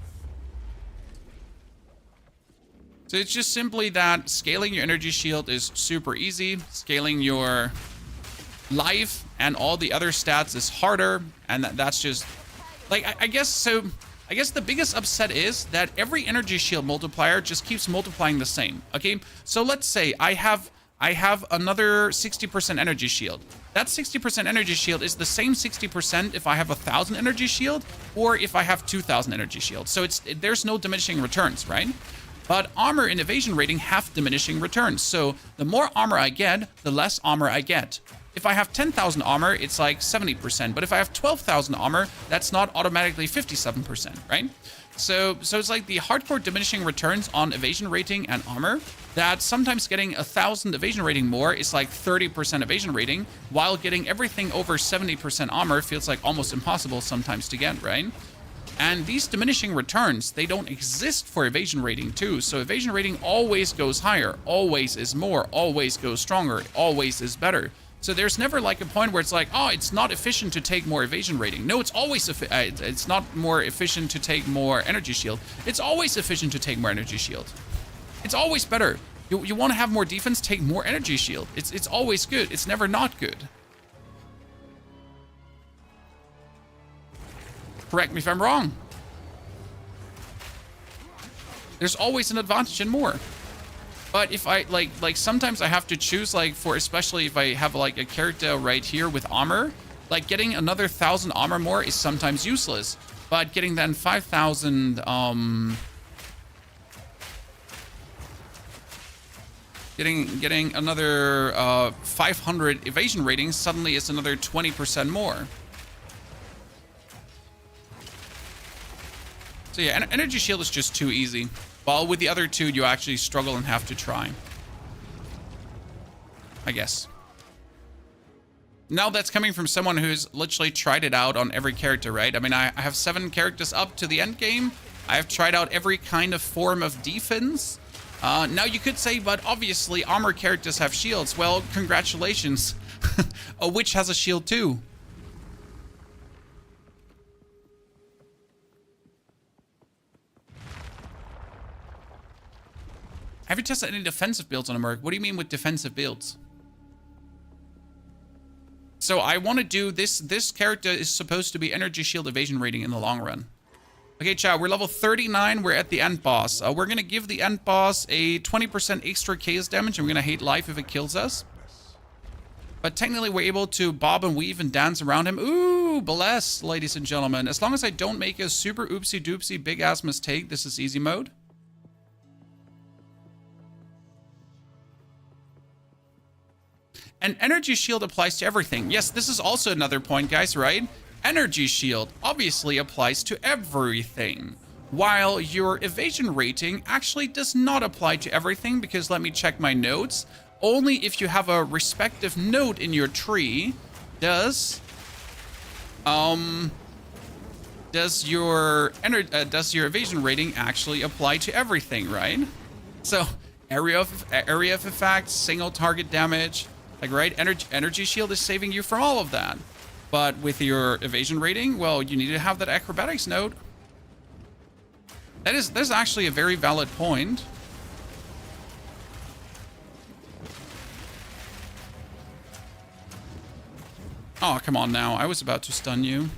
So it's just simply that scaling your energy shield is super easy. Scaling your life and all the other stats is harder. And that's just... Like, I guess so... I guess the biggest upset is that every energy shield multiplier just keeps multiplying the same, okay? So let's say I have another 60% energy shield. That 60% energy shield is the same 60% if I have 1,000 energy shield or if I have 2,000 energy shield. So there's no diminishing returns, right? But armor and evasion rating have diminishing returns. So the more armor I get, the less armor I get. If I have 10,000 armor, it's like 70%. But if I have 12,000 armor, that's not automatically 57%, right? So it's like the hardcore diminishing returns on evasion rating and armor, that sometimes getting 1,000 evasion rating more is like 30% evasion rating, while getting everything over 70% armor feels like almost impossible sometimes to get, right? And these diminishing returns, they don't exist for evasion rating too. So evasion rating always goes higher, always is more, always goes stronger, always is better. So there's never like a point where it's like, oh, it's not efficient to take more evasion rating. No, it's always, it's not more efficient to take more energy shield. It's always efficient to take more energy shield. It's always better. You want to have more defense, take more energy shield. It's always good. It's never not good. Correct me if I'm wrong. There's always an advantage in more. But if I, like sometimes I have to choose, like, for especially if I have, like, a character right here with armor, like, getting another 1,000 armor more is sometimes useless. But getting then 5,000, getting another 500 evasion ratings suddenly is another 20% more. So yeah, energy shield is just too easy. While with the other two, you actually struggle and have to try. I guess. Now that's coming from someone who's literally tried it out on every character, right? I mean, I have 7 characters up to the end game. I have tried out every kind of form of defense. Now you could say, but obviously armor characters have shields. Well, congratulations. A witch has a shield too. Have you tested any defensive builds on a merc? What do you mean with defensive builds? So I want to do this. This character is supposed to be energy shield evasion rating in the long run. Okay, chat, we're level 39. We're at the end boss. We're going to give the end boss a 20% extra chaos damage, and we're going to hate life if it kills us. But technically, we're able to bob and weave and dance around him. Ooh, bless, ladies and gentlemen. As long as I don't make a super oopsie doopsie big ass mistake, this is easy mode. And energy shield applies to everything. Yes, this is also another point, guys, right? Energy shield obviously applies to everything, while your evasion rating actually does not apply to everything, because let me check my notes. Only if you have a respective node in your tree does your evasion rating actually apply to everything, right? So area of effect, single target damage. Like, right, energy shield is saving you from all of that. But with your evasion rating, well, you need to have that acrobatics node. That's actually a very valid point. Oh, come on now. I was about to stun you.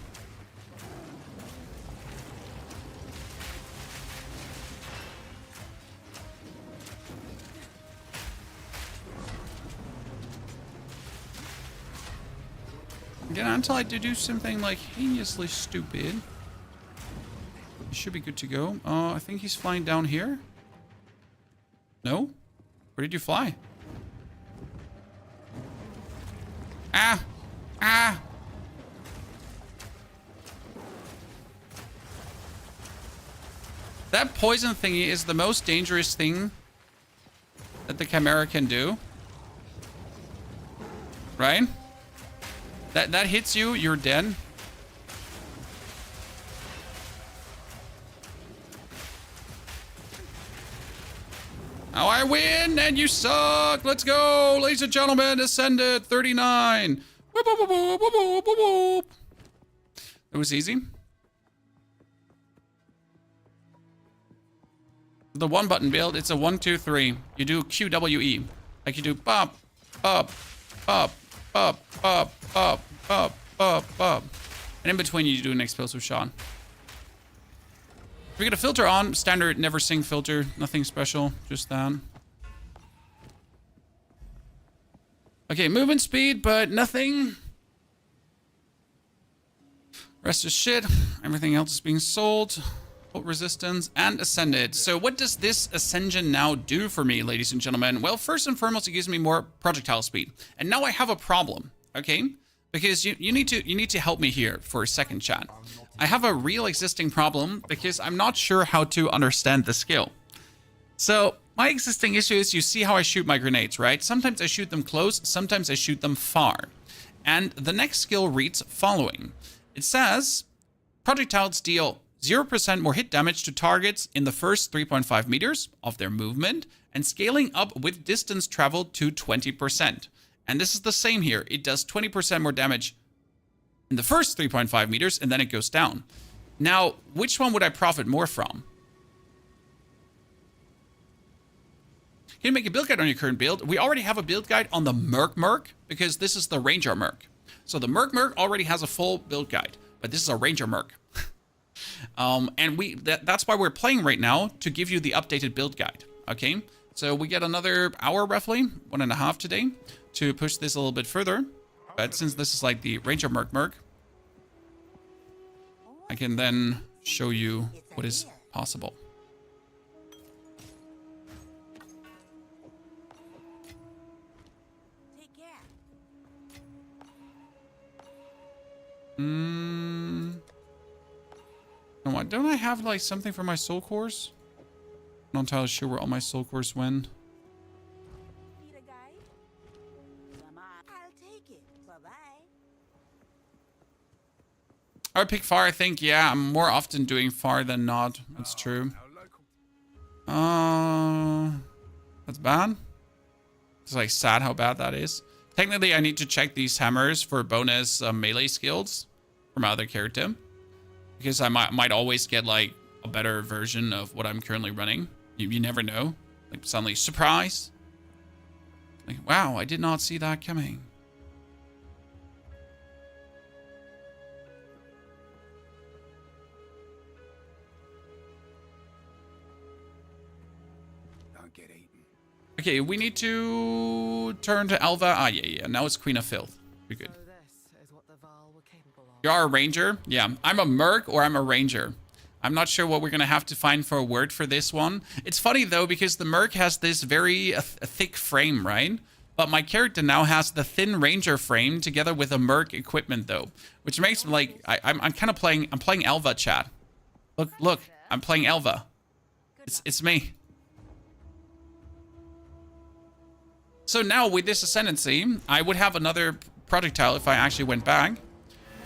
Again, until I do something like heinously stupid. He should be good to go. I think he's flying down here. No? Where did you fly? Ah! Ah! That poison thingy is the most dangerous thing that the Chimera can do. Right? That hits you, you're dead. Oh, I win and you suck. Let's go, ladies and gentlemen. Ascended 39. Whoop, whoop, whoop, whoop, whoop, whoop, whoop. It was easy. The one button build, it's a 1, 2, 3. You do QWE. Like you do bop, bop, bop, bop, bop, bop, bop, bop, bop. And in between you do an explosive shot. We get a filter on, standard never sing filter, nothing special, just that. Okay, movement speed, but nothing. Rest is shit. Everything else is being sold. Ult resistance and ascended. So what does this Ascension now do for me, ladies and gentlemen? Well, first and foremost, it gives me more projectile speed. And now I have a problem, okay? Because you need to help me here for a second, chat. I have a real existing problem because I'm not sure how to understand the skill. So my existing issue is you see how I shoot my grenades, right? Sometimes I shoot them close, sometimes I shoot them far. And the next skill reads following. It says, projectiles deal 0% more hit damage to targets in the first 3.5 meters of their movement and scaling up with distance traveled to 20%. And this is the same here. It does 20% more damage in the first 3.5 meters, and then it goes down. Now, which one would I profit more from? Can you make a build guide on your current build? We already have a build guide on the merc, because this is the ranger merc. So the merc already has a full build guide, but this is a ranger merc. And that's why we're playing right now, to give you the updated build guide, okay? So we get another hour, roughly, 1.5 today, to push this a little bit further. But since this is like the Ranger Merc, I can then show you what is possible. No, what? Don't I have like something for my soul cores? I'm not entirely sure where all my soul cores went. I would pick far, I think. Yeah, I'm more often doing far than not. That's true. That's bad. It's like sad how bad that is. Technically, I need to check these hammers for bonus melee skills from my other character, because I might always get like a better version of what I'm currently running. You never know. Like suddenly, surprise! Like, wow, I did not see that coming. Okay, we need to turn to Alva. Ah, yeah. Now it's Queen of Filth. We're good. So this is what the Val were capable of. You are a ranger? Yeah, I'm a merc or I'm a ranger. I'm not sure what we're going to have to find for a word for this one. It's funny, though, because the merc has this very thick frame, right? But my character now has the thin ranger frame together with a merc equipment, though. Which makes, like, I'm kind of playing... I'm playing Alva, chat. Look. I'm playing Alva. It's me. So now with this ascendancy, I would have another projectile if I actually went back.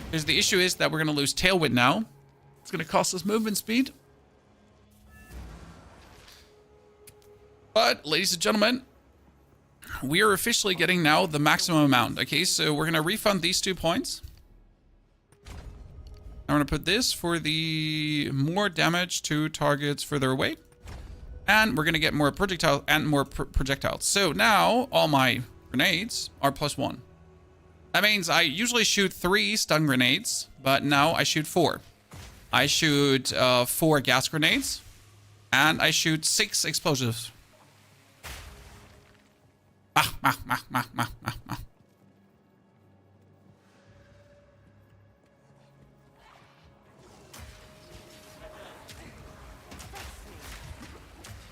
Because the issue is that we're going to lose tailwind now. It's going to cost us movement speed. But, ladies and gentlemen, we are officially getting now the maximum amount. Okay, so we're going to refund these 2 points. I'm going to put this for the more damage to targets further away. And we're going to get more projectile and more projectiles. So now all my grenades are +1. That means I usually shoot 3 stun grenades, but now I shoot 4. I shoot 4 gas grenades, and I shoot 6 explosives.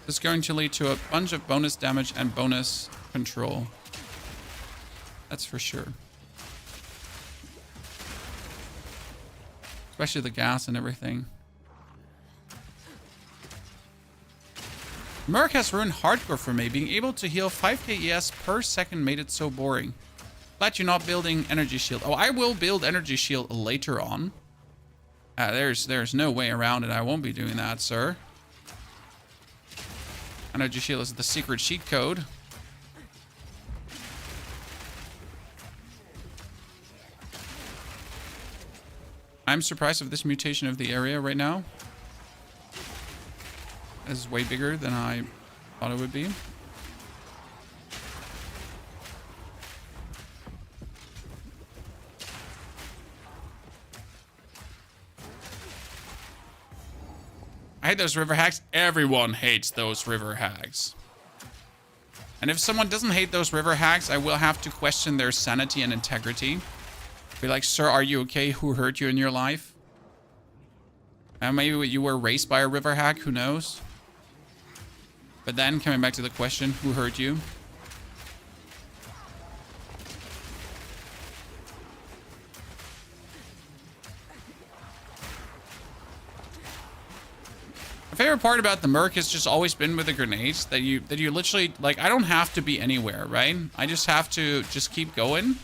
This is going to lead to a bunch of bonus damage and bonus control. That's for sure. Especially the gas and everything. Merc has ruined hardcore for me. Being able to heal 5k ES per second made it so boring. Glad you're not building energy shield. Oh, I will build energy shield later on. There's no way around it. I won't be doing that, sir. Energy shield is the secret cheat code. I'm surprised of this mutation of the area right now. This is way bigger than I thought it would be. I hate those river hags. Everyone hates those river hags. And if someone doesn't hate those river hags, I will have to question their sanity and integrity. Be like, sir, are you okay? Who hurt you in your life? And maybe you were raised by a river hag, who knows? But then, coming back to the question, who hurt you? My favorite part about the merc has just always been with the grenades that you literally, like, I don't have to be anywhere, right? I just have to just keep going.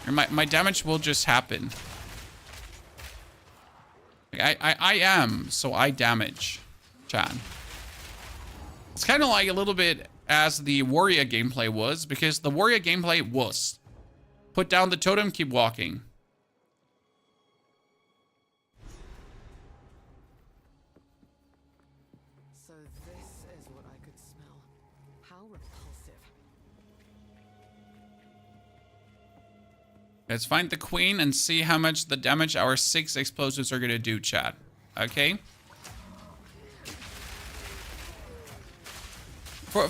And my damage will just happen. Like, I am, so I damage, chat. It's kind of like a little bit as the warrior gameplay was, because the warrior gameplay was put down the totem, keep walking. So this is what I could smell. How repulsive. Let's find the queen and see how much the damage our 6 explosives are gonna do, chat. Okay?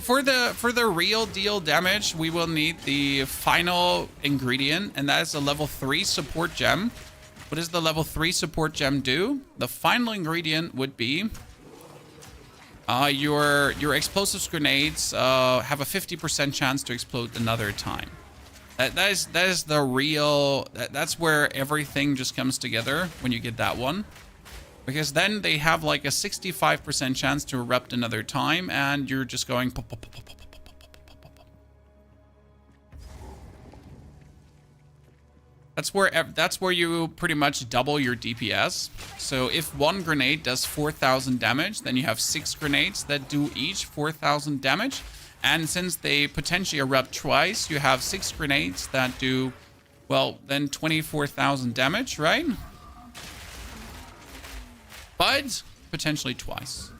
For the real deal damage, we will need the final ingredient, and that is a level 3 support gem. What does the level 3 support gem do? The final ingredient would be your explosives grenades have a 50% chance to explode another time. That is the real. That's where everything just comes together when you get that one. Because then they have like a 65% chance to erupt another time, and you're just going pop, pop, pop, pop, pop, pop, pop, pop, pop, pop. That's where you pretty much double your DPS. So if one grenade does 4,000 damage, then you have 6 grenades that do each 4,000 damage. And since they potentially erupt twice, you have 6 grenades that do, well, then 24,000 damage, right? But potentially twice.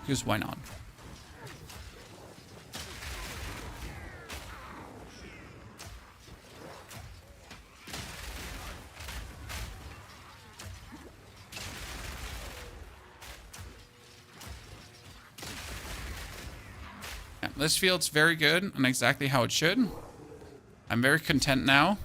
Because why not? Yeah, this feels very good and exactly how it should. I'm very content now.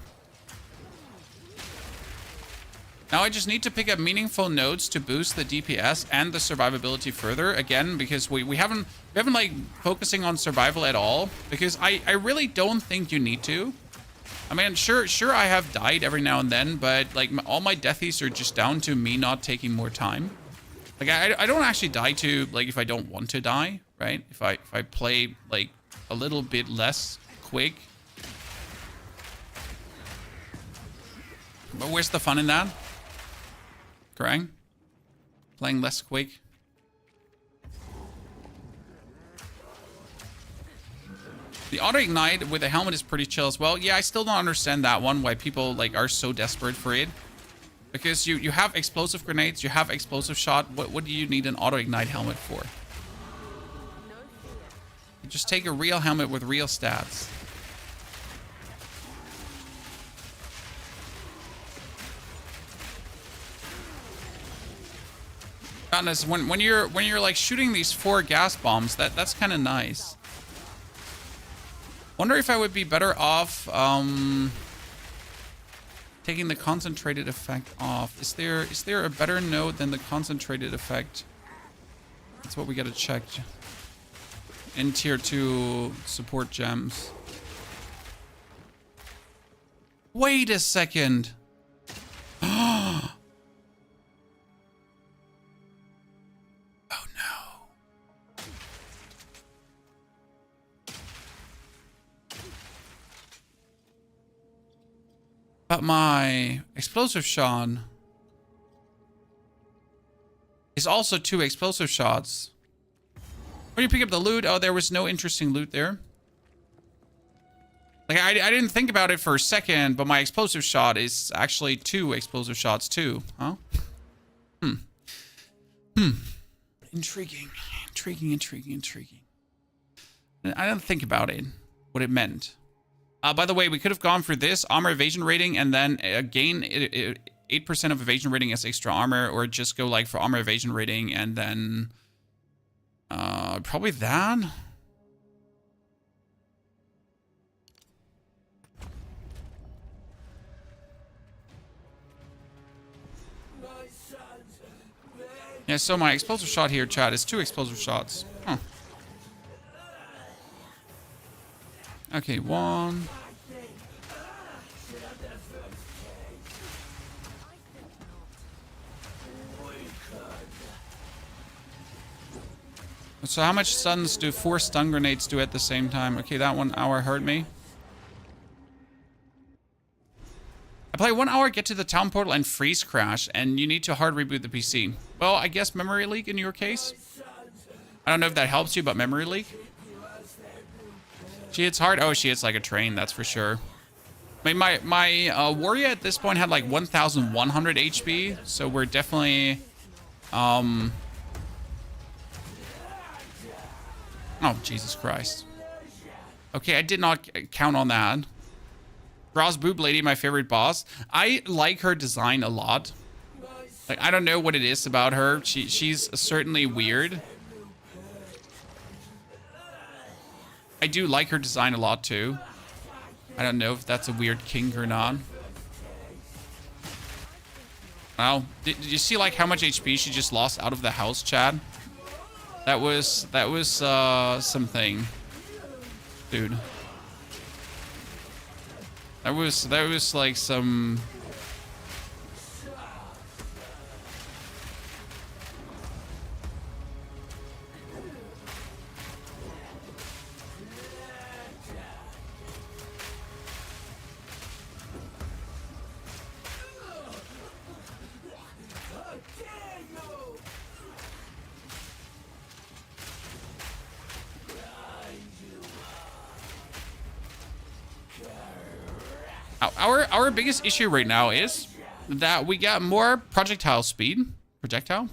Now I just need to pick up meaningful nodes to boost the DPS and the survivability further. Again, because we haven't like focusing on survival at all. Because I really don't think you need to. I mean, sure I have died every now and then, but like all my deathies are just down to me not taking more time. Like I don't actually die to like if I don't want to die, right? If I play like a little bit less quick. But where's the fun in that? Correct? Playing less quick. The auto ignite with a helmet is pretty chill as well. Yeah, I still don't understand that one, why people like are so desperate for it. Because you have explosive grenades, you have explosive shot. What do you need an auto ignite helmet for? You just take a real helmet with real stats. Honest, when you're like shooting these 4 gas bombs, that's kind of nice. Wonder if I would be better off taking the concentrated effect off. Is there a better node than the concentrated effect? That's what we gotta check. In tier 2 support gems. Wait a second. Oh no. But my explosive shot is also 2 explosive shots. When you pick up the loot, oh, there was no interesting loot there. Like, I didn't think about it for a second, but my explosive shot is actually 2 explosive shots too. Huh? Intriguing. Intriguing. I didn't think about it, what it meant. By the way, we could have gone for this armor evasion rating and then gain 8% of evasion rating as extra armor, or just go like for armor evasion rating and then probably that. Yeah, so my explosive shot here, chat, is 2 explosive shots. Huh. Okay, 1. So how much stuns do 4 stun grenades do at the same time? Okay, that 1 hour hurt me. I play 1 hour, get to the town portal, and freeze crash, and you need to hard reboot the PC. Well, I guess memory leak in your case. I don't know if that helps you, but memory leak. She hits hard. Oh, she hits like a train, that's for sure. I mean, my warrior at this point had like 1,100 HP, so we're definitely... Oh, Jesus Christ. Okay, I did not count on that. Ross Boob Lady, my favorite boss. I like her design a lot. Like, I don't know what it is about her. She's certainly weird. I do like her design a lot, too. I don't know if that's a weird kink or not. Wow. Did you see, like, how much HP she just lost out of the house, Chad? That was something. Dude. That was like some... Our biggest issue right now is that we got more projectile speed. Projectile?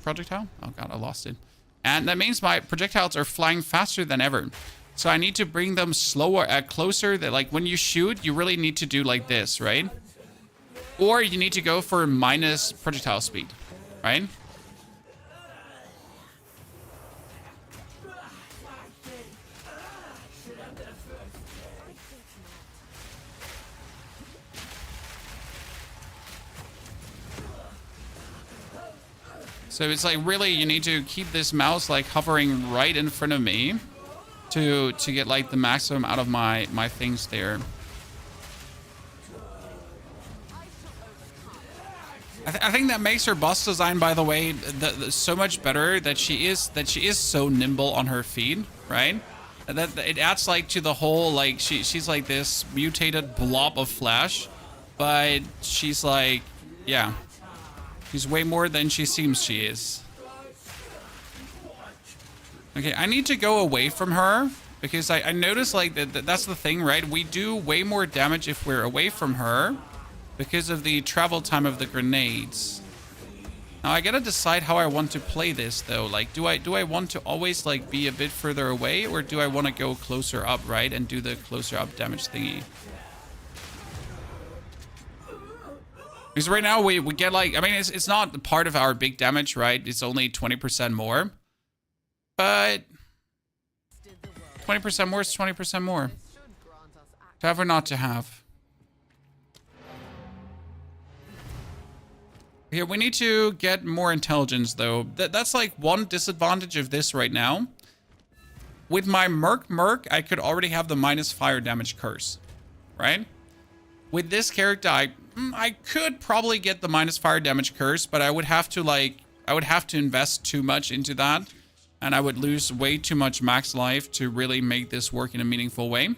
Oh god, I lost it. And that means my projectiles are flying faster than ever. So I need to bring them slower, closer. That like when you shoot, you really need to do like this, right? Or you need to go for minus projectile speed, right? So it's like really you need to keep this mouse like hovering right in front of me to get like the maximum out of my things there. I think that makes her boss design, by the way, so much better that she is so nimble on her feet, right? That it adds like to the whole like she's like this mutated blob of flesh, but she's like, yeah. She's way more than she seems she is. Okay, I need to go away from her because I noticed like that's the thing, right? We do way more damage if we're away from her because of the travel time of the grenades. Now I gotta decide how I want to play this though. Like, do I want to always like be a bit further away, or do I want to go closer up, right, and do the closer up damage thingy? Because right now we get like, I mean, it's not part of our big damage, right? It's only 20% more. But 20% more is 20% more. To have or not to have. Here, we need to get more intelligence, though. That's like one disadvantage of this right now. With my merc, I could already have the minus fire damage curse, right? With this character, I could probably get the minus fire damage curse, but I would have to invest too much into that, and I would lose way too much max life to really make this work in a meaningful way.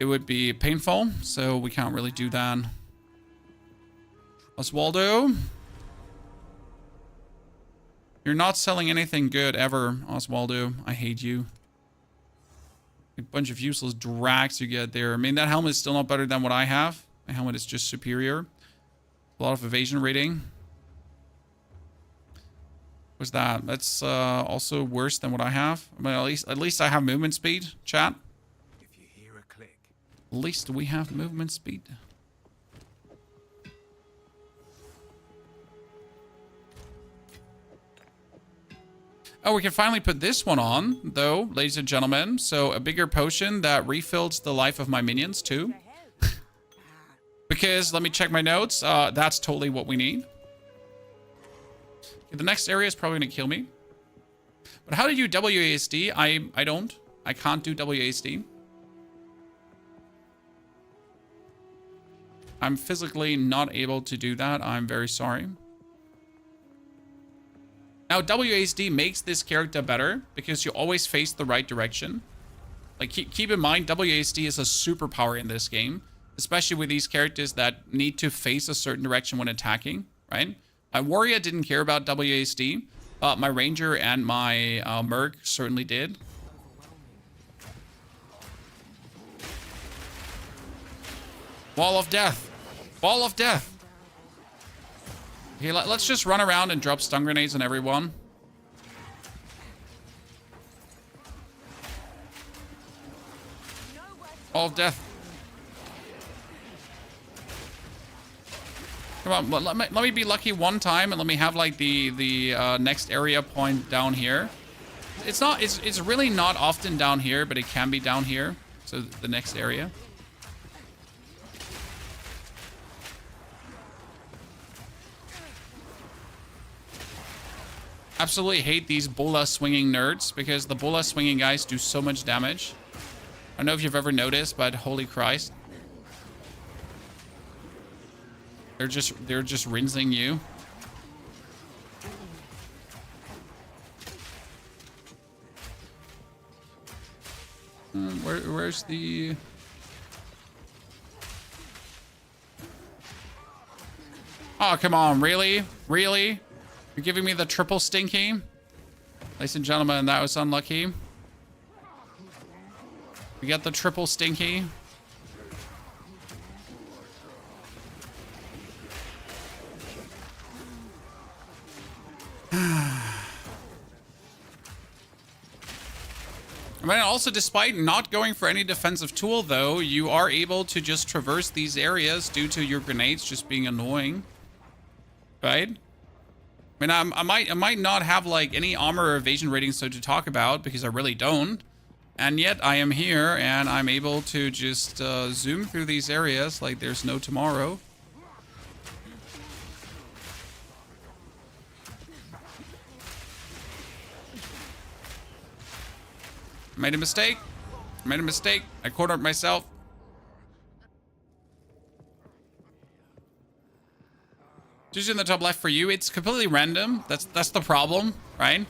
It would be painful, so we can't really do that. Oswaldo, you're not selling anything good ever, Oswaldo. I hate you. A bunch of useless drags you get there. I mean, that helmet is still not better than what I have. My helmet is just superior. A lot of evasion rating. What's that? That's also worse than what I have. I mean, at least I have movement speed, chat. If you hear a click, At least we have movement speed. Oh, we can finally put this one on, though, ladies and gentlemen. So a bigger potion that refills the life of my minions, too. Because, let me check my notes. That's totally what we need. Okay, the next area is probably going to kill me. But how do you WASD? I don't. I can't do WASD. I'm physically not able to do that. I'm very sorry. Now, WASD makes this character better because you always face the right direction. Like, keep in mind, WASD is a superpower in this game, especially with these characters that need to face a certain direction when attacking, right? My warrior didn't care about WASD, but my ranger and my merc certainly did. Wall of death. Wall of death. Okay, let's just run around and drop stun grenades on everyone. Wall of death. Come on, let me be lucky one time and let me have like the next area point down here. It's really not often down here, but it can be down here. So the next area. Absolutely hate these bola swinging nerds because the bola swinging guys do so much damage. I don't know if you've ever noticed, but holy Christ. They're just rinsing you. Where's the... Oh, come on, really? Really? You're giving me the triple stinky? Ladies and gentlemen, that was unlucky. We got the triple stinky. I mean, also, despite not going for any defensive tool, though, you are able to just traverse these areas due to your grenades just being annoying. Right? I mean, I might not have, like, any armor or evasion ratings so to talk about, because I really don't. And yet, I am here, and I'm able to just zoom through these areas like there's no tomorrow. Made a mistake. Made a mistake. I cornered myself. Just in the top left for you. It's completely random. That's the problem, right?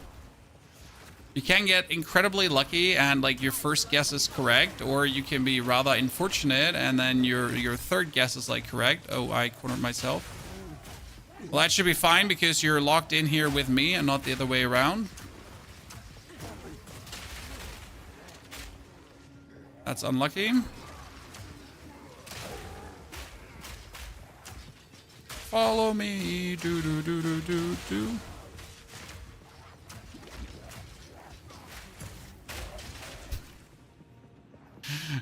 You can get incredibly lucky and like your first guess is correct, or you can be rather unfortunate and then your third guess is like correct. Oh, I cornered myself. Well, that should be fine because you're locked in here with me and not the other way around. That's unlucky. Follow me. Do do do do do do.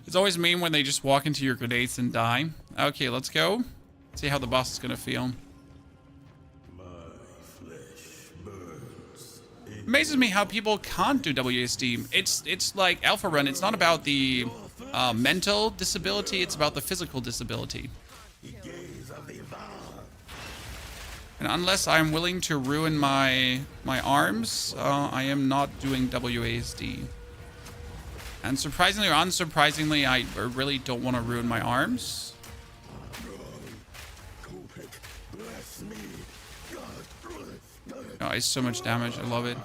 It's always mean when they just walk into your grenades and die. Okay, let's go. See how the boss is gonna feel. Amazes me how people can't do WASD. It's like Alpha Run. It's not about the mental disability. It's about the physical disability. And And unless I'm willing to ruin my arms, I am not doing WASD. And surprisingly or unsurprisingly, I really don't want to ruin my arms. Oh, it's so much damage. I love it.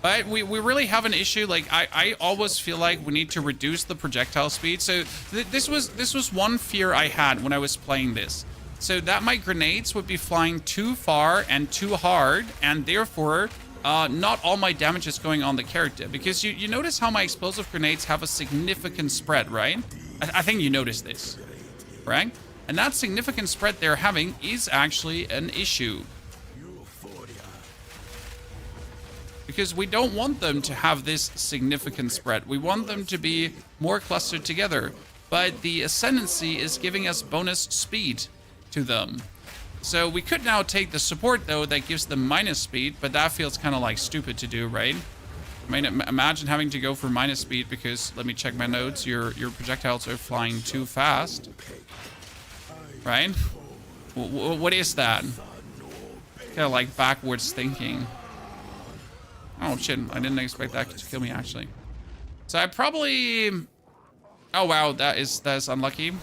But we really have an issue. Like I always feel like we need to reduce the projectile speed. So this was one fear I had when I was playing this. So that my grenades would be flying too far and too hard, and therefore not all my damage is going on the character. Because you notice how my explosive grenades have a significant spread, right? I think you noticed this, right? And that significant spread they're having is actually an issue. Because we don't want them to have this significant spread. We want them to be more clustered together. But the Ascendancy is giving us bonus speed to them. So we could now take the support, though, that gives them minus speed. But that feels kind of like stupid to do, right? I mean, imagine having to go for minus speed because, let me check my notes, your projectiles are flying too fast. Right? What is that? Kind of like backwards thinking. Oh shit, I didn't expect that to kill me actually. So I probably... Oh wow, that is unlucky.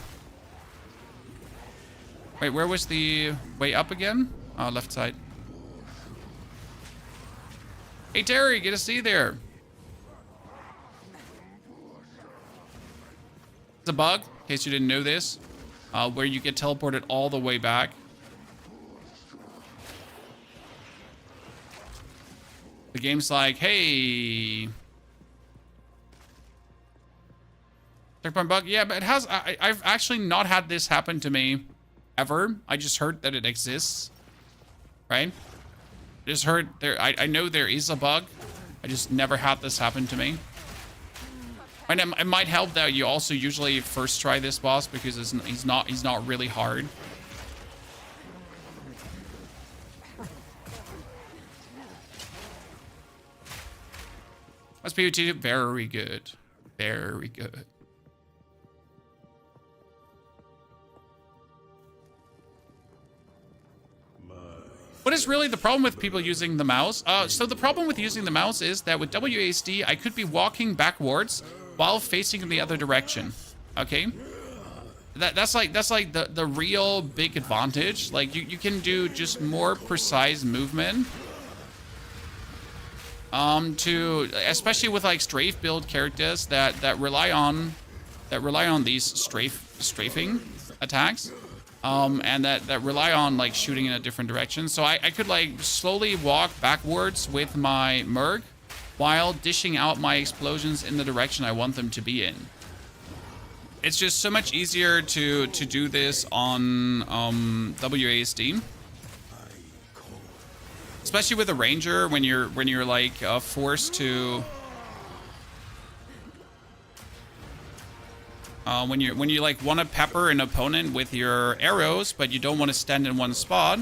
Wait, where was the way up again? Oh, left side. Hey Terry, get a C there. It's a bug, in case you didn't know this. Where you get teleported all the way back. The game's like, hey. Checkpoint bug? Yeah, but it has... I've actually not had this happen to me ever. I just heard that it exists. Right? I just heard there... I know there is a bug. I just never had this happen to me. And it might help that you also usually first try this boss because he's not really hard. What's PvT? Very good. Very good. What is really the problem with people using the mouse? So the problem with using the mouse is that with WASD, I could be walking backwards while facing in the other direction. Okay? That's like the real big advantage. Like you can do just more precise movement. Especially with like strafe build characters that rely on these strafing attacks, and that rely on like shooting in a different direction. So I could like slowly walk backwards with my merc while dishing out my explosions in the direction I want them to be in. It's just so much easier to do this on WASD. Especially with a ranger, when you're like forced to when you like want to pepper an opponent with your arrows, but you don't want to stand in one spot,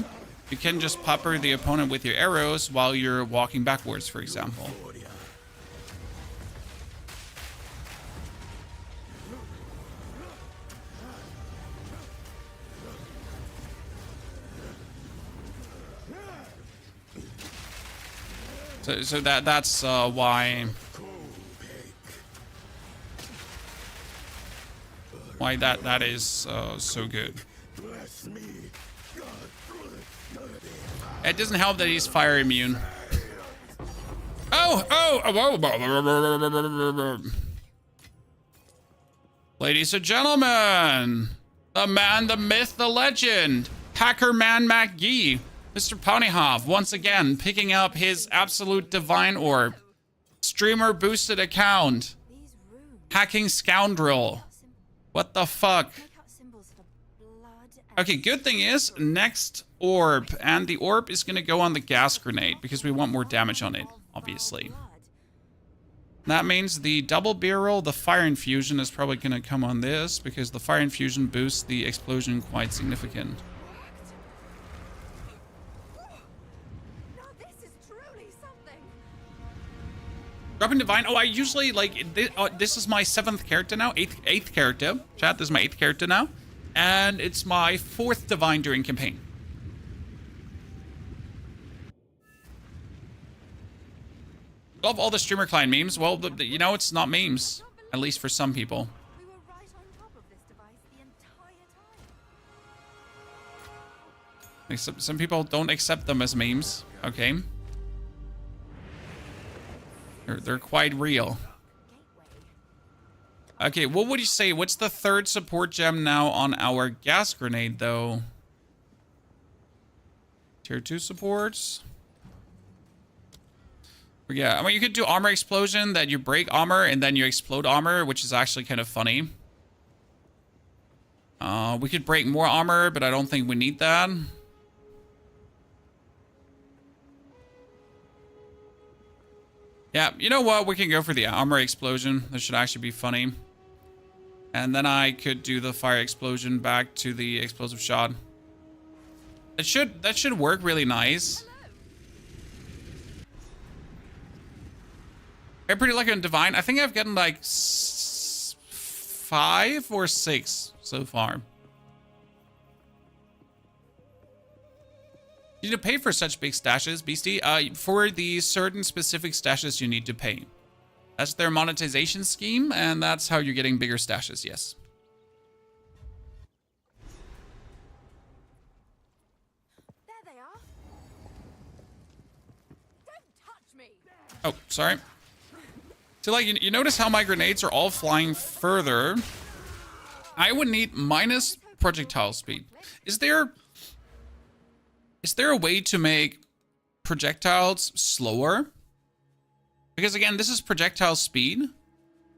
you can just pepper the opponent with your arrows while you're walking backwards, for example. So that's why that is so good. It doesn't help that he's fire immune. Oh! Ladies and gentlemen, the man, the myth, the legend, Hacker Man MacGee. Mr. Ponyhoff, once again, picking up his absolute divine orb. Streamer boosted account. Hacking scoundrel. What the fuck? Okay, good thing is, next orb. And the orb is going to go on the gas grenade because we want more damage on it, obviously. That means the double barrel, the fire infusion is probably going to come on this because the fire infusion boosts the explosion quite significant. Dropping Divine. Oh, I usually, like, this is my 7th character now. 8th character. Chat, this is my 8th character now. And it's my 4th Divine during campaign. Love all the streamer client memes. Well, you know, it's not memes. At least for some people. We were right on top of this device the entire time. Like some people don't accept them as memes. Okay. They're quite real. Okay, what would you say? What's the 3rd support gem now on our gas grenade, though? Tier 2 supports. Yeah, I mean, you could do armor explosion, that you break armor and then you explode armor, which is actually kind of funny. We could break more armor, but I don't think we need that. Yeah, you know what? We can go for the armor explosion. That should actually be funny. And then I could do the fire explosion back to the explosive shot. That should work really nice. I'm pretty lucky on Divine. I think I've gotten like 5 or 6 so far. You need to pay for such big stashes, Beastie. For the certain specific stashes, you need to pay. That's their monetization scheme, and that's how you're getting bigger stashes, yes. There they are. Don't touch me. Oh, sorry. So, like, you notice how my grenades are all flying further. I would need minus projectile speed. Is there a way to make projectiles slower? Because again, this is projectile speed.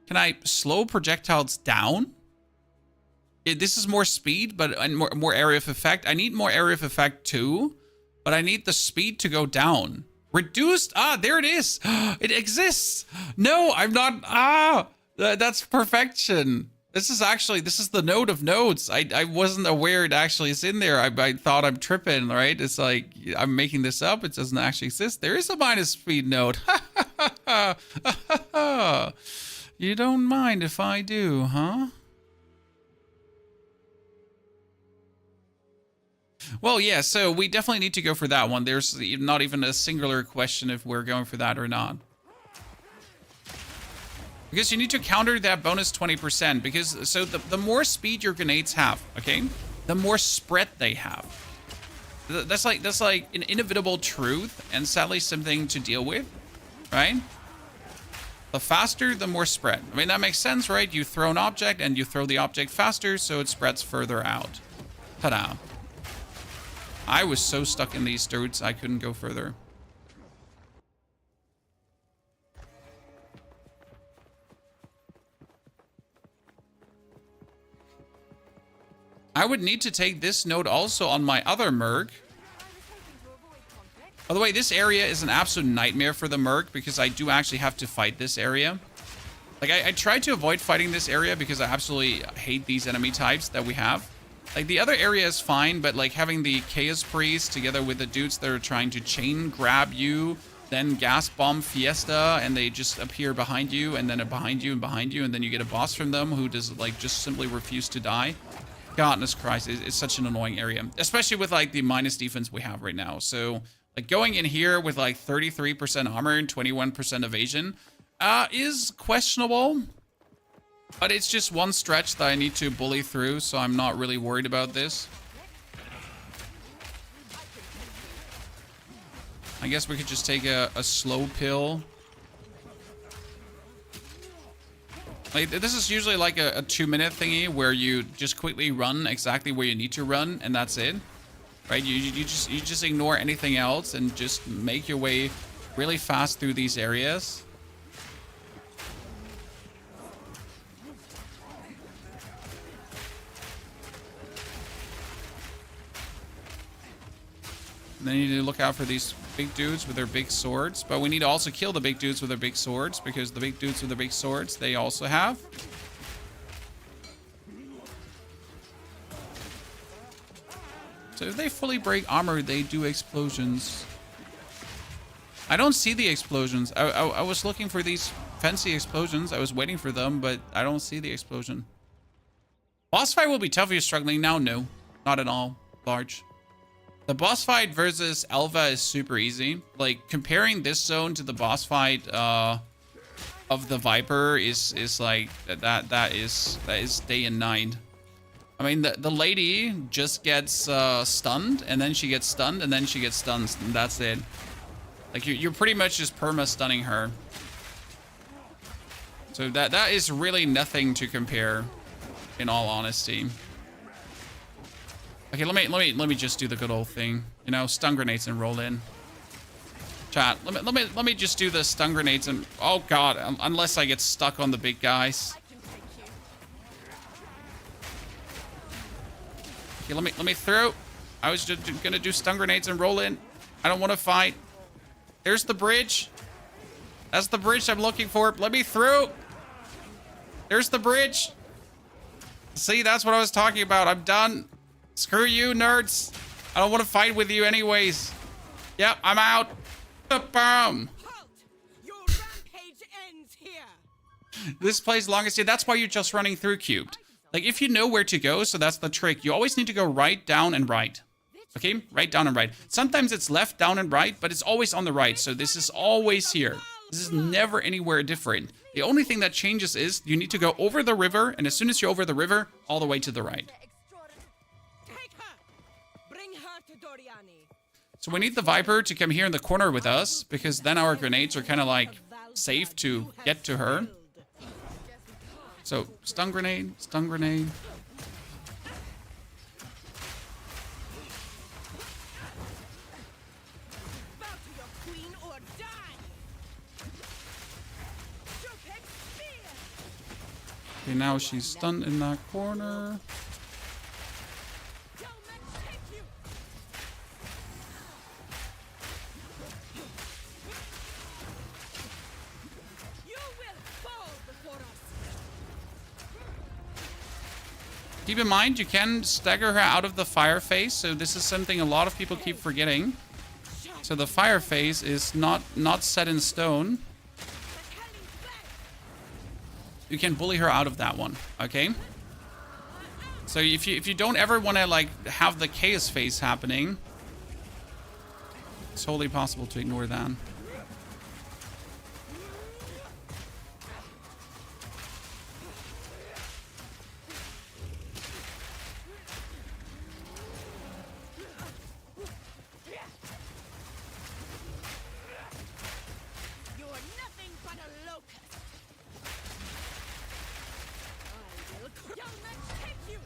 Can I slow projectiles down? This is more speed, but more area of effect. I need more area of effect too, but I need the speed to go down. Reduced. Ah, there it is. It exists. No, I'm not. That's perfection. This is the node of nodes. I wasn't aware it actually is in there. I thought I'm tripping, right? It's like, I'm making this up. It doesn't actually exist. There is a minus speed node. You don't mind if I do, huh? Well, yeah, so we definitely need to go for that one. There's not even a singular question if we're going for that or not. Because you need to counter that bonus 20%. Because, so the more speed your grenades have, okay? The more spread they have. That's like an inevitable truth and sadly something to deal with, right? The faster, the more spread. I mean, that makes sense, right? You throw an object and you throw the object faster, so it spreads further out. Ta-da. I was so stuck in these dirts, I couldn't go further. I would need to take this node also on my other merc. By the way, this area is an absolute nightmare for the merc because I do actually have to fight this area. Like, I try to avoid fighting this area because I absolutely hate these enemy types that we have. Like, the other area is fine, but like having the Chaos Priest together with the dudes that are trying to chain grab you, then gas bomb Fiesta, and they just appear behind you, and then behind you, and then you get a boss from them who does like just simply refuse to die. Goodness Christ, it's such an annoying area, especially with like the minus defense we have right now. So like going in here with like 33% armor and 21% evasion is questionable, but it's just one stretch that I need to bully through, so I'm not really worried about this. I guess we could just take a slow pill. Like, this is usually like a 2-minute thingy where you just quickly run exactly where you need to run, and that's it, right? You just ignore anything else and just make your way really fast through these areas. And then you need to look out for these big dudes with their big swords. But we need to also kill the big dudes with their big swords, because the big dudes with their big swords, they also have. So if they fully break armor, they do explosions. I don't see the explosions. I was looking for these fancy explosions. I was waiting for them, but I don't see the explosion. Boss fight will be tough if you're struggling now. No, not at all. Large. The boss fight versus Elva is super easy. Like, comparing this zone to the boss fight of the Viper is like that is day and night. I mean, the lady just gets stunned, and then she gets stunned, and then she gets stunned, and that's it. Like, you're pretty much just perma-stunning her. So that is really nothing to compare, in all honesty. Okay, let me just do the good old thing. You know, stun grenades and roll in. Chat, let me just do the stun grenades and, oh god, unless I get stuck on the big guys. Okay, let me through. I was just gonna do stun grenades and roll in. I don't want to fight. There's the bridge. That's the bridge I'm looking for. Let me through. There's the bridge. See, that's what I was talking about. I'm done. Screw you, nerds. I don't want to fight with you anyways. Yep, I'm out. Boom. Halt! Your rampage ends here. This plays longest. Yeah, that's why you're just running through cubed. Like, if you know where to go, so that's the trick. You always need to go right, down, and right. Okay? Right, down, and right. Sometimes it's left, down, and right, but it's always on the right. So this is always here. This is never anywhere different. The only thing that changes is you need to go over the river, and as soon as you're over the river, all the way to the right. Take her. Bring her to Doriani. So we need the Viper to come here in the corner with us, because then our grenades are kind of like safe to get to her. So, stun grenade, stun grenade. Bow to your queen or die. Stupid spear. Okay, now she's stunned in that corner. Don't let take you. You will fall before us. Keep in mind, you can stagger her out of the fire phase, so this is something a lot of people keep forgetting. So the fire phase is not set in stone. You can bully her out of that one, okay? So if you don't ever want to like have the chaos phase happening, it's totally possible to ignore that. You're nothing but a locust. I will don't let take you.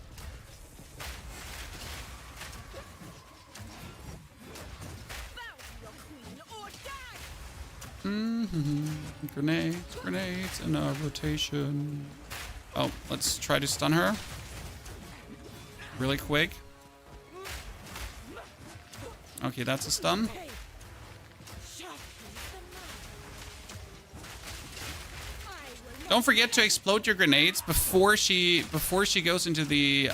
Bow to your queen or die. Grenades, grenades, and a rotation. Oh, let's try to stun her. Really quick. Okay, that's a stun. Hey. Sharpens the knife. Don't forget to explode your grenades before she goes into the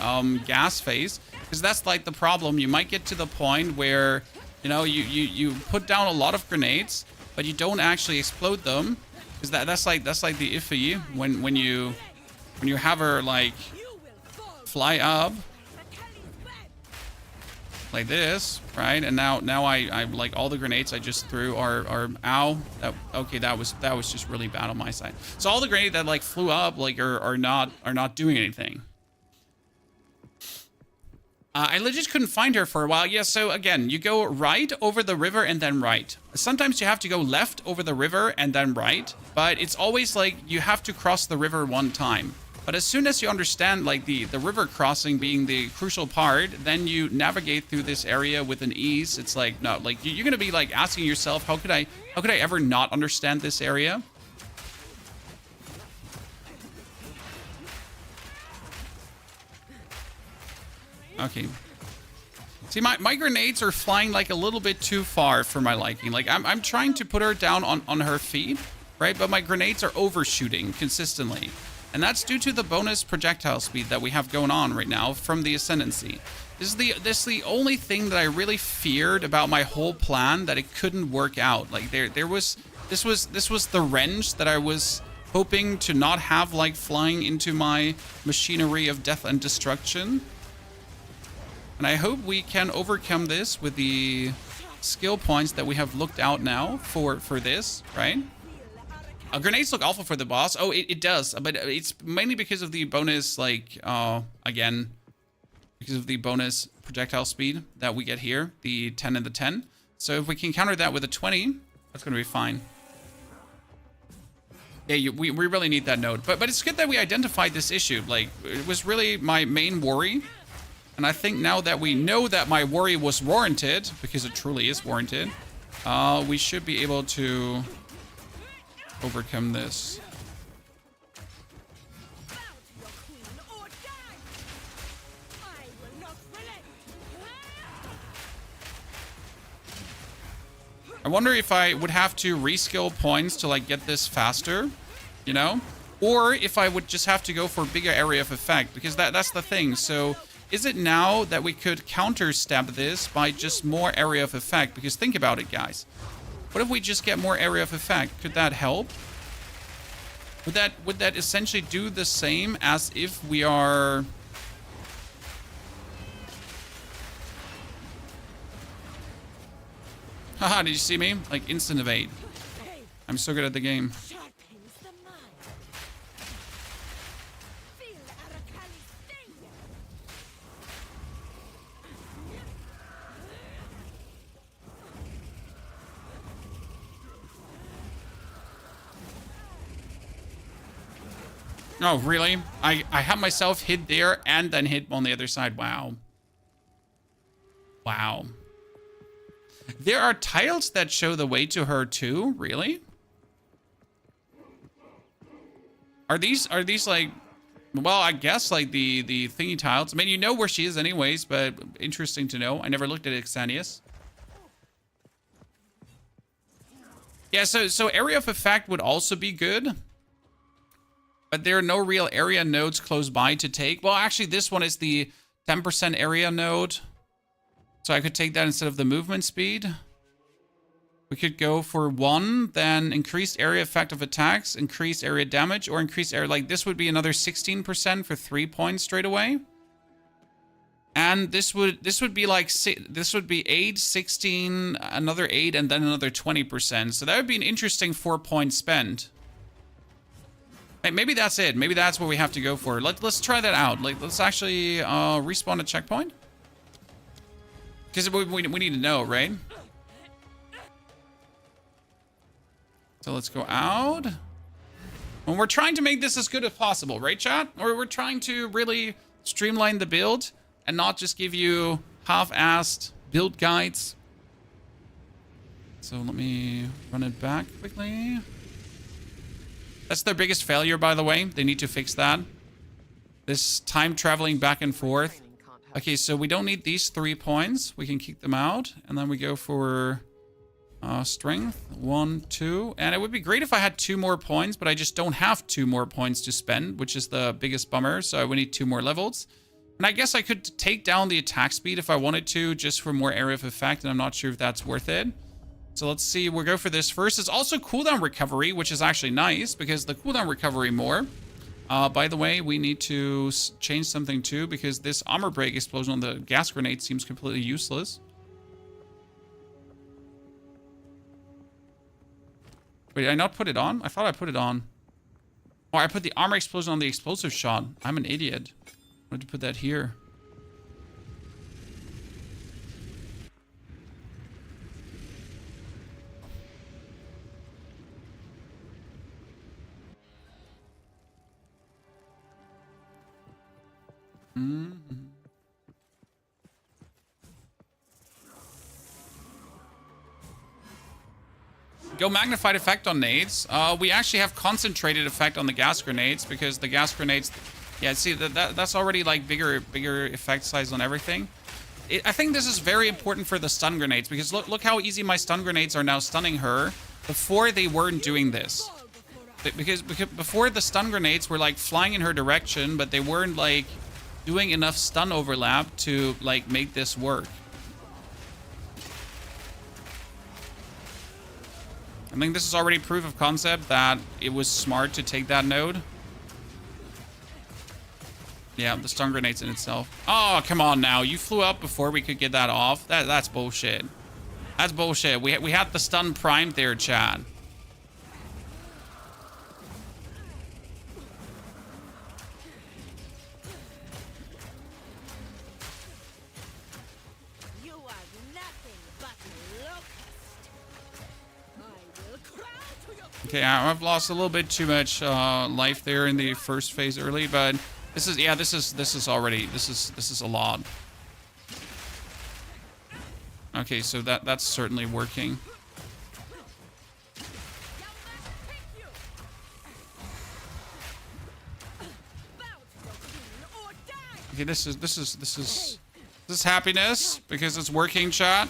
gas phase, because that's like the problem. You might get to the point where, you know, you put down a lot of grenades, but you don't actually explode them, because that's like the iffy when you have her like You will fall. fly up Achilles bed. like this, right? And now I like all the grenades I just threw are ow. Okay, that was just really bad on my side. So all the grenades that like flew up like are not doing anything. I legit couldn't find her for a while. Yeah, so again, you go right over the river and then right. Sometimes you have to go left over the river and then right, but it's always like you have to cross the river one time. But as soon as you understand like the river crossing being the crucial part, then you navigate through this area with an ease. It's like, no, like you're gonna be like asking yourself, how could I ever not understand this area? Okay. See, my grenades are flying like a little bit too far for my liking. Like I'm trying to put her down on her feet, right? But my grenades are overshooting consistently. And that's due to the bonus projectile speed that we have going on right now from the Ascendancy. This is the only thing that I really feared about my whole plan, that it couldn't work out. Like this was the wrench that I was hoping to not have like flying into my machinery of death and destruction. And I hope we can overcome this with the skill points that we have looked out now for this, right? Grenades look awful for the boss. Oh, it does, but it's mainly because of the bonus, like, again, because of the bonus projectile speed that we get here, the 10 and the 10. So if we can counter that with a 20, that's going to be fine. Yeah, we really need that node. But it's good that we identified this issue. Like, it was really my main worry. And I think now that we know that my worry was warranted, because it truly is warranted, we should be able to overcome this. I wonder if I would have to reskill points to like get this faster, you know? Or if I would just have to go for bigger area of effect, because that's the thing. So is it now that we could counter step this by just more area of effect? Because think about it, guys. What if we just get more area of effect? Could that help? Would that essentially do the same as if we are... Haha, did you see me? Like, instant evade. I'm so good at the game. Oh, really? I had myself hit there and then hit on the other side. Wow. Wow. There are tiles that show the way to her too? Really? Are these like, well, I guess like the thingy tiles. I mean, you know where she is anyways, but interesting to know. I never looked at Exanius. Yeah, so area of effect would also be good. But there are no real area nodes close by to take. Well, actually, this one is the 10% area node. So I could take that instead of the movement speed. We could go for 1, then increased area effect of attacks, increased area damage, or increased area... Like, this would be another 16% for 3 points straight away. And this would be like... This would be 8, 16, another 8, and then another 20%. So that would be an interesting 4-point spend. Hey, maybe that's it. Maybe that's what we have to go for. Let's try that out. Like, let's actually respawn a checkpoint. Because we need to know, right? So let's go out. And we're trying to make this as good as possible, right, chat? Or we're trying to really streamline the build and not just give you half-assed build guides. So let me run it back quickly. That's their biggest failure, by the way. They need to fix that. This time traveling back and forth. Okay, so we don't need these 3 points. We can kick them out. And then we go for strength. 1, 2. And it would be great if I had 2 more points, but I just don't have 2 more points to spend, which is the biggest bummer. So I would need 2 more levels. And I guess I could take down the attack speed if I wanted to, just for more area of effect. And I'm not sure if that's worth it. So let's see. We'll go for this first. It's also cooldown recovery, which is actually nice because the cooldown recovery more. By the way, we need to change something too because this armor break explosion on the gas grenade seems completely useless. Wait, did I not put it on? I thought I put it on. Oh, I put the armor explosion on the explosive shot. I'm an idiot. I wanted to put that here. Go magnified effect on nades. We actually have concentrated effect on the gas grenades because the gas grenades... Yeah, see, that's already like bigger effect size on everything. I think this is very important for the stun grenades because look how easy my stun grenades are now stunning her. Before they weren't doing this. Because before the stun grenades were like flying in her direction, but they weren't like doing enough stun overlap to like make this work. I think this is already proof of concept that it was smart to take that node. Yeah, the stun grenades in itself. Oh, come on now. You flew up before we could get that off. That's bullshit. That's bullshit. We had the stun primed there, Chad. You are nothing but a locust. I will crawl to your Okay, I've lost a little bit too much life there in the first phase early, but this is this is a lot. Okay, so that's certainly working. Okay, this is happiness because it's working, chat.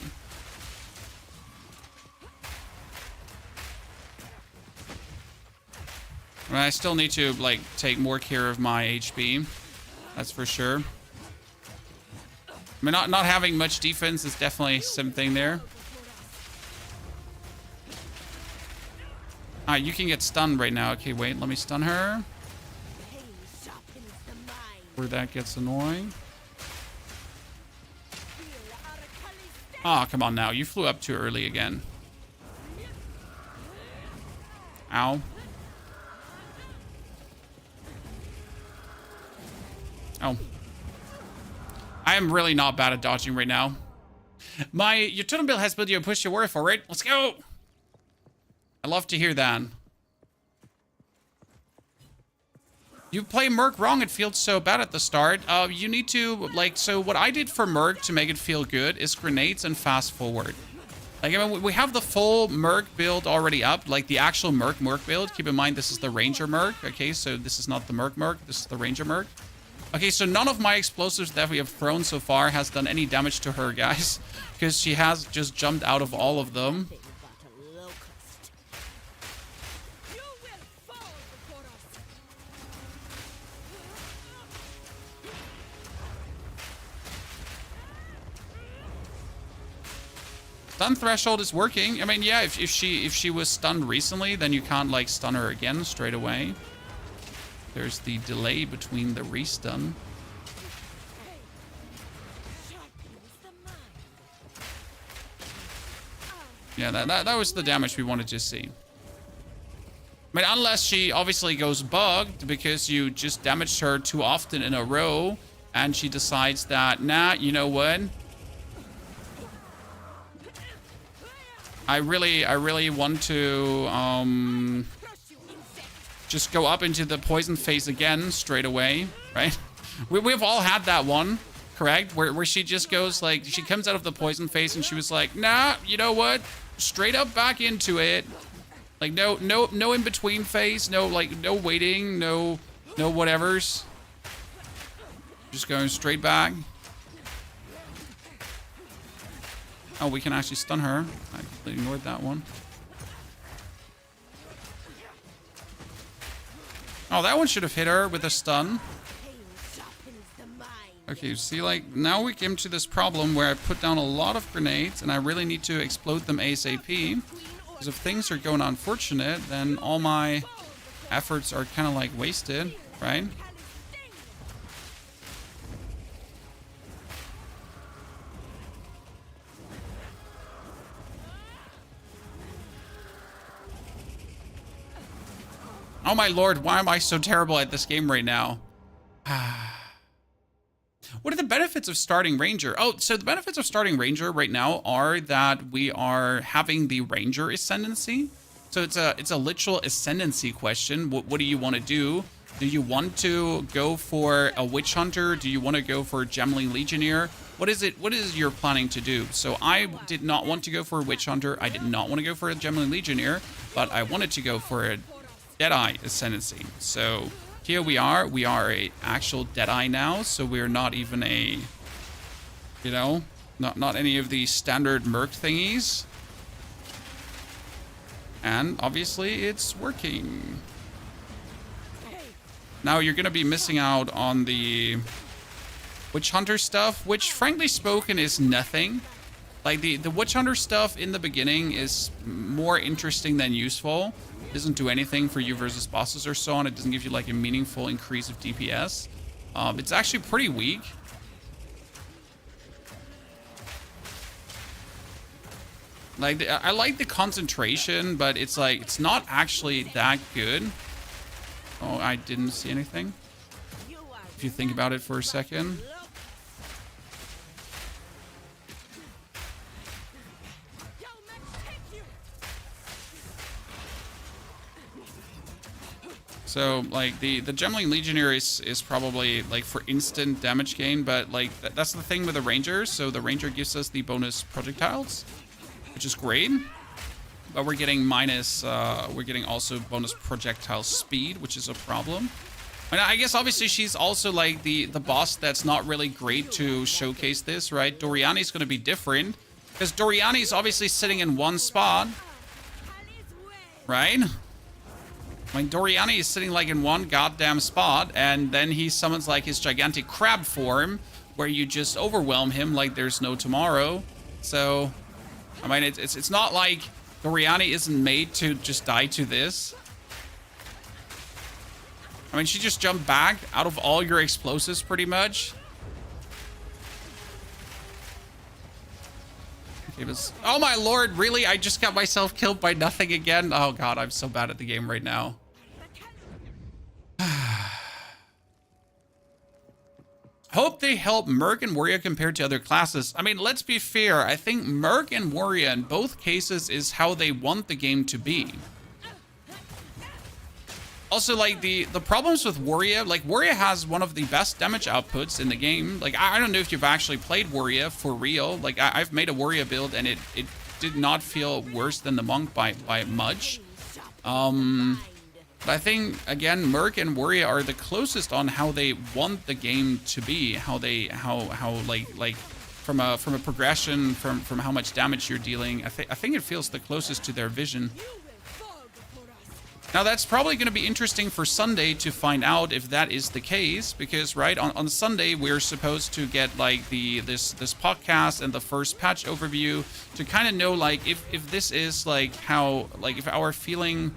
I still need to like take more care of my HP. That's for sure. I mean, not having much defense is definitely something there. Ah, you can get stunned right now. Okay, wait, let me stun her. Where that gets annoying. Oh, come on now. You flew up too early again. Ow. Oh. I am really not bad at dodging right now. Your tunnel bill has built you a push your word for it. Let's go. I love to hear that. You play Merc wrong. It feels so bad at the start. You need to, like, so what I did for Merc to make it feel good is grenades and fast forward. Like, I mean, we have the full Merc build already up, like the actual Merc build. Keep in mind, this is the Ranger Merc. Okay, so this is not the Merc, this is the Ranger Merc. Okay, so none of my explosives that we have thrown so far has done any damage to her, guys. Because she has just jumped out of all of them. Stun threshold is working. I mean, yeah, if she was stunned recently, then you can't like stun her again straight away. There's the delay between the restun. Yeah, that was the damage we wanted to see. I mean, unless she obviously goes bugged because you just damaged her too often in a row and she decides that, nah, you know what? I really want to just go up into the poison phase again straight away, right? We've all had that one, correct? Where she just goes like, she comes out of the poison phase and she was like, nah, you know what? Straight up back into it. Like no in between phase, no waiting, no whatevers. Just going straight back. Oh, we can actually stun her. I completely ignored that one. Oh, that one should have hit her with a stun. Okay, see, like, now we came to this problem where I put down a lot of grenades and I really need to explode them ASAP. Because if things are going unfortunate, then all my efforts are kind of like wasted, right? Oh my lord, why am I so terrible at this game right now? What are the benefits of starting Ranger? Oh, so the benefits of starting Ranger right now are that we are having the Ranger ascendancy. So it's a literal ascendancy question. What do you want to do? Do you want to go for a Witch Hunter? Do you want to go for a Gemling Legionnaire? What is you're planning to do? So I did not want to go for a Witch Hunter. I did not want to go for a Gemling Legionnaire, but I wanted to go for a Deadeye ascendancy. So here we are a actual Deadeye now, so we're not even a, you know, not any of the standard merc thingies. And obviously it's working. Now you're gonna be missing out on the Witch Hunter stuff, which frankly spoken is nothing. Like the Witch Hunter stuff in the beginning is more interesting than useful. It doesn't do anything for you versus bosses or so on. It doesn't give you like a meaningful increase of DPS. It's actually pretty weak. Like I like the concentration, but it's like it's not actually that good. Oh, I didn't see anything. If you think about it for a second. So, like, the Gemling Legionnaire is probably, like, for instant damage gain, but, like, that's the thing with the Ranger. So the Ranger gives us the bonus projectiles, which is great. But we're getting we're getting also bonus projectile speed, which is a problem. And I guess, obviously, she's also, like, the boss that's not really great to showcase this, right? Doriani's going to be different, because Doriani's obviously sitting in one spot, right? I mean, Doriani is sitting like in one goddamn spot, and then he summons like his gigantic crab form, where you just overwhelm him like there's no tomorrow. So, I mean, it's not like Doriani isn't made to just die to this. I mean, she just jumped back out of all your explosives pretty much. Oh my lord, really? I just got myself killed by nothing again? Oh god, I'm so bad at the game right now. Hope they help Merc and Warrior compared to other classes. I mean, let's be fair. I think Merc and Warrior in both cases is how they want the game to be. Also, like, the problems with Warrior, like, Warrior has one of the best damage outputs in the game. Like, I don't know if you've actually played Warrior for real. Like, I've made a Warrior build, and it did not feel worse than the Monk by much. But I think, again, Merc and Warrior are the closest on how they want the game to be. How like from a progression, from how much damage you're dealing. I think it feels the closest to their vision. Now, that's probably going to be interesting for Sunday to find out if that is the case, because, right, on Sunday, we're supposed to get, like, this podcast and the first patch overview to kind of know, like, if this is, like, how, like, if our feeling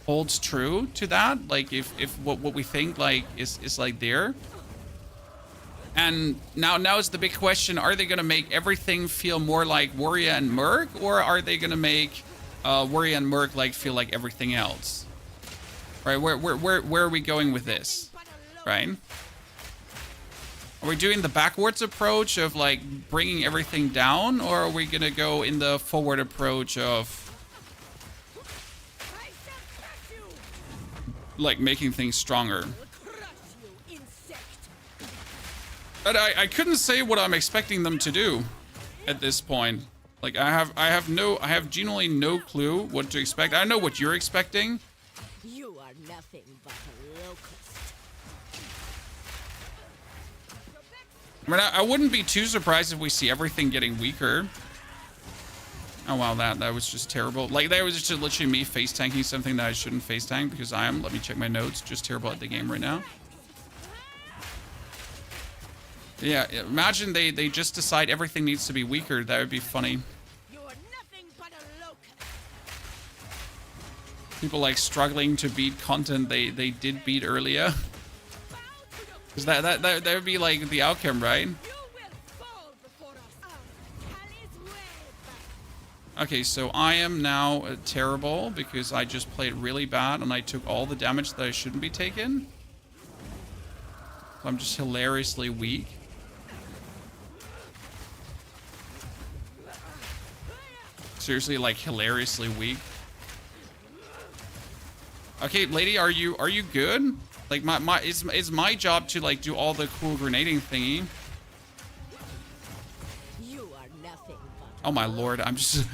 holds true to that, like, if what we think, like, is like, there. And now is the big question, are they going to make everything feel more like Warrior and Merc, or are they going to make Warrior and Merc, like, feel like everything else? Right, where are we going with this, right? Are we doing the backwards approach of, like, bringing everything down, or are we gonna go in the forward approach of, like, making things stronger? But I couldn't say what I'm expecting them to do at this point. Like, I have genuinely no clue what to expect. I know what you're expecting. You are nothing but a locust. I mean, I wouldn't be too surprised if we see everything getting weaker. Oh, wow, that was just terrible. Like, that was just literally me face tanking something that I shouldn't face tank, because I am, let me check my notes, just terrible at the game right now. Yeah, imagine they just decide everything needs to be weaker. That would be funny. You are nothing but a locust. People, like, struggling to beat content they did beat earlier. Because that would be, like, the outcome, right? Okay, so I am now terrible because I just played really bad and I took all the damage that I shouldn't be taking. So I'm just hilariously weak. Seriously, like, hilariously weak. Okay, lady, are you good? Like, it's my job to, like, do all the cool grenading thingy. You are nothing but Oh my lord, I'm just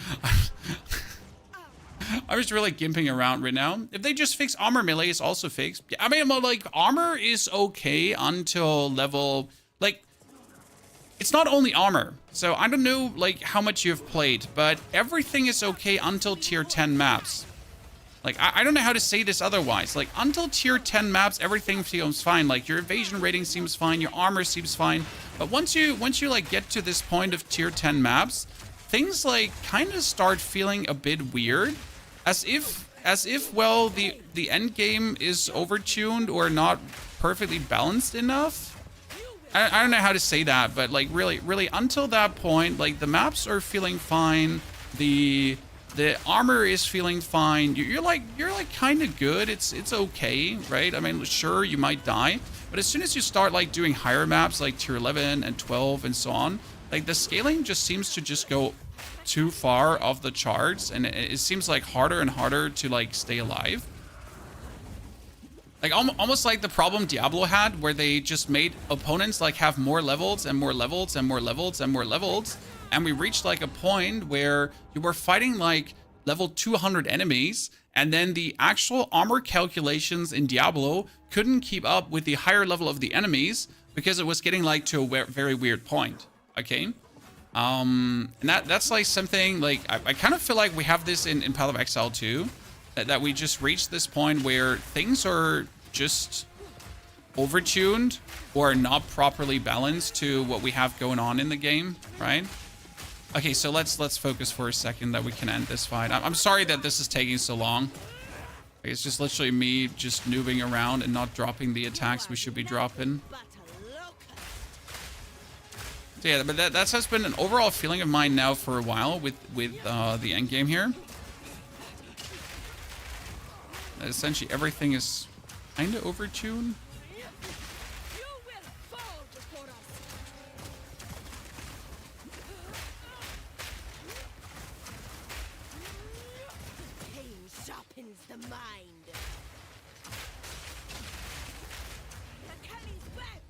I'm just really gimping around right now. If they just fix armor melee, it's also fixed. I mean, like, armor is okay until level, like, it's not only armor. So I don't know, like, how much you've played, but everything is okay until tier 10 maps. Like, I don't know how to say this otherwise. Like, until tier 10 maps, everything feels fine. Like, your evasion rating seems fine, your armor seems fine. But once you like, get to this point of tier 10 maps, things like kind of start feeling a bit weird, as if well the end game is overtuned or not perfectly balanced enough. I don't know how to say that, but like really until that point, like the maps are feeling fine, the armor is feeling fine. You're like kind of good. It's okay, right? I mean, sure, you might die, but as soon as you start like doing higher maps like tier 11 and 12 and so on, like the scaling just seems to just go too far off the charts, and it seems like harder and harder to like stay alive. Like almost like the problem Diablo had, where they just made opponents like have more levels and more levels and more levels and more levels. And we reached like a point where you were fighting like level 200 enemies, and then the actual armor calculations in Diablo couldn't keep up with the higher level of the enemies because it was getting like to a very weird point. Okay. And that's like something like I kind of feel like we have this in Path of Exile too. That we just reached this point where things are just overtuned or not properly balanced to what we have going on in the game, right? Okay, so let's focus for a second that we can end this fight. I'm sorry that this is taking so long. It's just literally me just noobing around and not dropping the attacks we should be dropping. So yeah, but that has been an overall feeling of mine now for a while with the end game here. Essentially everything is kind of overtuned. Pain sharpens the mind. The Kelly's back.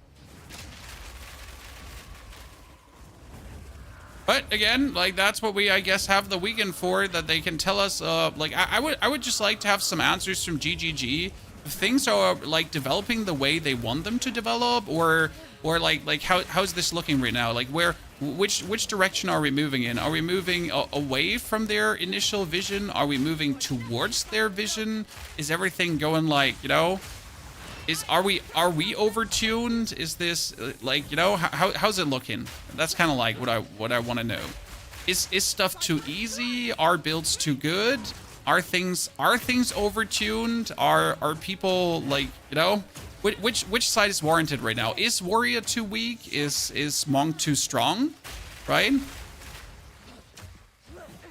But again, like that's what we, I guess, have the weekend for, that they can tell us. Like I would just like to have some answers from GGG. If things are like developing the way they want them to develop, or like how's this looking right now? Like which direction are we moving in? Are we moving away from their initial vision? Are we moving towards their vision? Is everything going like, you know? Are we overtuned? Is this like, you know, how's it looking? That's kind of like what I want to know. Is stuff too easy? Are builds too good? Are things overtuned? Are people like, you know, which side is warranted right now? Is Warrior too weak? Is Monk too strong? Right?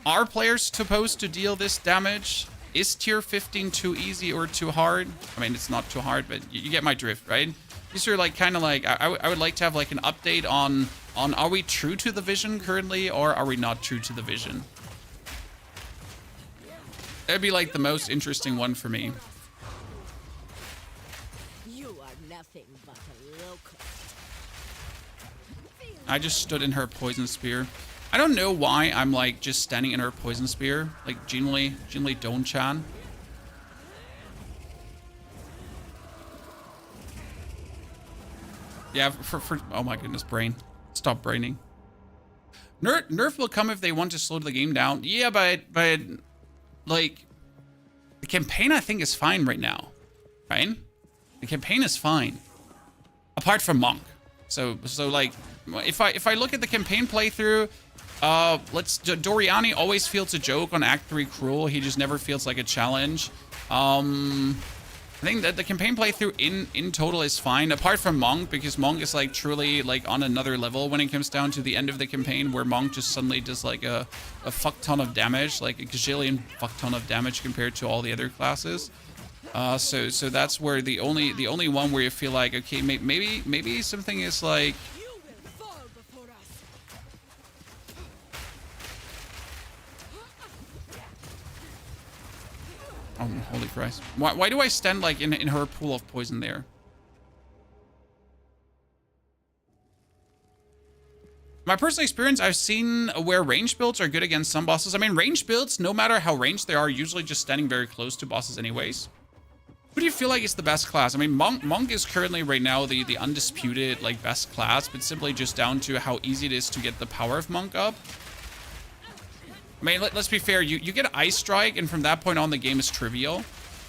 Are players supposed to deal this damage? Is tier 15 too easy or too hard? I mean, it's not too hard, but you get my drift, right? These are like kind of like, I would like to have like an update on are we true to the vision currently, or are we not true to the vision? That'd be like the most interesting one for me. You are nothing but a locust. I just stood in her poison spear. I don't know why I'm like just standing in her poison spear. Like genuinely don't chan. Yeah, for oh my goodness, brain. Stop braining. Nerf will come if they want to slow the game down. Yeah, but like the campaign I think is fine right now. Right? The campaign is fine. Apart from Monk. So like if I look at the campaign playthrough, Doriani always feels a joke on Act 3 Cruel. He just never feels like a challenge. I think that the campaign playthrough in total is fine, apart from Monk, because Monk is like truly like on another level when it comes down to the end of the campaign, where Monk just suddenly does like a fuck ton of damage, like a gazillion fuck ton of damage compared to all the other classes. So that's where the only one where you feel like, okay, maybe something is like, You will fall before us. oh, holy Christ. Why do I stand like in her pool of poison there? My personal experience, I've seen where range builds are good against some bosses. I mean, range builds, no matter how ranged they are, usually just standing very close to bosses anyways. Who do you feel like is the best class? I mean, Monk is currently right now the undisputed like best class, but simply just down to how easy it is to get the power of Monk up. I mean, let's be fair. You get Ice Strike, and from that point on, the game is trivial.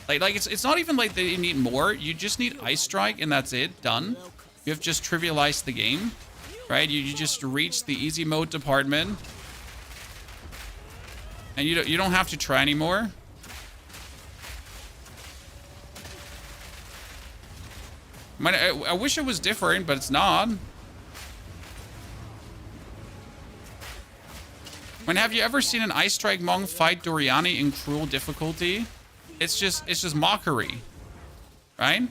Like it's not even like that you need more. You just need Ice Strike, and that's it. Done. You have just trivialized the game, right? You just reach the easy mode department. And you don't have to try anymore. I wish it was different, but it's not. Have you ever seen an Ice Strike Monk fight Doriani in cruel difficulty? It's just mockery, right?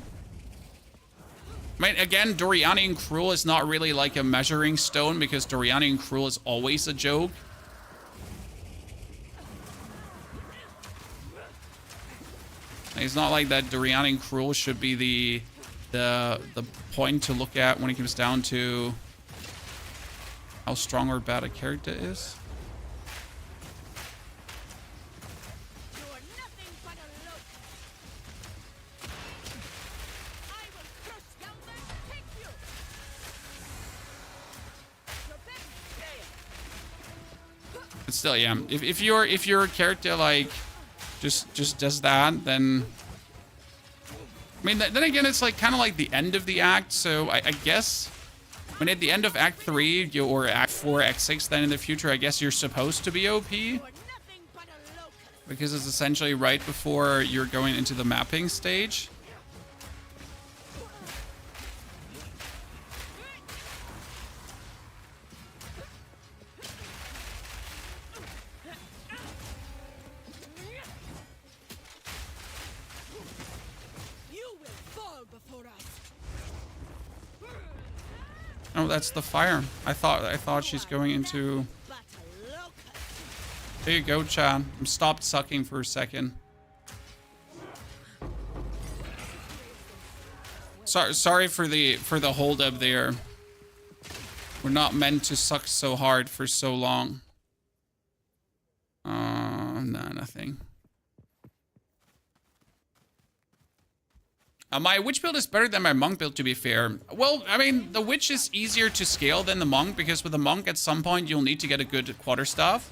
Again, Doriani and cruel is not really like a measuring stone because Doriani and cruel is always a joke. It's not like that Doriani and cruel should be the point to look at when it comes down to how strong or bad a character is. You're nothing but a locust. I will crush down that take you. But still, yeah. If your character like just does that, then I mean then again it's like kind of like the end of the act. So I guess when at the end of Act 3 or Act 4, Act 6, then in the future I guess you're supposed to be OP because it's essentially right before you're going into the mapping stage. Oh, that's the fire. I thought she's going into. There you go, Chad. I'm stopped sucking for a second. Sorry for the hold up there. We're not meant to suck so hard for so long. No, nothing. My witch build is better than my monk build, to be fair. Well, I mean, the witch is easier to scale than the monk because with the monk at some point you'll need to get a good quarterstaff,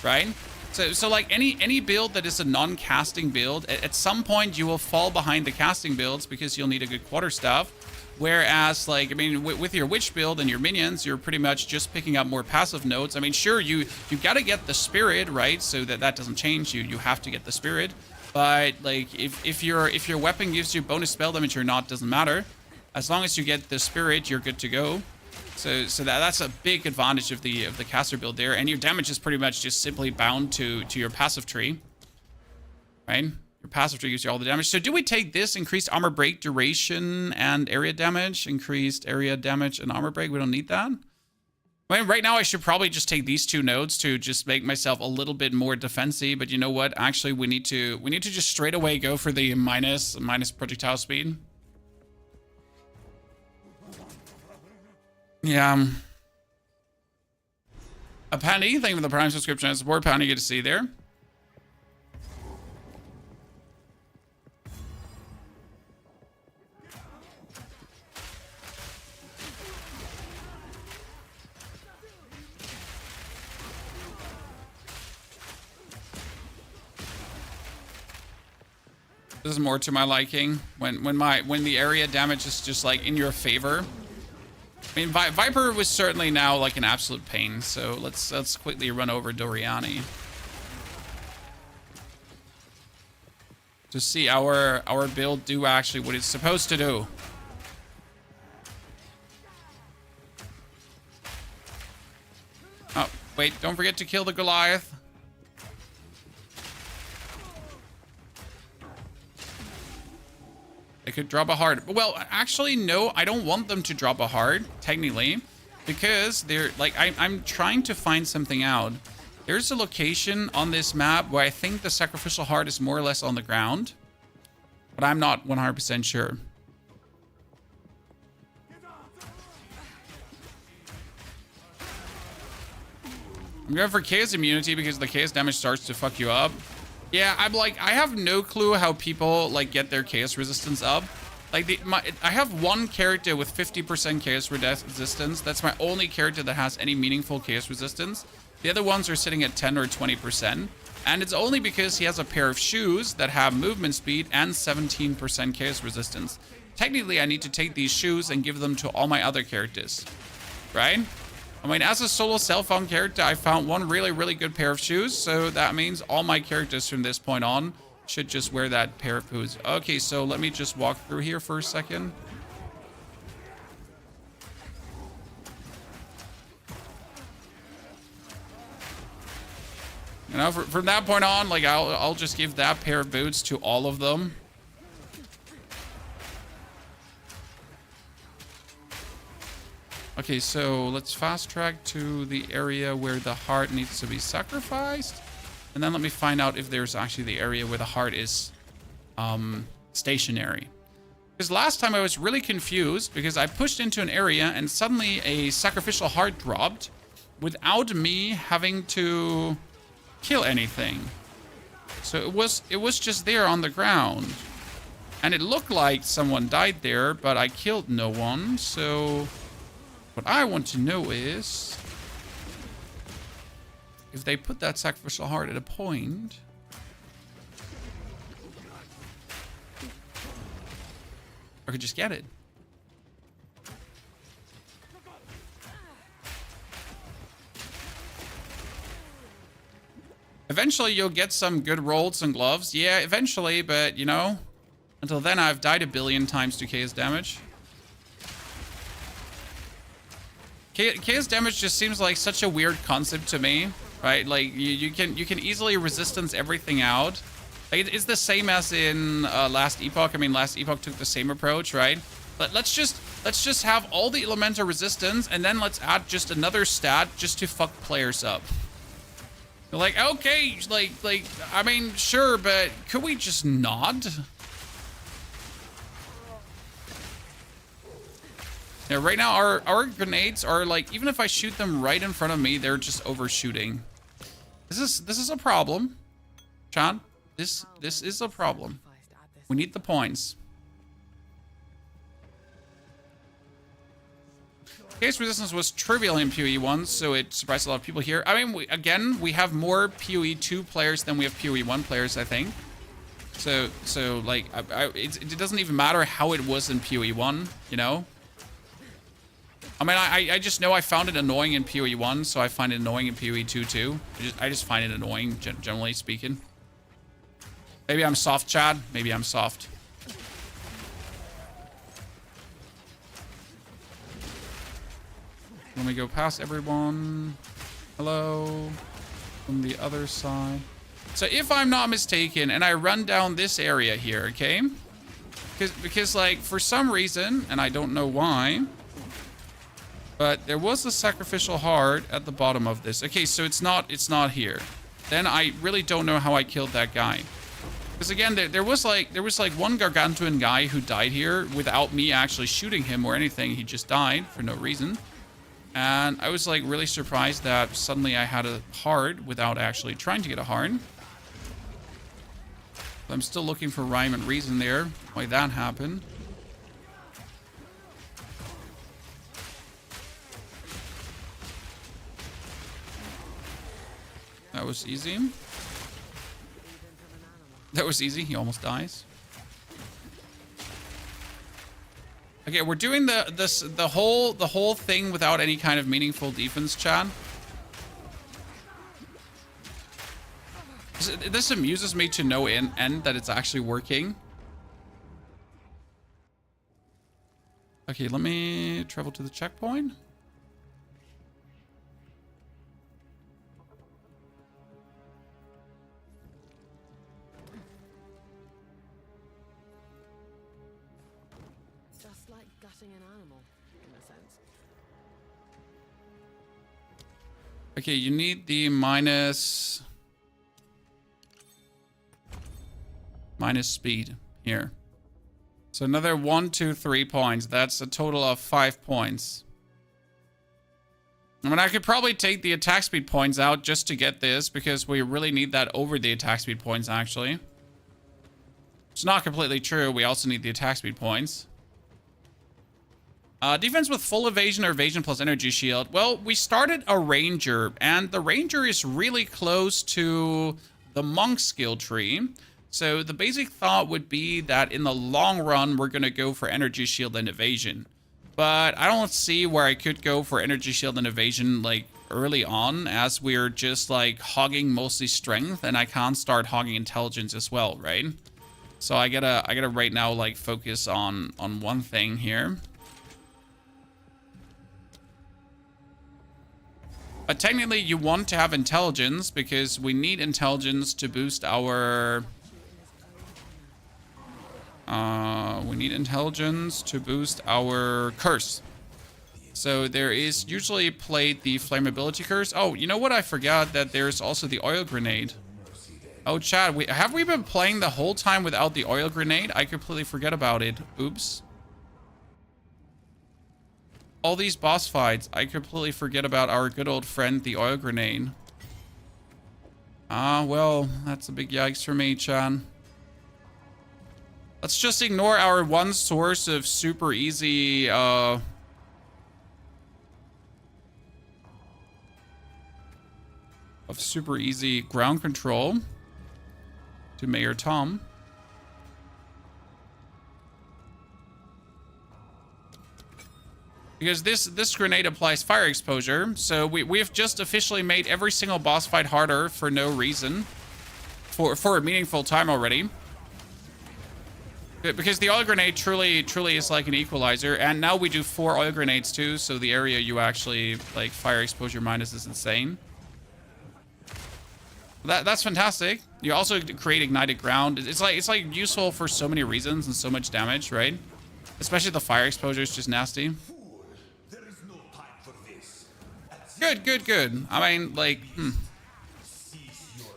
right? So like any build that is a non-casting build, at some point you will fall behind the casting builds because you'll need a good quarterstaff. Whereas, like, I mean, with your witch build and your minions, you're pretty much just picking up more passive nodes. I mean, sure, you got to get the spirit, right? So that doesn't change. You have to get the spirit. But like, if your weapon gives you bonus spell damage or not, doesn't matter. As long as you get the spirit, you're good to go. So that's a big advantage of the caster build there. And your damage is pretty much just simply bound to your passive tree, right? Your passive tree gives you all the damage. So do we take this increased armor break duration and area damage, increased area damage and armor break? We don't need that. I mean, right now I should probably just take these two nodes to just make myself a little bit more defensive. But you know what? Actually, we need to just straight away go for the minus projectile speed. Yeah. A Penny, thank you for the Prime subscription and support. Penny, good to see you there. This is more to my liking when the area damage is just like in your favor. I mean, Viper was certainly now like an absolute pain. So let's quickly run over Doriani to see our build do actually what it's supposed to do. Oh wait, don't forget to kill the Goliath. They could drop a hard. Well, actually, no, I don't want them to drop a hard, technically, because they're like, I'm trying to find something out. There's a location on this map where I think the sacrificial heart is more or less on the ground, but I'm not 100% sure. I'm going for chaos immunity because the chaos damage starts to fuck you up. Yeah, I'm like, I have no clue how people like get their chaos resistance up. Like I have one character with 50% chaos resistance. That's my only character that has any meaningful chaos resistance. The other ones are sitting at 10 or 20%. And it's only because he has a pair of shoes that have movement speed and 17% chaos resistance. Technically, I need to take these shoes and give them to all my other characters, right? I mean, as a solo self-found character, I found one really, really good pair of shoes. So that means all my characters from this point on should just wear that pair of boots. Okay, so let me just walk through here for a second. You know, from that point on, like, I'll just give that pair of boots to all of them. Okay, so let's fast track to the area where the heart needs to be sacrificed. And then let me find out if there's actually the area where the heart is stationary. Because last time I was really confused because I pushed into an area and suddenly a sacrificial heart dropped without me having to kill anything. So it was just there on the ground. And it looked like someone died there, but I killed no one. So what I want to know is if they put that sacrificial heart at a point, I could just get it. Eventually you'll get some good rolls and gloves. Yeah, eventually, but you know, until then I've died a billion times to KS damage. KS damage just seems like such a weird concept to me, right? Like you can easily resistance everything out. Like it's the same as in Last Epoch. I mean, Last Epoch took the same approach, right? But let's just have all the elemental resistance, and then let's add just another stat just to fuck players up. They're like, okay, like I mean, sure, but could we just not? Yeah, right now our grenades are like, even if I shoot them right in front of me, they're just overshooting. This is a problem, Chan. This is a problem. We need the points. Case resistance was trivial in PoE 1, so it surprised a lot of people here. I mean, we have more PoE 2 players than we have PoE 1 players, I think. So like, it doesn't even matter how it was in PoE 1, you know? I mean, I just know I found it annoying in PoE 1, so I find it annoying in PoE 2 too. I just find it annoying, generally speaking. Maybe I'm soft, Chad. Maybe I'm soft. Let me go past everyone. Hello. From the other side. So if I'm not mistaken, and I run down this area here, okay? Because like, for some reason, and I don't know why, but there was a sacrificial heart at the bottom of this. Okay, so it's not here. Then I really don't know how I killed that guy. Because again, there was like one gargantuan guy who died here without me actually shooting him or anything. He just died for no reason. And I was like really surprised that suddenly I had a heart without actually trying to get a heart. I'm still looking for rhyme and reason there why that happened. That was easy. That was easy. He almost dies. Okay, we're doing the whole thing without any kind of meaningful defense, Chad. This amuses me to no end that it's actually working. Okay, let me travel to the checkpoint. Just like gutting an animal, in a sense. Okay, you need the minus speed here. So another 1, 2, 3 points. That's a total of 5 points. I mean, I could probably take the attack speed points out just to get this, because we really need that over the attack speed points, actually. It's not completely true. We also need the attack speed points. Defense with full evasion or evasion plus energy shield. Well, we started a ranger, and the ranger is really close to the monk skill tree. So the basic thought would be that in the long run, we're going to go for energy shield and evasion. But I don't see where I could go for energy shield and evasion like early on, as we're just like hogging mostly strength, and I can't start hogging intelligence as well, right? So I gotta right now like focus on one thing here. But technically you want to have intelligence because we need intelligence to boost our curse. So there is usually played the flammability curse. Oh, you know what? I forgot that there's also the oil grenade. Oh, Chad, have we been playing the whole time without the oil grenade? I completely forget about it. Oops. All these boss fights, I completely forget about our good old friend, the oil grenade. Ah, well, that's a big yikes for me, Chan. Let's just ignore our one source of super easy, ground control to Mayor Tom. Because this grenade applies fire exposure, so we've just officially made every single boss fight harder for no reason. For a meaningful time already. Because the oil grenade truly is like an equalizer, and now we do 4 oil grenades too, so the area you actually like fire exposure minus is insane. That's fantastic. You also create ignited ground. It's like useful for so many reasons and so much damage, right? Especially the fire exposure is just nasty. Good. I mean, like,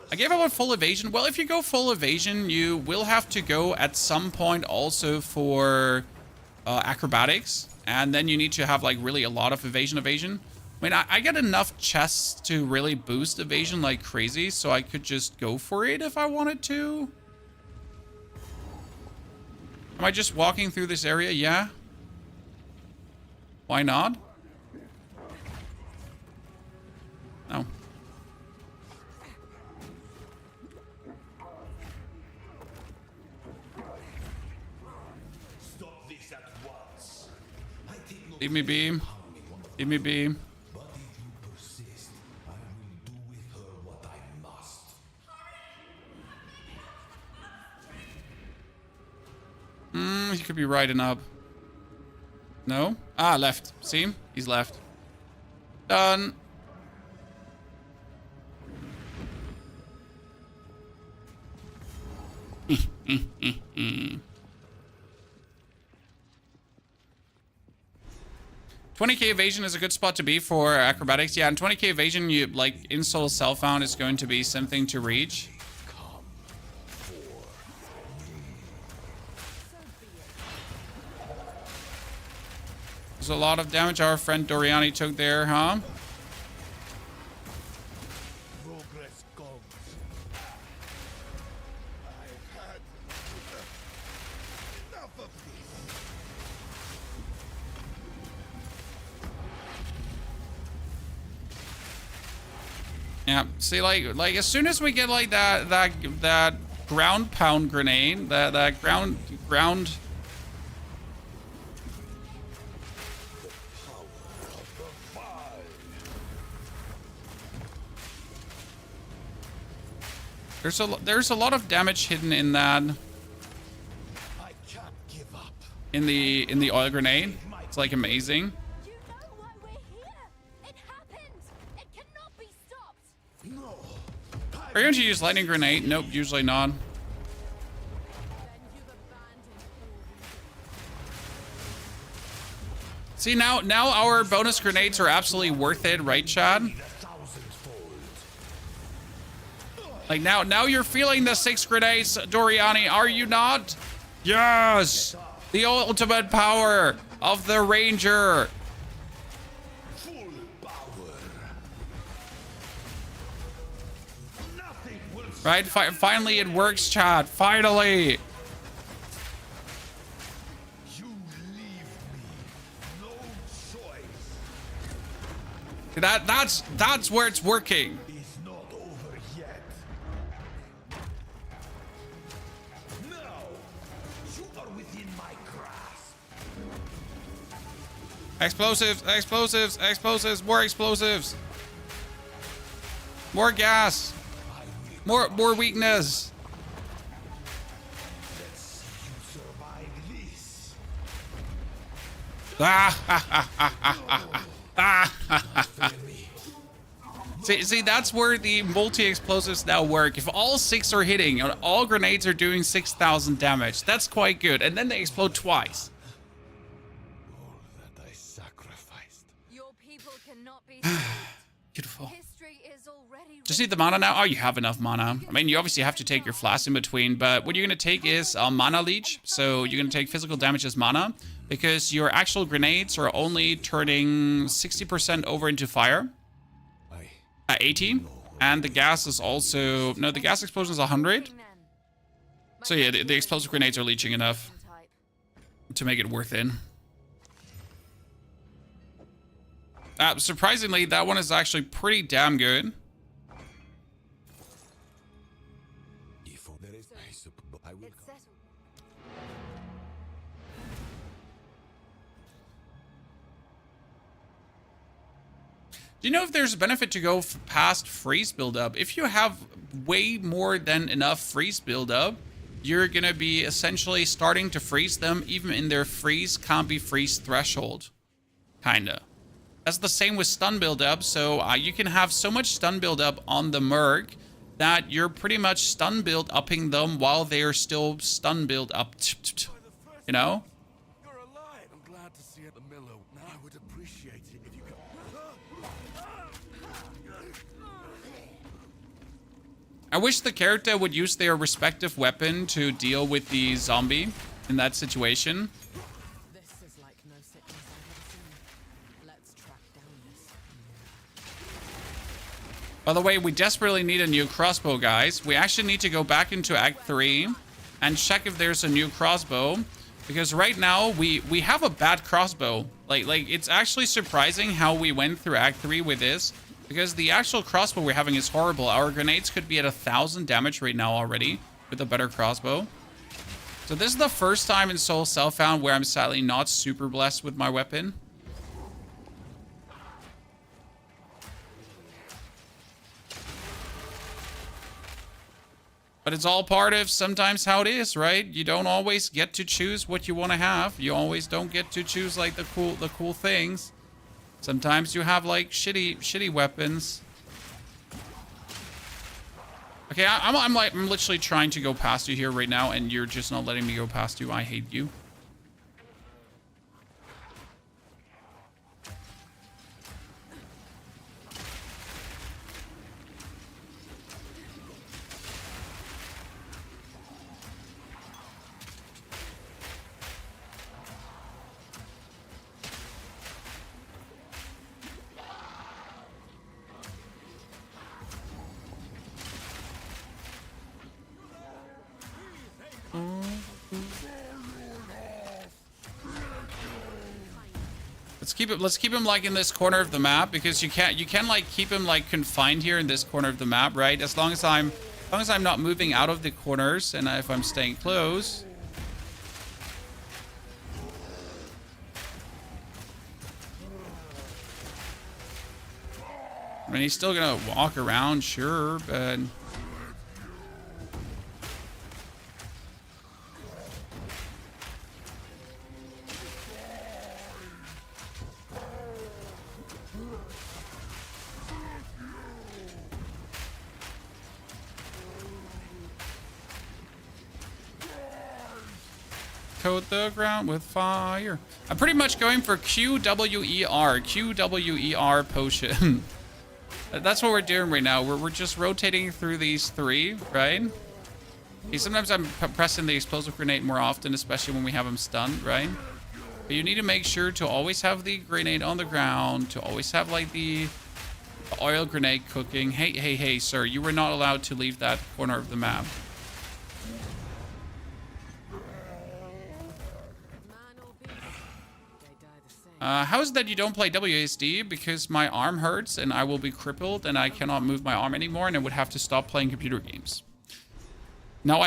I gave up full evasion. Well, if you go full evasion, you will have to go at some point also for acrobatics, and then you need to have like really a lot of evasion. I mean, I get enough chests to really boost evasion like crazy, so I could just go for it if I wanted to. Am I just walking through this area? Yeah. Why not? No. Stop this at once. Leave me be. Leave me be. But if you persist, I will do with her what I must. He could be riding up. No? Ah, left. See? He's left. Done. $20k evasion is a good spot to be for acrobatics. Yeah, and 20k evasion, you like install Self-Found is going to be something to reach. There's a lot of damage our friend Doriani took there, huh? Progress comes. I've had enough of this. Yeah, see, like as soon as we get like that ground pound grenade, that ground. There's a lot of damage hidden in that. I can't give up. In the oil grenade. It's like amazing. You know why we're here? It happened. It cannot be stopped. No. Are you going to use lightning grenade? Nope, usually not. Then you've abandoned all. See, now our bonus grenades are absolutely worth it, right, Chad? 1,000-fold. Like now you're feeling the 6 grenades, Doriani, are you not? Yes! The ultimate power of the Ranger. Full power. Nothing will Right? Finally it works, Chad. Finally. You leave me no choice. That's where it's working. It's not over yet. Now, you are within my grasp. Explosives, explosives, explosives, more explosives. More gas. More weakness. Let's see you survive this. See, that's where the multi-explosives now work. If all 6 are hitting, and all grenades are doing 6,000 damage, that's quite good. And then they explode twice. All that I sacrificed. Your people cannot be saved. Beautiful. History is already Just need the mana now? Oh, you have enough mana. I mean, you obviously have to take your flask in between, but what you're going to take is mana leech. So you're going to take physical damage as mana, because your actual grenades are only turning 60% over into fire at 80. And the gas is also... No, the gas explosion is 100. So yeah, the explosive grenades are leeching enough to make it worth it. Surprisingly, that one is actually pretty damn good. If there is I will It's settled. Do you know if there's a benefit to go past freeze buildup? If you have way more than enough freeze buildup, you're gonna be essentially starting to freeze them even in their freeze can't be freeze threshold. Kinda. That's the same with stun buildup, so you can have so much stun buildup on the merc that you're pretty much stun build upping them while they're still stun build up. You know? You're alive. I'm glad to see it, the Miller. Now I would appreciate it if you could. I wish the character would use their respective weapon to deal with the zombie in that situation. This is like no sickness I've ever seen. Let's track down this. By the way, we desperately need a new crossbow, guys. We actually need to go back into Act 3 and check if there's a new crossbow. Because right now, we have a bad crossbow. Like it's actually surprising how we went through Act 3 with this. Because the actual crossbow we're having is horrible. Our grenades could be at 1,000 damage right now already with a better crossbow. So this is the first time in Soul Self-Found where I'm sadly not super blessed with my weapon. But it's all part of sometimes how it is, right? You don't always get to choose what you want to have. You always don't get to choose like the cool things. Sometimes you have like shitty weapons. Okay, I'm literally trying to go past you here right now, and you're just not letting me go past you. I hate you. Let's keep him like in this corner of the map, because you can like keep him like confined here in this corner of the map, right? As long as I'm not moving out of the corners, and if I'm staying close. I mean, he's still gonna walk around, sure, but coat the ground with fire. I'm pretty much going for QWER potion. That's what we're doing right now. We're just rotating through these 3, right? Okay, sometimes I'm pressing the explosive grenade more often, especially when we have them stunned, right? But you need to make sure to always have the grenade on the ground, to always have like the oil grenade cooking. Hey, sir, you were not allowed to leave that corner of the map. How is it that you don't play WASD? Because my arm hurts and I will be crippled and I cannot move my arm anymore and I would have to stop playing computer games. No,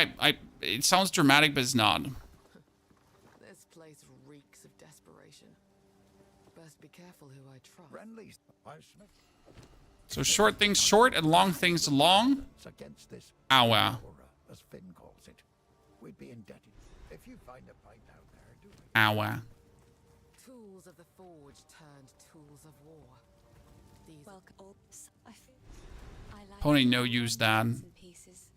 it sounds dramatic, but it's not. This place reeks of desperation. careful who I trust. Friendly. I smith So short things short and long things long. against this Ow. aura, as Finn calls it. We'd be indebted. If you find a pipe out there, do it. Ow. Tools of the forge turned tools of war. These Welcome. Oops, I feel. I like Pony no use that. bits and pieces.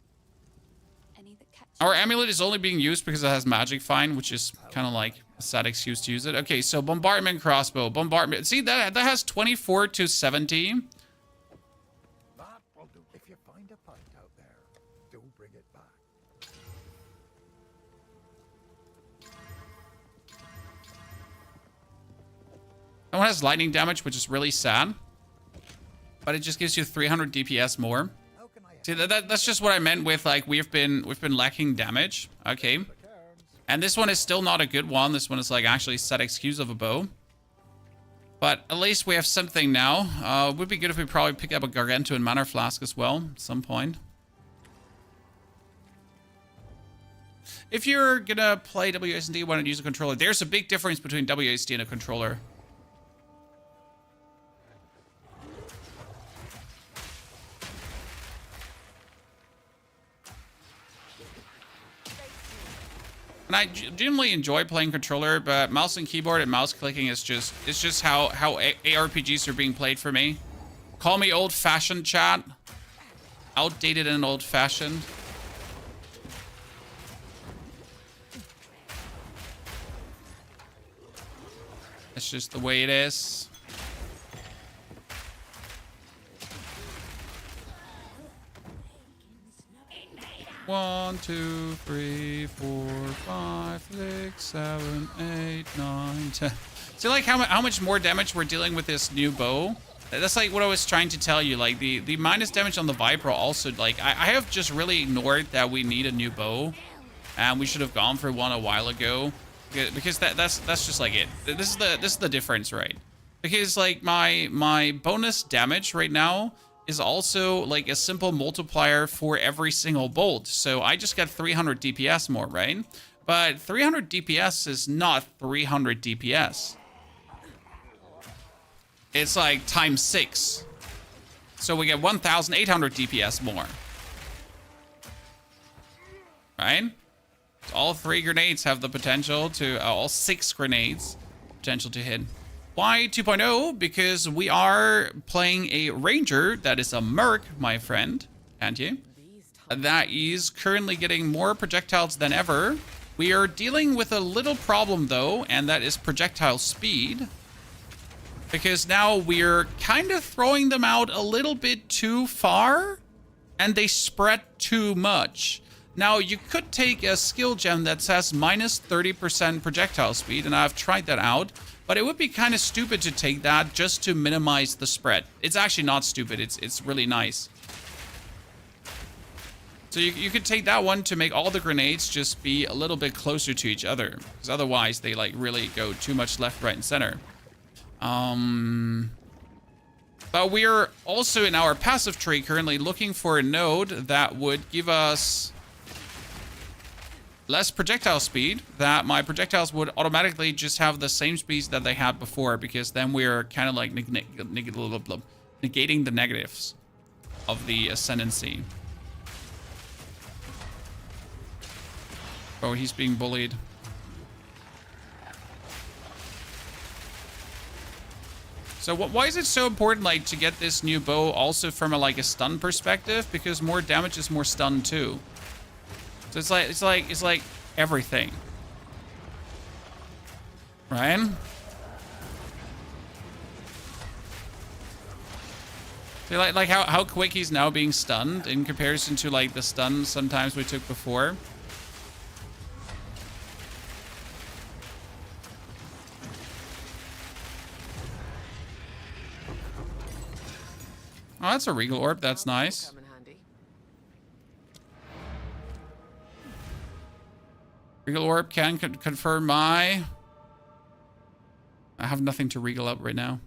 Any that catch Our amulet is only being used because it has magic find, which is kind of like a sad excuse to use it. Okay, so bombardment crossbow. Bombardment. See, that has 24 to 70. That will do. If you find a pipe out there, do bring it back. That one has lightning damage, which is really sad. But it just gives you 300 DPS more. How can I See, that's just what I meant with like we've been lacking damage. Okay. And this one is still not a good one. This one is like actually set excuse of a bow. But at least we have something now. Would be good if we probably pick up a gargantuan mana flask as well at some point. If you're gonna play WSD, why not use a controller? There's a big difference between WSD and a controller. And I generally enjoy playing controller, but mouse and keyboard and mouse clicking is just how ARPGs are being played for me. Call me old-fashioned, chat. Outdated and old-fashioned. It's just the way it is. One, 2, 3, 4, 5, 6, 7, 8, 9, 10. See, like how much more damage we're dealing with this new bow? That's like what I was trying to tell you. Like the minus damage on the Viper also, like I have just really ignored that we need a new bow, and we should have gone for one a while ago, because that's just like it. This is the difference, right? Because like my bonus damage right now is also like a simple multiplier for every single bolt. So I just got 300 DPS more, right? But 300 DPS is not 300 DPS. It's like times 6. So we get 1,800 DPS more. Right? So all 3 grenades have the potential to, all 6 grenades, potential to hit. Why 2.0? Because we are playing a ranger that is a merc, my friend, can't you? That is currently getting more projectiles than ever. We are dealing with a little problem though, and that is projectile speed. Because now we're kind of throwing them out a little bit too far, and they spread too much. Now, you could take a skill gem that says minus 30% projectile speed, and I've tried that out. But it would be kind of stupid to take that just to minimize the spread. It's actually not stupid. It's really nice. So you could take that one to make all the grenades just be a little bit closer to each other. Because otherwise, they like really go too much left, right, and center. But we're also in our passive tree currently looking for a node that would give us less projectile speed, that my projectiles would automatically just have the same speeds that they had before, because then we're kind of like negating the negatives of the ascendancy. Oh, he's being bullied. So why is it so important, like, to get this new bow also from a stun perspective? Because more damage is more stun too. So it's like everything, right? So like how quick he's now being stunned in comparison to like the stun sometimes we took before. Oh, that's a Regal Orb. That's nice. Regal Orb can confirm my... I have nothing to Regal up right now.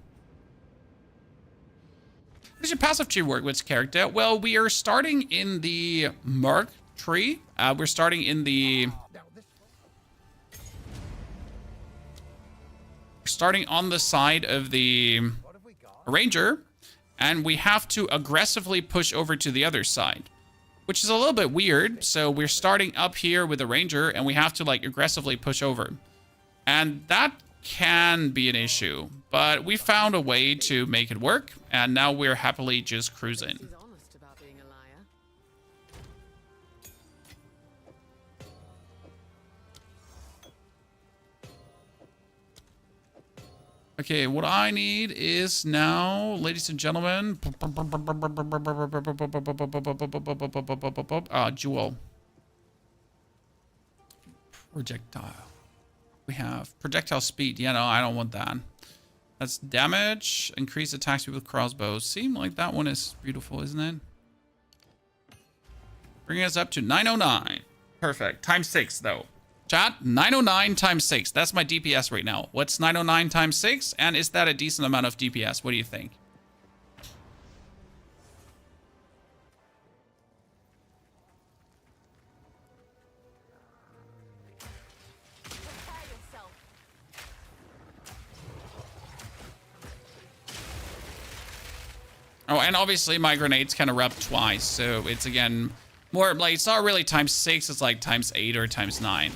How does your passive tree work with character? Well, we are starting in the merc tree. We're starting in the... starting on the side of the What have we got? ranger, and we have to aggressively push over to the other side, which is a little bit weird. So we're starting up here with the ranger, and we have to like aggressively push over. And that can be an issue, but we found a way to make it work, and now we're happily just cruising. He's honest about being a liar. Okay, what I need is now, ladies and gentlemen, jewel. Projectile. We have projectile speed. Yeah, no, I don't want that. That's damage. Increase attack speed with crossbows. Seem like that one is beautiful, isn't it? Bringing us up to 909. Perfect. Times 6, though. Chat, 909 times 6. That's my DPS right now. What's 909 times 6? And is that a decent amount of DPS? What do you think? Oh, and obviously my grenades can erupt twice, so it's again more like it's not really times 6, it's like times 8 or times 9.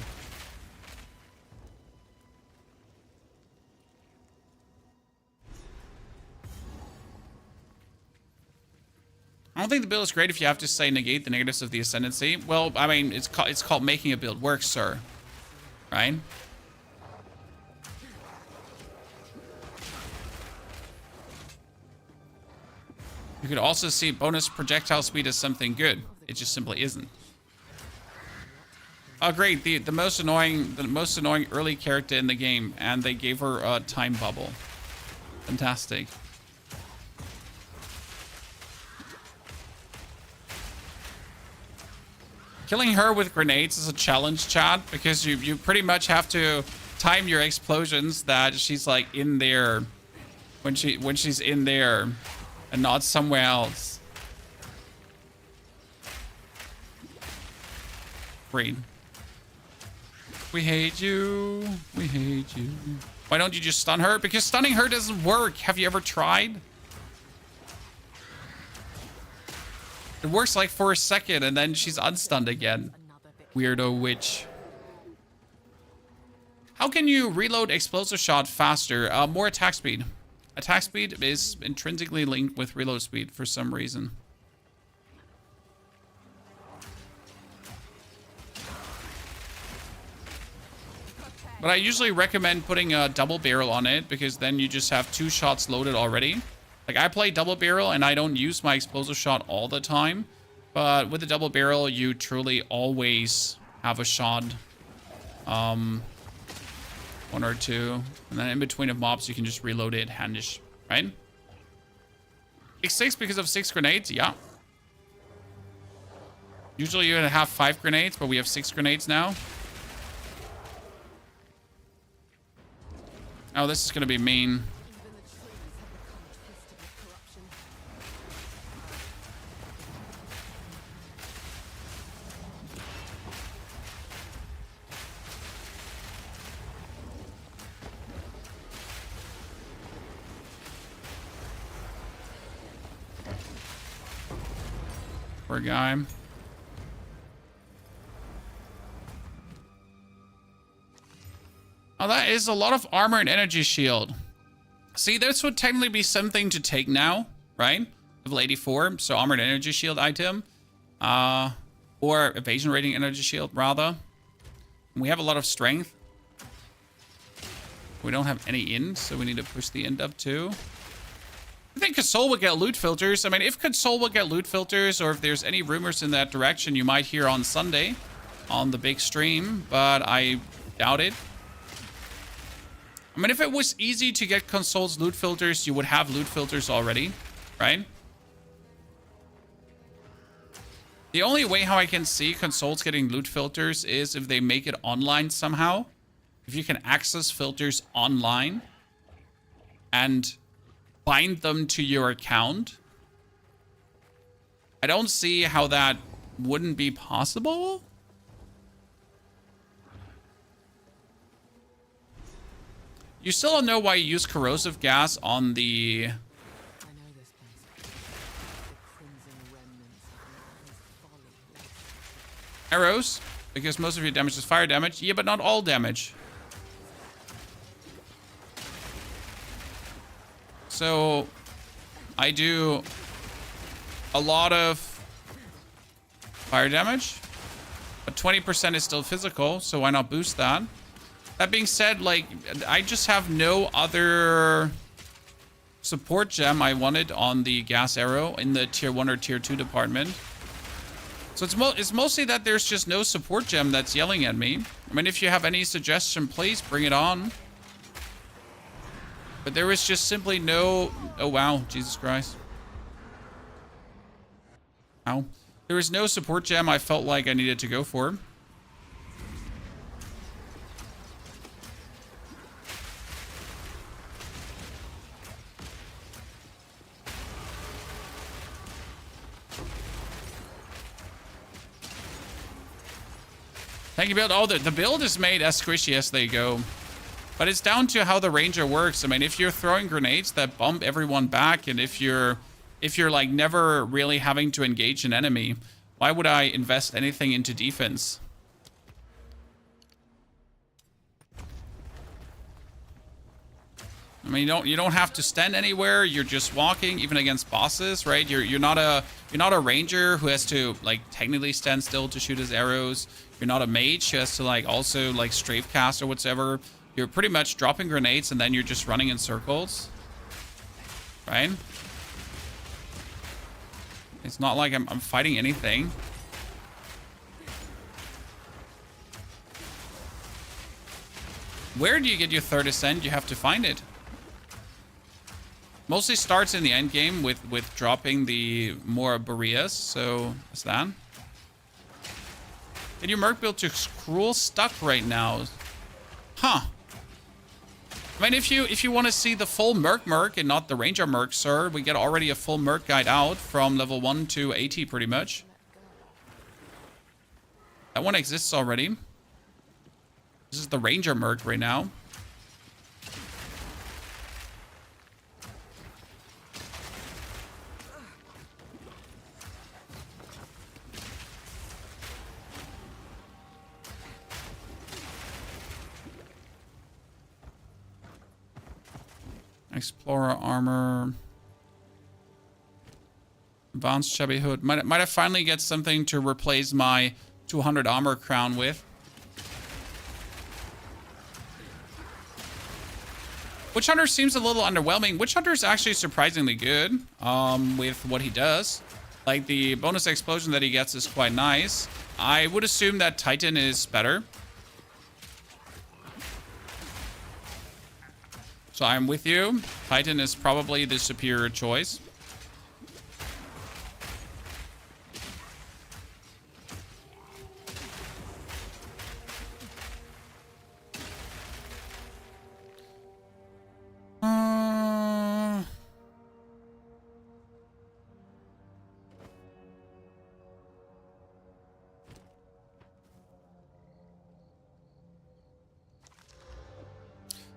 I don't think the build is great if you have to say negate the negatives of the ascendancy. Well, I mean, it's called making a build work, sir. Right? You could also see bonus projectile speed as something good. It just simply isn't. Oh, great! The most annoying early character in the game, and they gave her a time bubble. Fantastic. Killing her with grenades is a challenge, chat, because you pretty much have to time your explosions that she's like in there when she's in there. And not somewhere else. Great. We hate you. We hate you. Why don't you just stun her? Because stunning her doesn't work. Have you ever tried? It works like for a second and then she's unstunned again. Weirdo witch. How can you reload explosive shot faster? More attack speed. Attack speed is intrinsically linked with reload speed for some reason. But I usually recommend putting a double barrel on it because then you just have 2 shots loaded already. Like I play double barrel and I don't use my explosive shot all the time. But with the double barrel, you truly always have a shot. 1 or 2. And then in between of mobs, you can just reload it handish, right? X6 because of 6 grenades, yeah. Usually you would have 5 grenades, but we have 6 grenades now. Oh, this is going to be mean. Poor guy. Oh, that is a lot of armor and energy shield. See, this would technically be something to take now, right? Level 84, so armor and energy shield item. Or evasion rating energy shield, rather. We have a lot of strength. We don't have any int, so we need to push the int up too. I think Console will get loot filters. I mean, if Console will get loot filters, or if there's any rumors in that direction, you might hear on Sunday on the big stream, but I doubt it. I mean, if it was easy to get Console's loot filters, you would have loot filters already, right? The only way how I can see Consoles getting loot filters is if they make it online somehow. If you can access filters online and bind them to your account. I don't see how that wouldn't be possible. You still don't know why you use corrosive gas on the I know this place. The crimson remnants of man's folly. arrows, because most of your damage is fire damage. Yeah, but not all damage. So I do a lot of fire damage, but 20% is still physical, so why not boost that? That being said, like, I just have no other support gem I wanted on the gas arrow in the tier 1 or tier 2 department. So it's mostly that there's just no support gem that's yelling at me. I mean, if you have any suggestion, please bring it on. But there is just simply no... Oh, wow. Jesus Christ. Ow. There was no support gem I felt like I needed to go for. Thank you, build. Oh, the build is made as squishy as they go. But it's down to how the ranger works. I mean, if you're throwing grenades that bump everyone back, and if you're like never really having to engage an enemy, why would I invest anything into defense? I mean, you don't have to stand anywhere. You're just walking, even against bosses, right? You're not a ranger who has to like technically stand still to shoot his arrows. You're not a mage who has to like also like strafe cast or whatever. You're pretty much dropping grenades and then you're just running in circles, right? It's not like I'm fighting anything. Where do you get your third ascent? You have to find it. Mostly starts in the end game with dropping the more Boreas, so that's that. And your merc build to cruel stuck right now. Huh. I mean, if you want to see the full merc and not the ranger merc, sir, we get already a full merc guide out from level 1 to 80 pretty much. That one exists already. This is the ranger merc right now. Explorer armor. Advanced chubby hood. Might have finally get something to replace my 200 armor crown with. Witch Hunter seems a little underwhelming. Witch Hunter is actually surprisingly good with what he does. Like the bonus explosion that he gets is quite nice. I would assume that Titan is better. So I'm with you. Titan is probably the superior choice.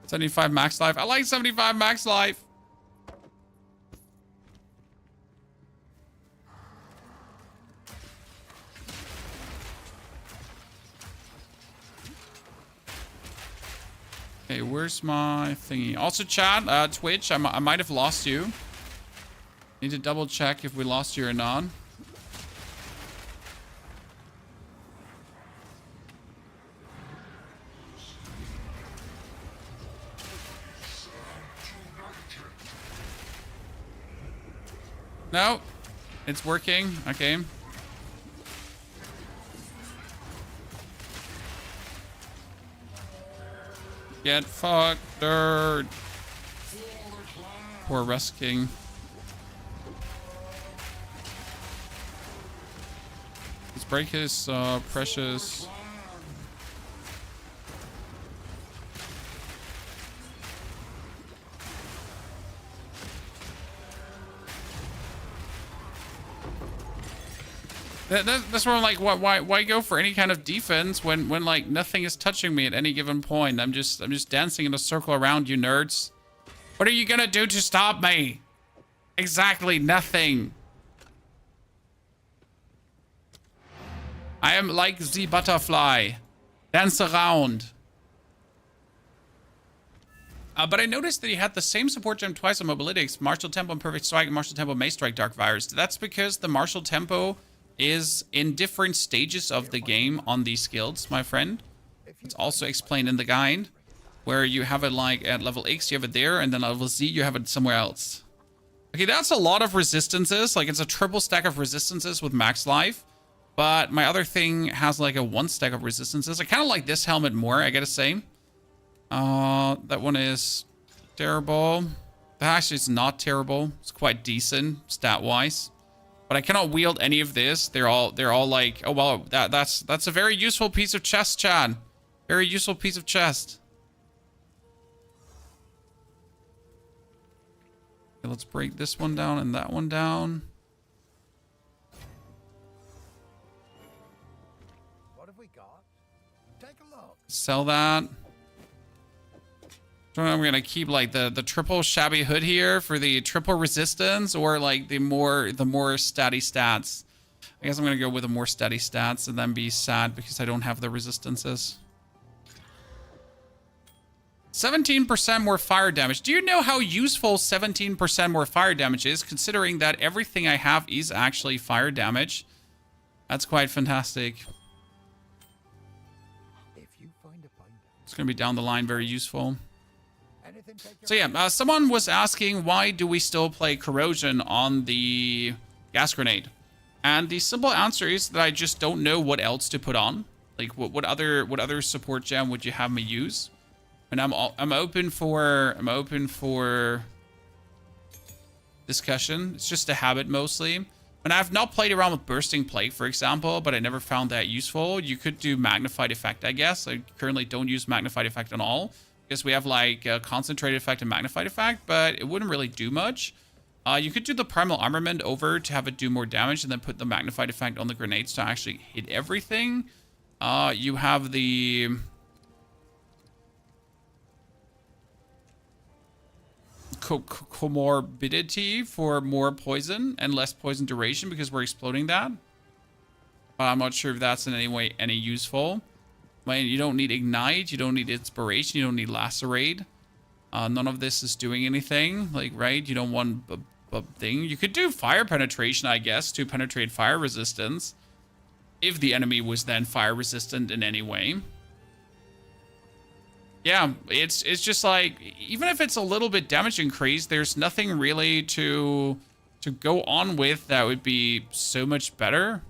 $75 max life. I like 75 max life. Okay, where's my thingy? Also, chat, Twitch, I might have lost you. Need to double check if we lost you or not. No, it's working. Okay. Get fucked, dirt. Poor Rust King. Let's break his precious. That's where I'm like, why go for any kind of defense when like nothing is touching me at any given point? I'm just dancing in a circle around you, nerds. What are you gonna do to stop me? Exactly nothing. I am like the butterfly. Dance around. But I noticed that he had the same support gem twice on Mobilitics, Martial Tempo and Perfect Strike, and Martial Tempo May Strike Dark Virus. That's because the Martial Tempo is in different stages of the game on these skills, my friend. It's also explained in the guide, where you have it like at level X, you have it there, and then at level Z, you have it somewhere else. Okay, that's a lot of resistances. Like, it's a triple stack of resistances with max life. But my other thing has like a 1 stack of resistances. I kind of like this helmet more, I gotta say. That one is terrible. That actually is not terrible. It's quite decent stat-wise. But I cannot wield any of this. They're all like, oh well, that's a very useful piece of chest, Chad. Very useful piece of chest. Okay, let's break this one down and that one down. What have we got? Take a look. Sell that. So I'm gonna keep like the triple shabby hood here for the triple resistance, or like the more statty stats. I guess I'm gonna go with the more steady stats and then be sad because I don't have the resistances. 17% more fire damage. Do you know how useful 17% more fire damage is, considering that everything I have is actually fire damage? That's quite fantastic. If you find a finder, It's gonna be down the line very useful. anything take your So yeah, someone was asking, why do we still play corrosion on the gas grenade? And the simple answer is that I just don't know what else to put on. Like, what other support gem would you have me use? And I'm open for discussion. It's just a habit mostly. And I've not played around with Bursting Plague, for example, but I never found that useful. You could do Magnified Effect, I guess. I currently don't use Magnified Effect at all, because we have like a Concentrated Effect and Magnified Effect, but it wouldn't really do much. You could do the Primal Armament over to have it do more damage, and then put the Magnified Effect on the grenades to actually hit everything. You have the comorbidity for more poison and less poison duration because we're exploding that. But I'm not sure if that's in any way any useful. I mean, you don't need Ignite, you don't need Inspiration, you don't need Lacerate. None of this is doing anything, like, right? You don't want a thing. You could do Fire Penetration, I guess, to penetrate fire resistance, if the enemy was then fire resistant in any way. Yeah, it's just like, even if it's a little bit damage increase, there's nothing really to go on with that would be so much better.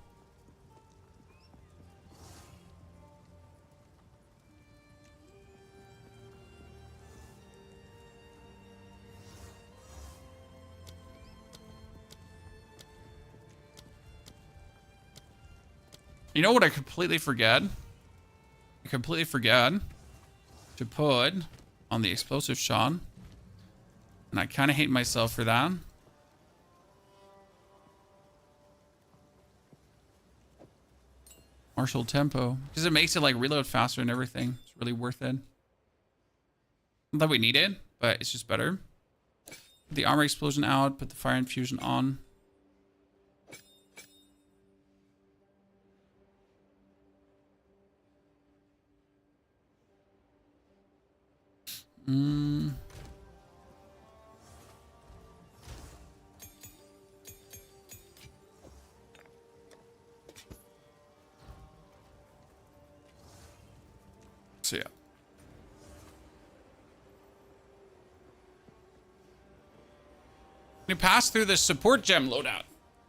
You know what I completely forget? I completely forgot to put on the explosive shot. And I kind of hate myself for that. Martial Tempo. Because it makes it like reload faster and everything. It's really worth it. Not that we need it, but it's just better. Put the armor explosion out, put the fire infusion on. So yeah. We pass through the support gem loadout.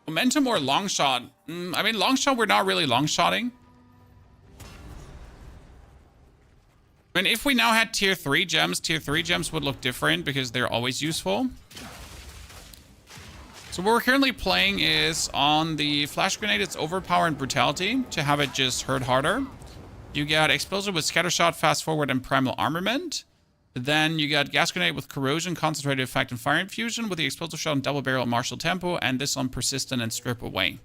Momentum or long shot? I mean, long shot, we're not really long shotting. I mean, if we now had tier 3 gems would look different because they're always useful. So what we're currently playing is on the flash grenade, it's overpower and brutality to have it just hurt harder. You got explosive with scatter shot, fast forward, and primal armament. Then you got gas grenade with corrosion, concentrated effect, and fire infusion with the explosive shot and double barrel martial tempo, and this on persistent and strip away.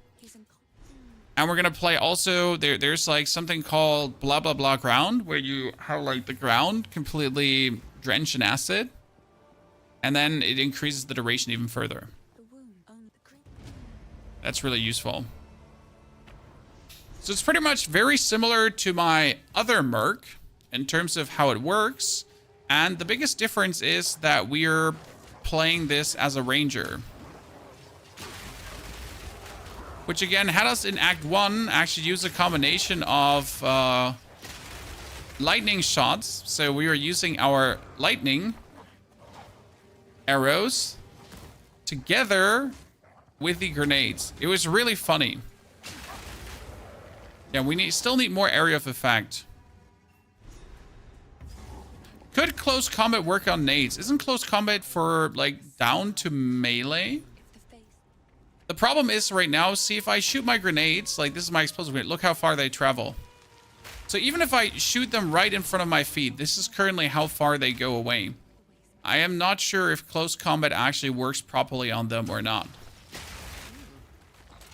And we're gonna play also, there's like something called blah blah blah ground, where you have like the ground completely drenched in acid. And then it increases the duration even further. The wound only the green. That's really useful. So it's pretty much very similar to my other merc in terms of how it works. And the biggest difference is that we're playing this as a ranger. Which again had us in Act 1 actually use a combination of lightning shots. So we were using our lightning arrows together with the grenades. It was really funny. Yeah, we still need more area of effect. Could close combat work on nades? Isn't close combat for like down to melee? The problem is right now, see if I shoot my grenades, like this is my explosive grenade, look how far they travel. So even if I shoot them right in front of my feet, this is currently how far they go away. I am not sure if close combat actually works properly on them or not.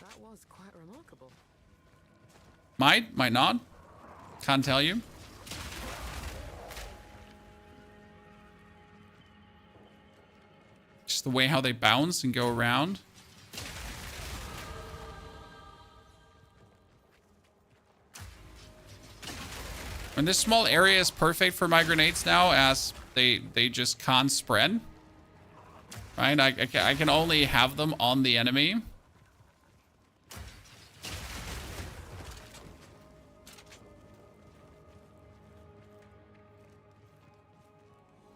That was quite remarkable. Might not. Can't tell you. Just the way how they bounce and go around. And this small area is perfect for my grenades now, as they just can't spread. Right? I can only have them on the enemy.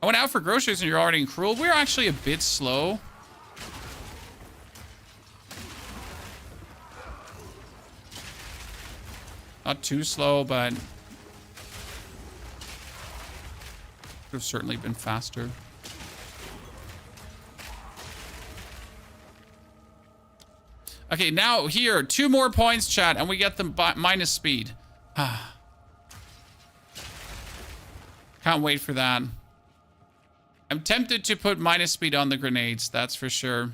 I went out for groceries and you're already in Cruel. We're actually a bit slow. Not too slow, but could have certainly been faster. Okay, now here, 2 more points, chat, and we get them minus speed. Can't wait for that. I'm tempted to put minus speed on the grenades, that's for sure.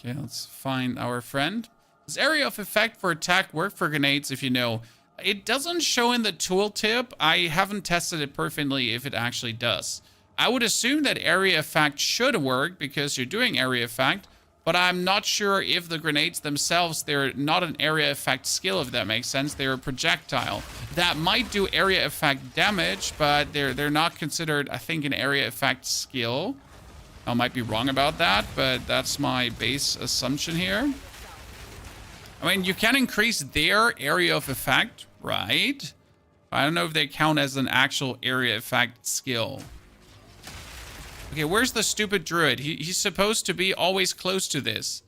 Okay, let's find our friend. Does area of effect for attack work for grenades, if you know? It doesn't show in the tooltip. I haven't tested it perfectly if it actually does. I would assume that area effect should work because you're doing area effect, but I'm not sure if the grenades themselves, they're not an area effect skill, if that makes sense. They're a projectile. That might do area effect damage, but they're not considered, I think, an area effect skill. I might be wrong about that, but that's my base assumption here. I mean, you can increase their area of effect, right? I don't know if they count as an actual area effect skill. Okay, where's the stupid druid? He's supposed to be always close to this.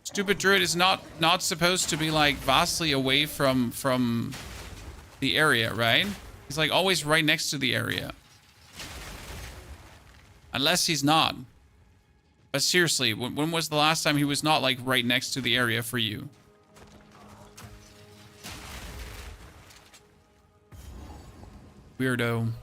Stupid druid is not supposed to be like vastly away from the area, right? He's like always right next to the area. Unless he's not. But seriously, when was the last time he was not like right next to the area for you? Weirdo.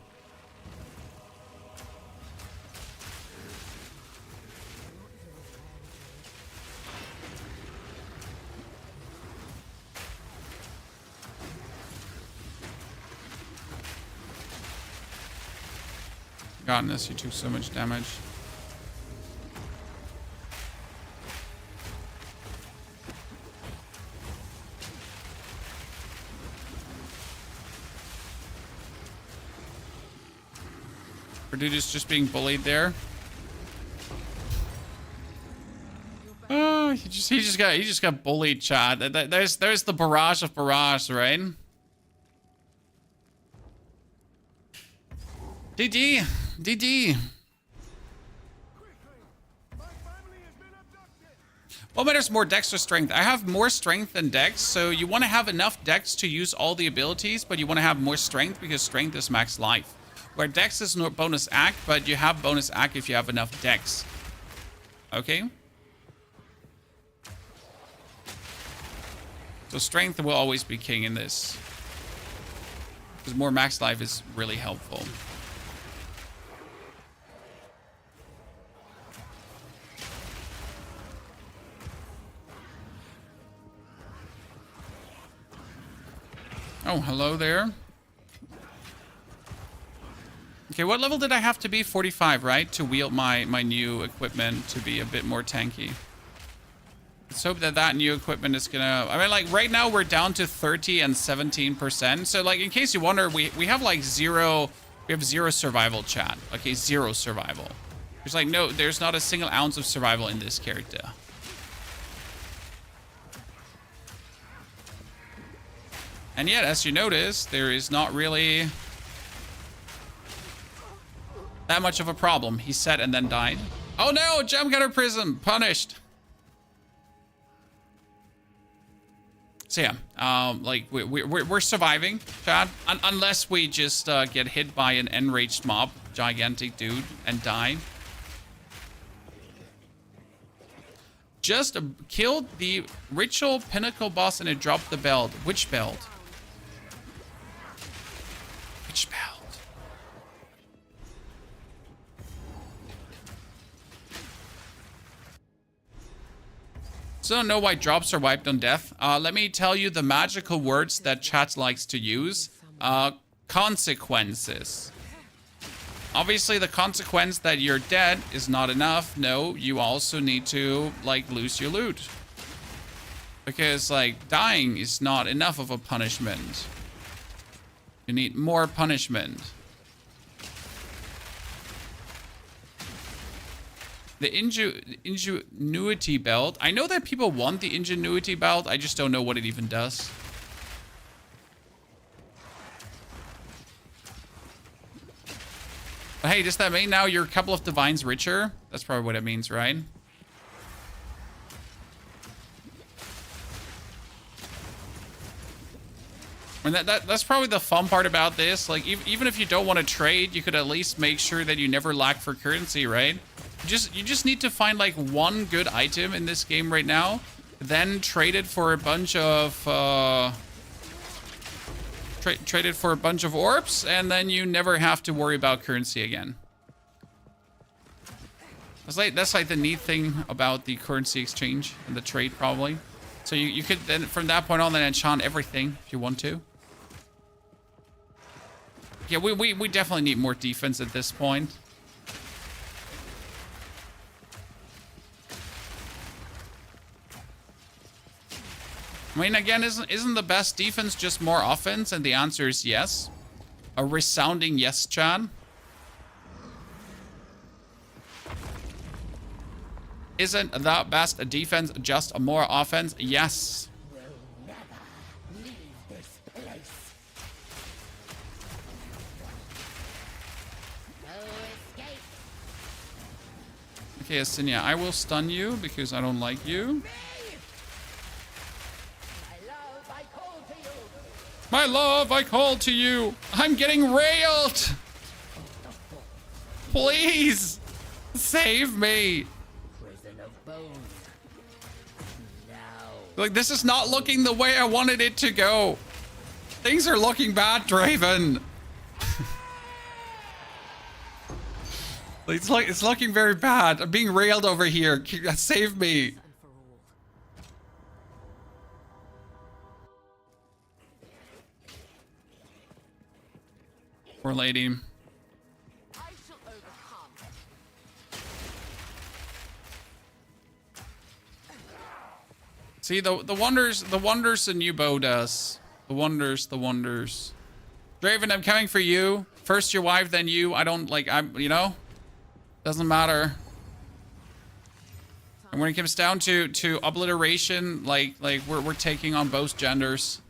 Goodness, you took so much damage. Or dude is just being bullied there. Oh, he just got bullied, chat. There's the barrage of barrage, right? DD. What matters more, dex or strength? I have more strength than dex, so you want to have enough dex to use all the abilities, but you want to have more strength because strength is max life. Where dex is no bonus act, but you have bonus act if you have enough dex. Okay? So strength will always be king in this. Because more max life is really helpful. Oh, hello there. Okay, what level did I have to be? 45, right? To wield my new equipment to be a bit more tanky. Let's hope that that new equipment is gonna... I mean, like, right now we're down to 30 and 17%. So, like, in case you wonder, we have, like, zero... We have zero survival, chat. Okay, zero survival. There's, like, no... There's not a single ounce of survival in this character. And yet, as you notice, there is not really... that much of a problem. He set and then died. Oh no! Gem Cutter Prism! Punished! So yeah, like we're surviving, Chad, unless we just get hit by an enraged mob, gigantic dude, and die. Just killed the ritual pinnacle boss and it dropped the belt. Which belt? Which belt? So I don't know why drops are wiped on death. Let me tell you the magical words that chat likes to use. Consequences. Obviously, the consequence that you're dead is not enough. No, you also need to, like, lose your loot. Because, like, dying is not enough of a punishment. You need more punishment. The ingenuity belt. I know that people want the ingenuity belt. I just don't know what it even does. But hey, does that mean now you're a couple of divines richer? That's probably what it means, right? I mean, that's probably the fun part about this. Like, even if you don't want to trade, you could at least make sure that you never lack for currency, right? You just need to find like one good item in this game right now, then trade it for a bunch of trade it for a bunch of orbs, and then you never have to worry about currency again. That's like the neat thing about the currency exchange and the trade, probably. So you could then from that point on then enchant everything if you want to. Yeah, we definitely need more defense at this point. I mean, again, isn't the best defense just more offense? And the answer is yes. A resounding yes, Chad. Isn't the best defense just more offense? Yes. Okay, Asinia, I will stun you because I don't like you. My love, I call to you. I'm getting railed. Please, save me. Prison of bones. Now. Like, this is not looking the way I wanted it to go. Things are looking bad, Draven. It's looking very bad. I'm being railed over here. Save me. Poor lady. I shall overcome. See the wonders the new bow does. The wonders. Draven, I'm coming for you. First your wife, then you. You know, doesn't matter. And when it comes down to obliteration, like we're taking on both genders.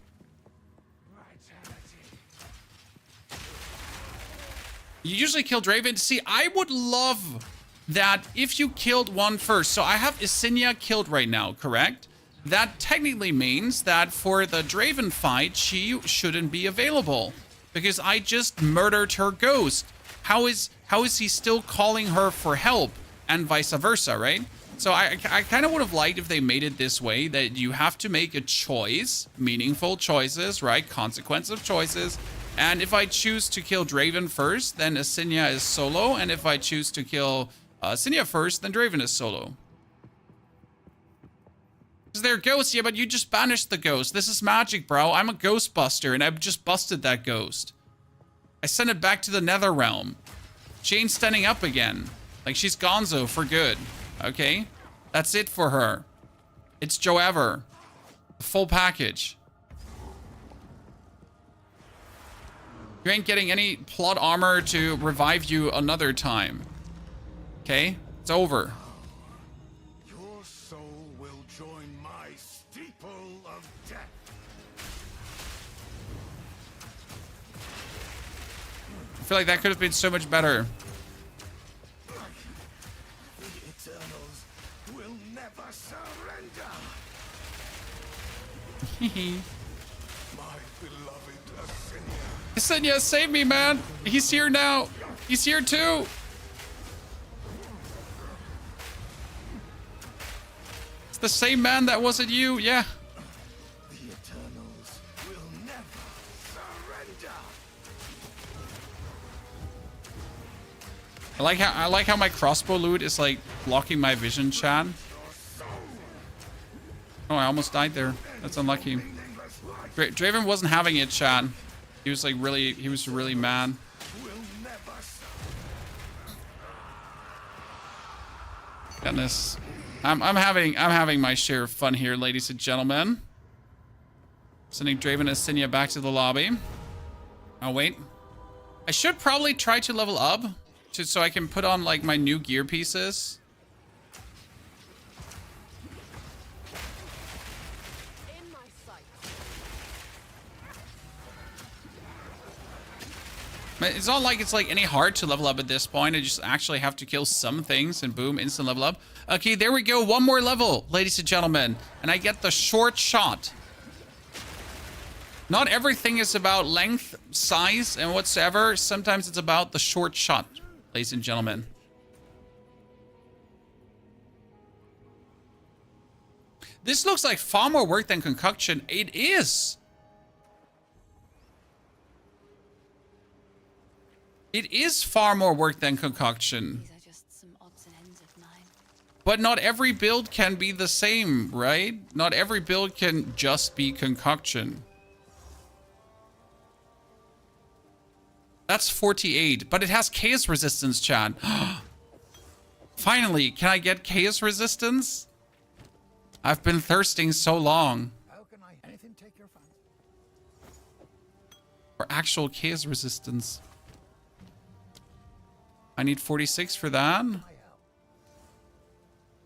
You usually kill Draven. See, I would love that if you killed one first. So I have Isinia killed right now, correct? That technically means that for the Draven fight, she shouldn't be available. Because I just murdered her ghost. How is he still calling her for help? And vice versa, right? So I kind of would have liked if they made it this way, that you have to make a choice, meaningful choices, right? Consequence of choices. And if I choose to kill Draven first, then Asinia is solo. And if I choose to kill Asinia first, then Draven is solo. Is there ghosts? Yeah, but you just banished the ghost. This is magic, bro. I'm a ghost buster, and I've just busted that ghost. I sent it back to the nether realm. She ain't standing up again. Like, she's gonzo for good. Okay? That's it for her. It's Joe Ever. The full package. You ain't getting any plot armor to revive you another time. Okay? It's over. Your soul will join my steeple of death. I feel like that could have been so much better. The Eternals will never surrender. My beloved Ascension. Ascension, save me, man. He's here now. He's here too. It's the same man that wasn't you. Yeah. The Eternals will never surrender. I like how my crossbow loot is like blocking my vision, chat. Oh, I almost died there. That's unlucky. Draven wasn't having it, chat. He was like he was really mad. Goodness. I'm having my share of fun here, ladies and gentlemen. Sending Draven and Sinya back to the lobby. Oh wait. I should probably try to level up so I can put on like my new gear pieces. In my sight. It's not like it's like any hard to level up at this point. I just actually have to kill some things and boom, instant level up. Okay, there we go. One more level, ladies and gentlemen. And I get the short shot. Not everything is about length, size, and whatsoever. Sometimes it's about the short shot, ladies and gentlemen. This looks like far more work than Concoction. It is. It is far more work than Concoction. These are just some odds and ends of mine. But not every build can be the same, right? Not every build can just be Concoction. That's 48, but it has chaos resistance, Chad. Finally, can I get chaos resistance? I've been thirsting so long How can I anything take your fancy? for actual chaos resistance. I need 46 for that.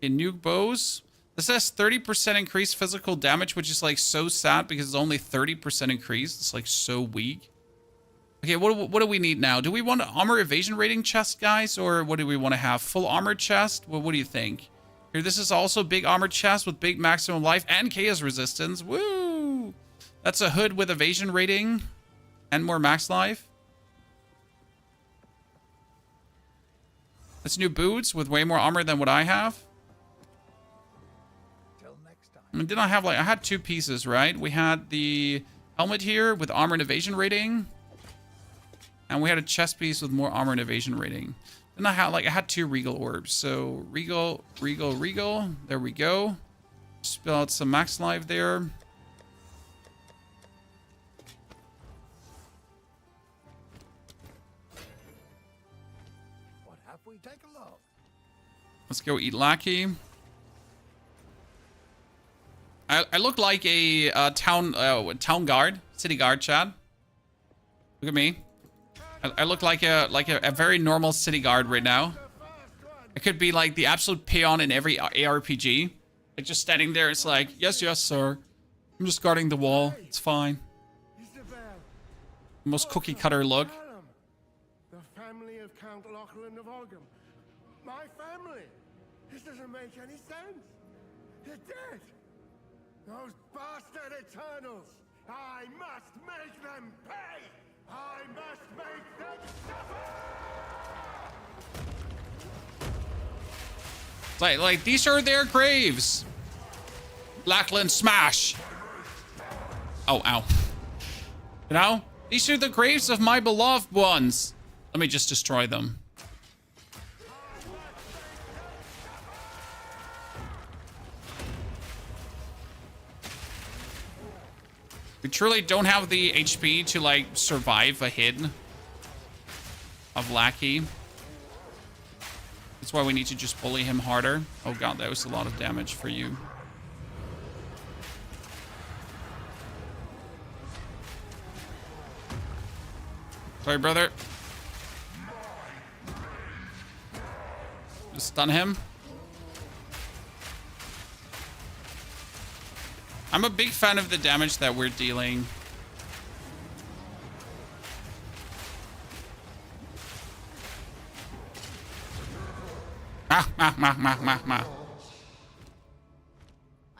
In nuke bows. This has 30% increased physical damage, which is like so sad because it's only 30% increased. It's like so weak. Okay, what do we need now? Do we want an armor evasion rating chest, guys? Or what do we want to have? Full armor chest? Well, what do you think? Here, this is also big armor chest with big maximum life and chaos resistance. Woo! That's a hood with evasion rating and more max life. That's new boots with way more armor than what I have. Till next time. I mean, didn't I have like, I had two pieces, right? We had the helmet here with armor and evasion rating. And we had a chest piece with more armor and evasion rating. Then I had two regal orbs. So regal. There we go. Spill out some max life there. What have we? Take a look. Let's go eat Lackey. I look like a town guard, city guard, Chad. Look at me. I look like a very normal city guard right now. I could be like the absolute peon in every ARPG. Like just standing there, it's like, yes, sir. I'm just guarding the wall. It's fine. Most cookie cutter look. The family of Count Lachlan of Ogham. My family. This doesn't make any sense. They're dead. Those bastard Eternals. I must make them pay. I must make them suffer! Like these are their graves. Lachlan smash. Oh, ow. You know, these are the graves of my beloved ones. Let me just destroy them. We truly don't have the HP to, like, survive a hit of Lackey. That's why we need to just bully him harder. Oh god, that was a lot of damage for you. Sorry, brother. Just stun him. I'm a big fan of the damage that we're dealing. I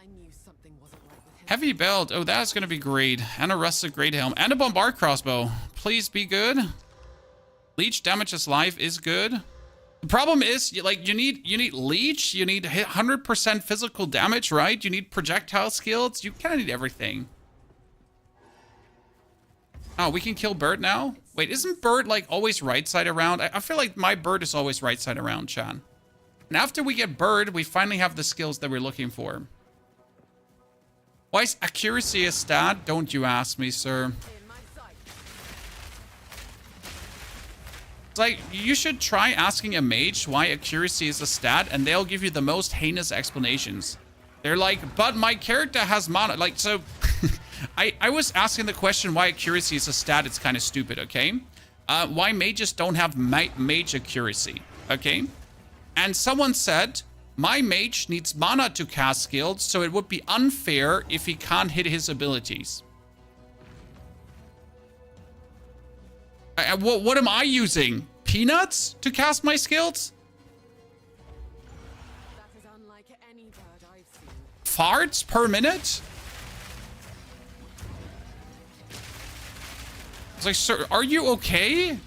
knew something wasn't right with him. Heavy belt. Oh, that's going to be great. And a rusted great helm. And a bombard crossbow. Please be good. Leech damages life is good. The problem is, like, you need leech. You need 100% physical damage, right? You need projectile skills. You kind of need everything. Oh, we can kill bird now? Wait, isn't bird, like, always right side around? I feel like my bird is always right side around, Chan. And after we get bird, we finally have the skills that we're looking for. Why is accuracy a stat? Don't you ask me, sir. In my sight. It's like, you should try asking a mage why accuracy is a stat, and they'll give you the most heinous explanations. They're like, but my character has mana. Like, so, I was asking the question why accuracy is a stat. It's kind of stupid, okay? Why mages don't have mage accuracy, okay? And someone said, my mage needs mana to cast skills, so it would be unfair if he can't hit his abilities. What am I using? Peanuts to cast my skills? That is unlike any bird I've seen. Farts per minute? It's like, sir, are you okay?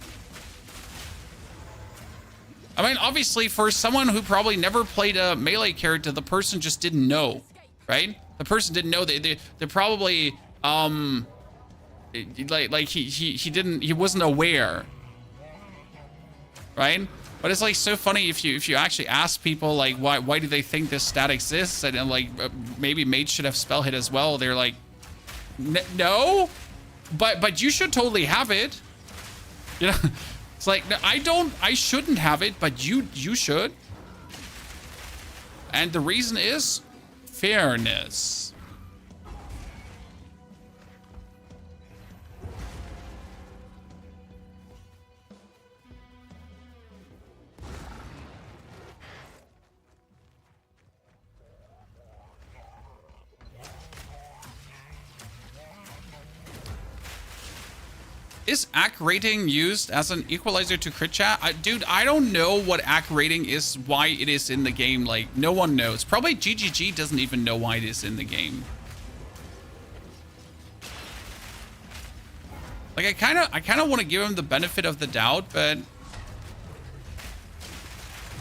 I mean, obviously, for someone who probably never played a melee character, the person just didn't know, right? The person didn't know. They probably, he wasn't aware, right? But it's like so funny if you actually ask people like why do they think this stat exists, and like maybe mage should have spell hit as well. They're like, no, but you should totally have it, you know. It's like, no, I shouldn't have it, but you should. And the reason is fairness. Is AC rating used as an equalizer to crit chat? Dude, I don't know what AC rating is, why it is in the game. Like, no one knows. Probably GGG doesn't even know why it is in the game. Like, I kind of want to give him the benefit of the doubt, but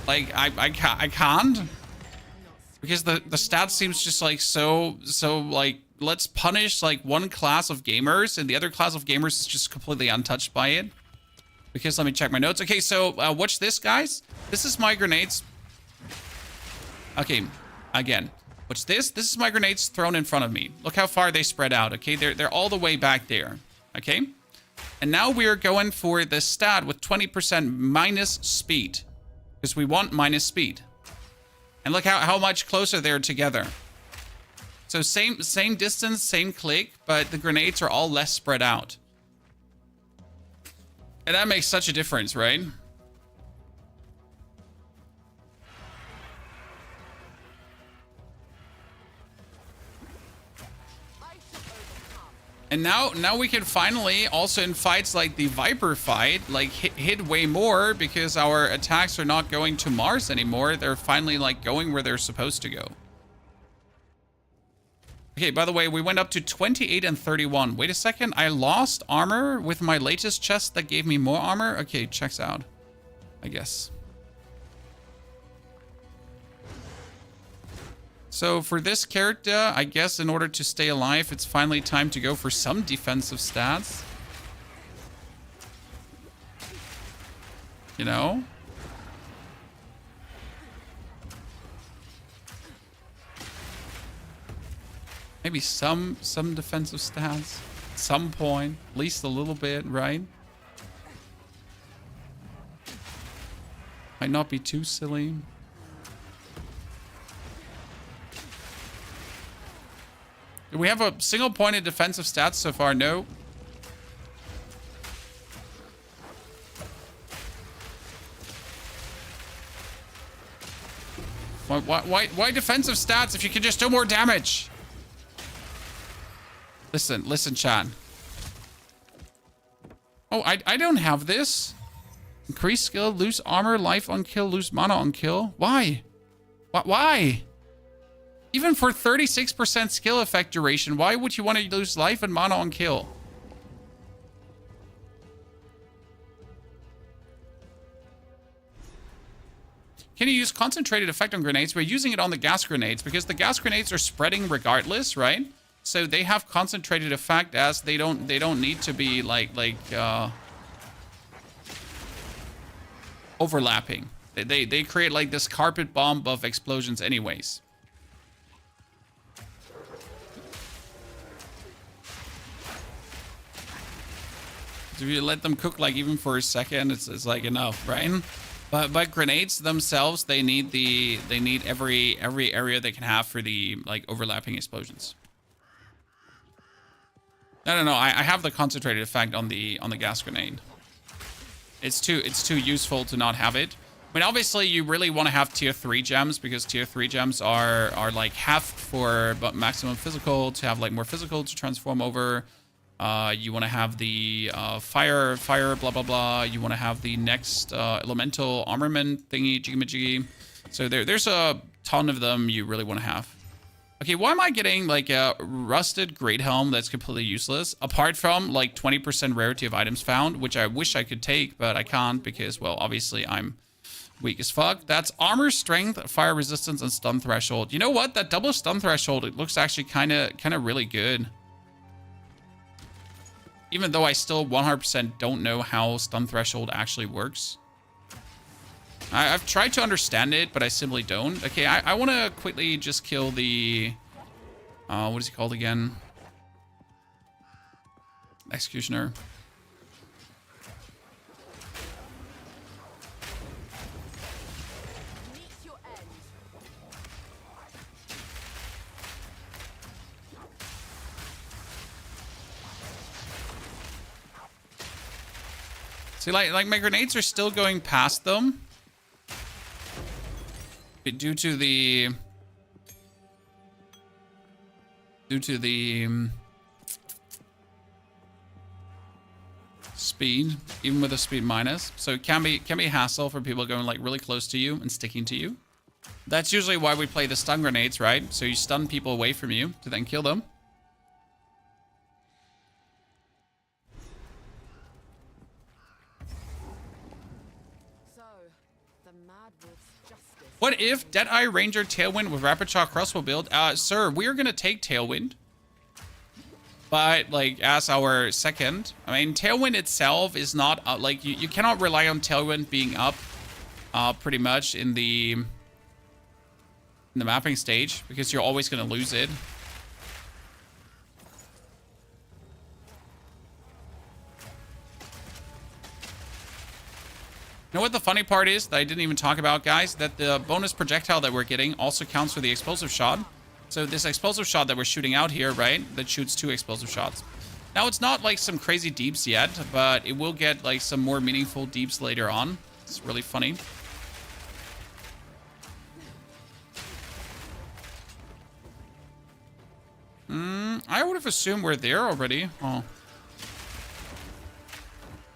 like, I can't, because the stat seems just like so like, let's punish like one class of gamers, and the other class of gamers is just completely untouched by it. Because let me check my notes. Okay, so watch this, guys. This is my grenades. Okay, again, watch this. This is my grenades thrown in front of me. Look how far they spread out. Okay, they're all the way back there. Okay, and now we are going for the stat with 20% minus speed, because we want minus speed. And look how much closer they're together. So same distance, same click, but the grenades are all less spread out. And that makes such a difference, right? And now we can finally, also in fights like the Viper fight, like hit way more, because our attacks are not going to Mars anymore. They're finally like going where they're supposed to go. Okay, by the way, we went up to 28 and 31. Wait a second, I lost armor with my latest chest that gave me more armor? Okay, checks out, I guess. So for this character, I guess in order to stay alive, it's finally time to go for some defensive stats. You know? Maybe some defensive stats. At some point. At least a little bit, right? Might not be too silly. Do we have a single pointed defensive stats so far? No. Why defensive stats if you can just do more damage? Listen, Chan. Oh, I don't have this. Increase skill, lose armor, life on kill, lose mana on kill. Why? Why? Even for 36% skill effect duration, why would you want to lose life and mana on kill? Can you use concentrated effect on grenades? We're using it on the gas grenades because the gas grenades are spreading regardless, right? So they have concentrated effect as they don't need to be overlapping. They create like this carpet bomb of explosions anyways. If you let them cook like even for a second, it's like enough, right? But grenades themselves, they need every area they can have for the like overlapping explosions. No. I have the concentrated effect on the gas grenade. It's too useful to not have it. I mean, obviously you really want to have tier 3 gems because tier 3 gems are like half for maximum physical to have like more physical to transform over. You want to have the fire, blah, blah, blah. You want to have the next elemental armament thingy, jiggy-majiggy. So there's a ton of them you really want to have. Okay, why am I getting like a rusted great helm that's completely useless? Apart from like 20% rarity of items found, which I wish I could take, but I can't because, well, obviously I'm weak as fuck. That's armor, strength, fire resistance, and stun threshold. You know what? That double stun threshold, it looks actually kind of really good. Even though I still 100% don't know how stun threshold actually works. I've tried to understand it, but I simply don't. Okay, I want to quickly just kill the... what is he called again? Executioner. See, like my grenades are still going past them. Due to the speed, even with a speed minus. So it can be a hassle for people going like really close to you and sticking to you. That's usually why we play the stun grenades, right? So you stun people away from you to then kill them. What if Deadeye Ranger Tailwind with Rapid Shot Crossbow build? Sir, we're gonna take Tailwind. But, like, as our second. I mean, Tailwind itself is not, like, you cannot rely on Tailwind being up, pretty much in the mapping stage. Because you're always gonna lose it. You know what the funny part is that I didn't even talk about, guys? That the bonus projectile that we're getting also counts for the explosive shot. So this explosive shot that we're shooting out here, right? That shoots 2 explosive shots. Now, it's not like some crazy deeps yet, but it will get like some more meaningful deeps later on. It's really funny. I would have assumed we're there already. Oh.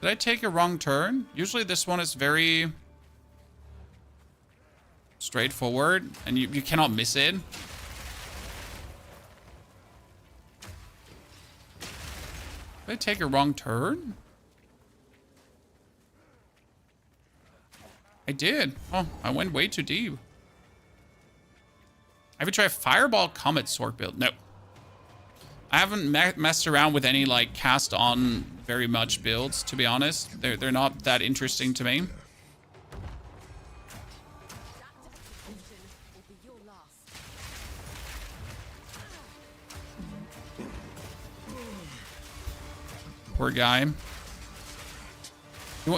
Did I take a wrong turn? Usually this one is very straightforward, and you cannot miss it. Did I take a wrong turn? I did. Oh, I went way too deep. I would try a Fireball Comet Sword build. No. I haven't messed around with any like cast on very much builds, to be honest. They're not that interesting to me. poor guy.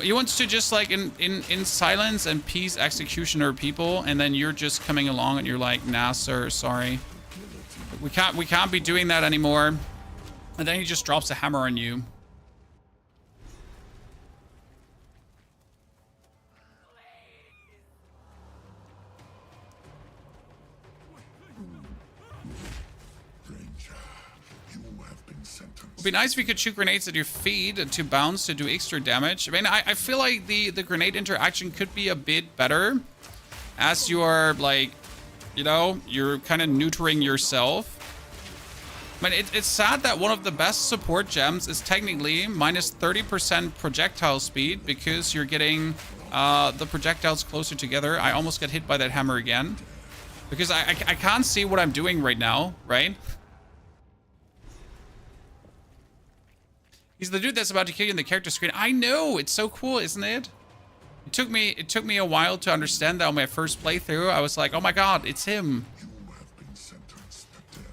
He wants to just like in silence and peace executioner people, and then you're just coming along and you're like, nah, sir, sorry. We can't be doing that anymore. And then he just drops a hammer on you. It'd be nice if you could shoot grenades at your feet to bounce to do extra damage. I mean, I feel like the grenade interaction could be a bit better as you're like, you know, you're kind of neutering yourself. I mean, it's sad that one of the best support gems is technically minus 30% projectile speed because you're getting the projectiles closer together. I almost got hit by that hammer again because I can't see what I'm doing right now, right? He's the dude that's about to kill you in the character screen. I know, it's so cool, isn't it? It took me a while to understand that on my first playthrough. I was like, oh my god, it's him. You have been sentenced to death.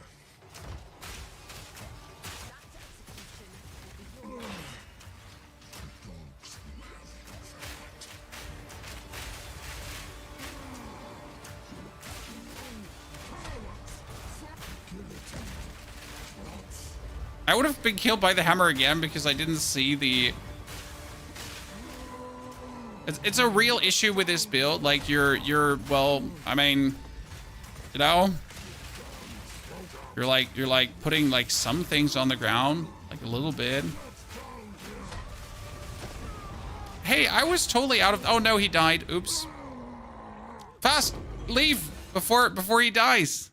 I would have been killed by the hammer again because I didn't see the... It's a real issue with this build. Like, you're well, I mean, you know, you're like putting like some things on the ground, like a little bit. Hey, I was totally out of... Oh no, he died. Oops. Fast, leave before he dies.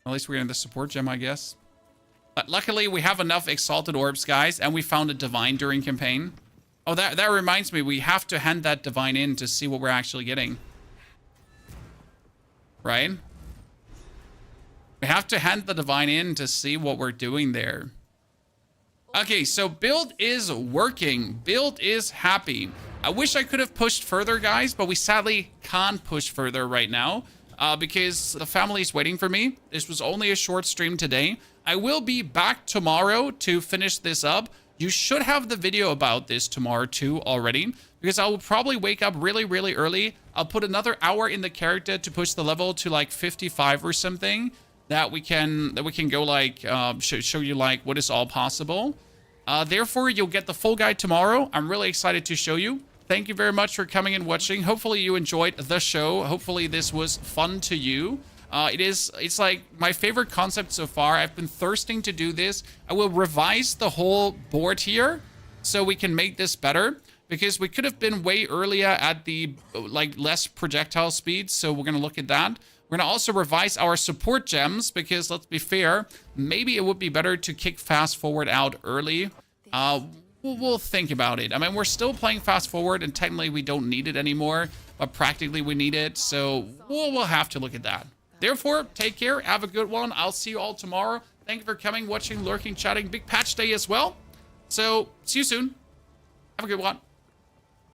At least we're getting the support gem, I guess. But luckily, we have enough exalted orbs, guys, and we found a divine during campaign. Oh, that reminds me, we have to hand that divine in to see what we're actually getting. Right? We have to hand the divine in to see what we're doing there. Okay, so build is working. Build is happy. I wish I could have pushed further, guys, but we sadly can't push further right now. Because the family is waiting for me. This was only a short stream today. I will be back tomorrow to finish this up. You should have the video about this tomorrow too already, because I will probably wake up really, really early. I'll put another hour in the character to push the level to like 55 or something, that we can go like show you like what is all possible. Therefore, you'll get the full guide tomorrow. I'm really excited to show you. Thank you very much for coming and watching. Hopefully you enjoyed the show. Hopefully this was fun to you. It's like my favorite concept so far. I've been thirsting to do this. I will revise the whole board here so we can make this better, because we could have been way earlier at the like less projectile speed. So we're going to look at that. We're going to also revise our support gems because, let's be fair, maybe it would be better to kick fast forward out early. We'll think about it. I mean, we're still playing fast forward, and technically we don't need it anymore, but practically we need it. So we'll have to look at that. Therefore, take care. Have a good one. I'll see you all tomorrow. Thank you for coming, watching, lurking, chatting. Big patch day as well. So see you soon. Have a good one.